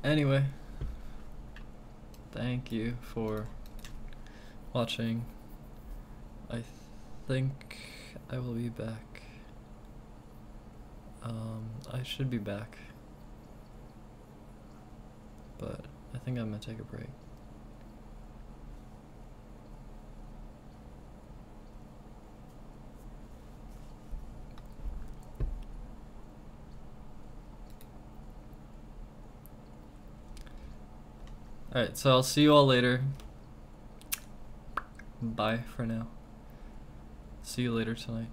Anyway, thank you for watching. I think I will be back. I should be back, but I think I'm gonna take a break. Alright, so I'll see you all later. Bye for now. See you later tonight.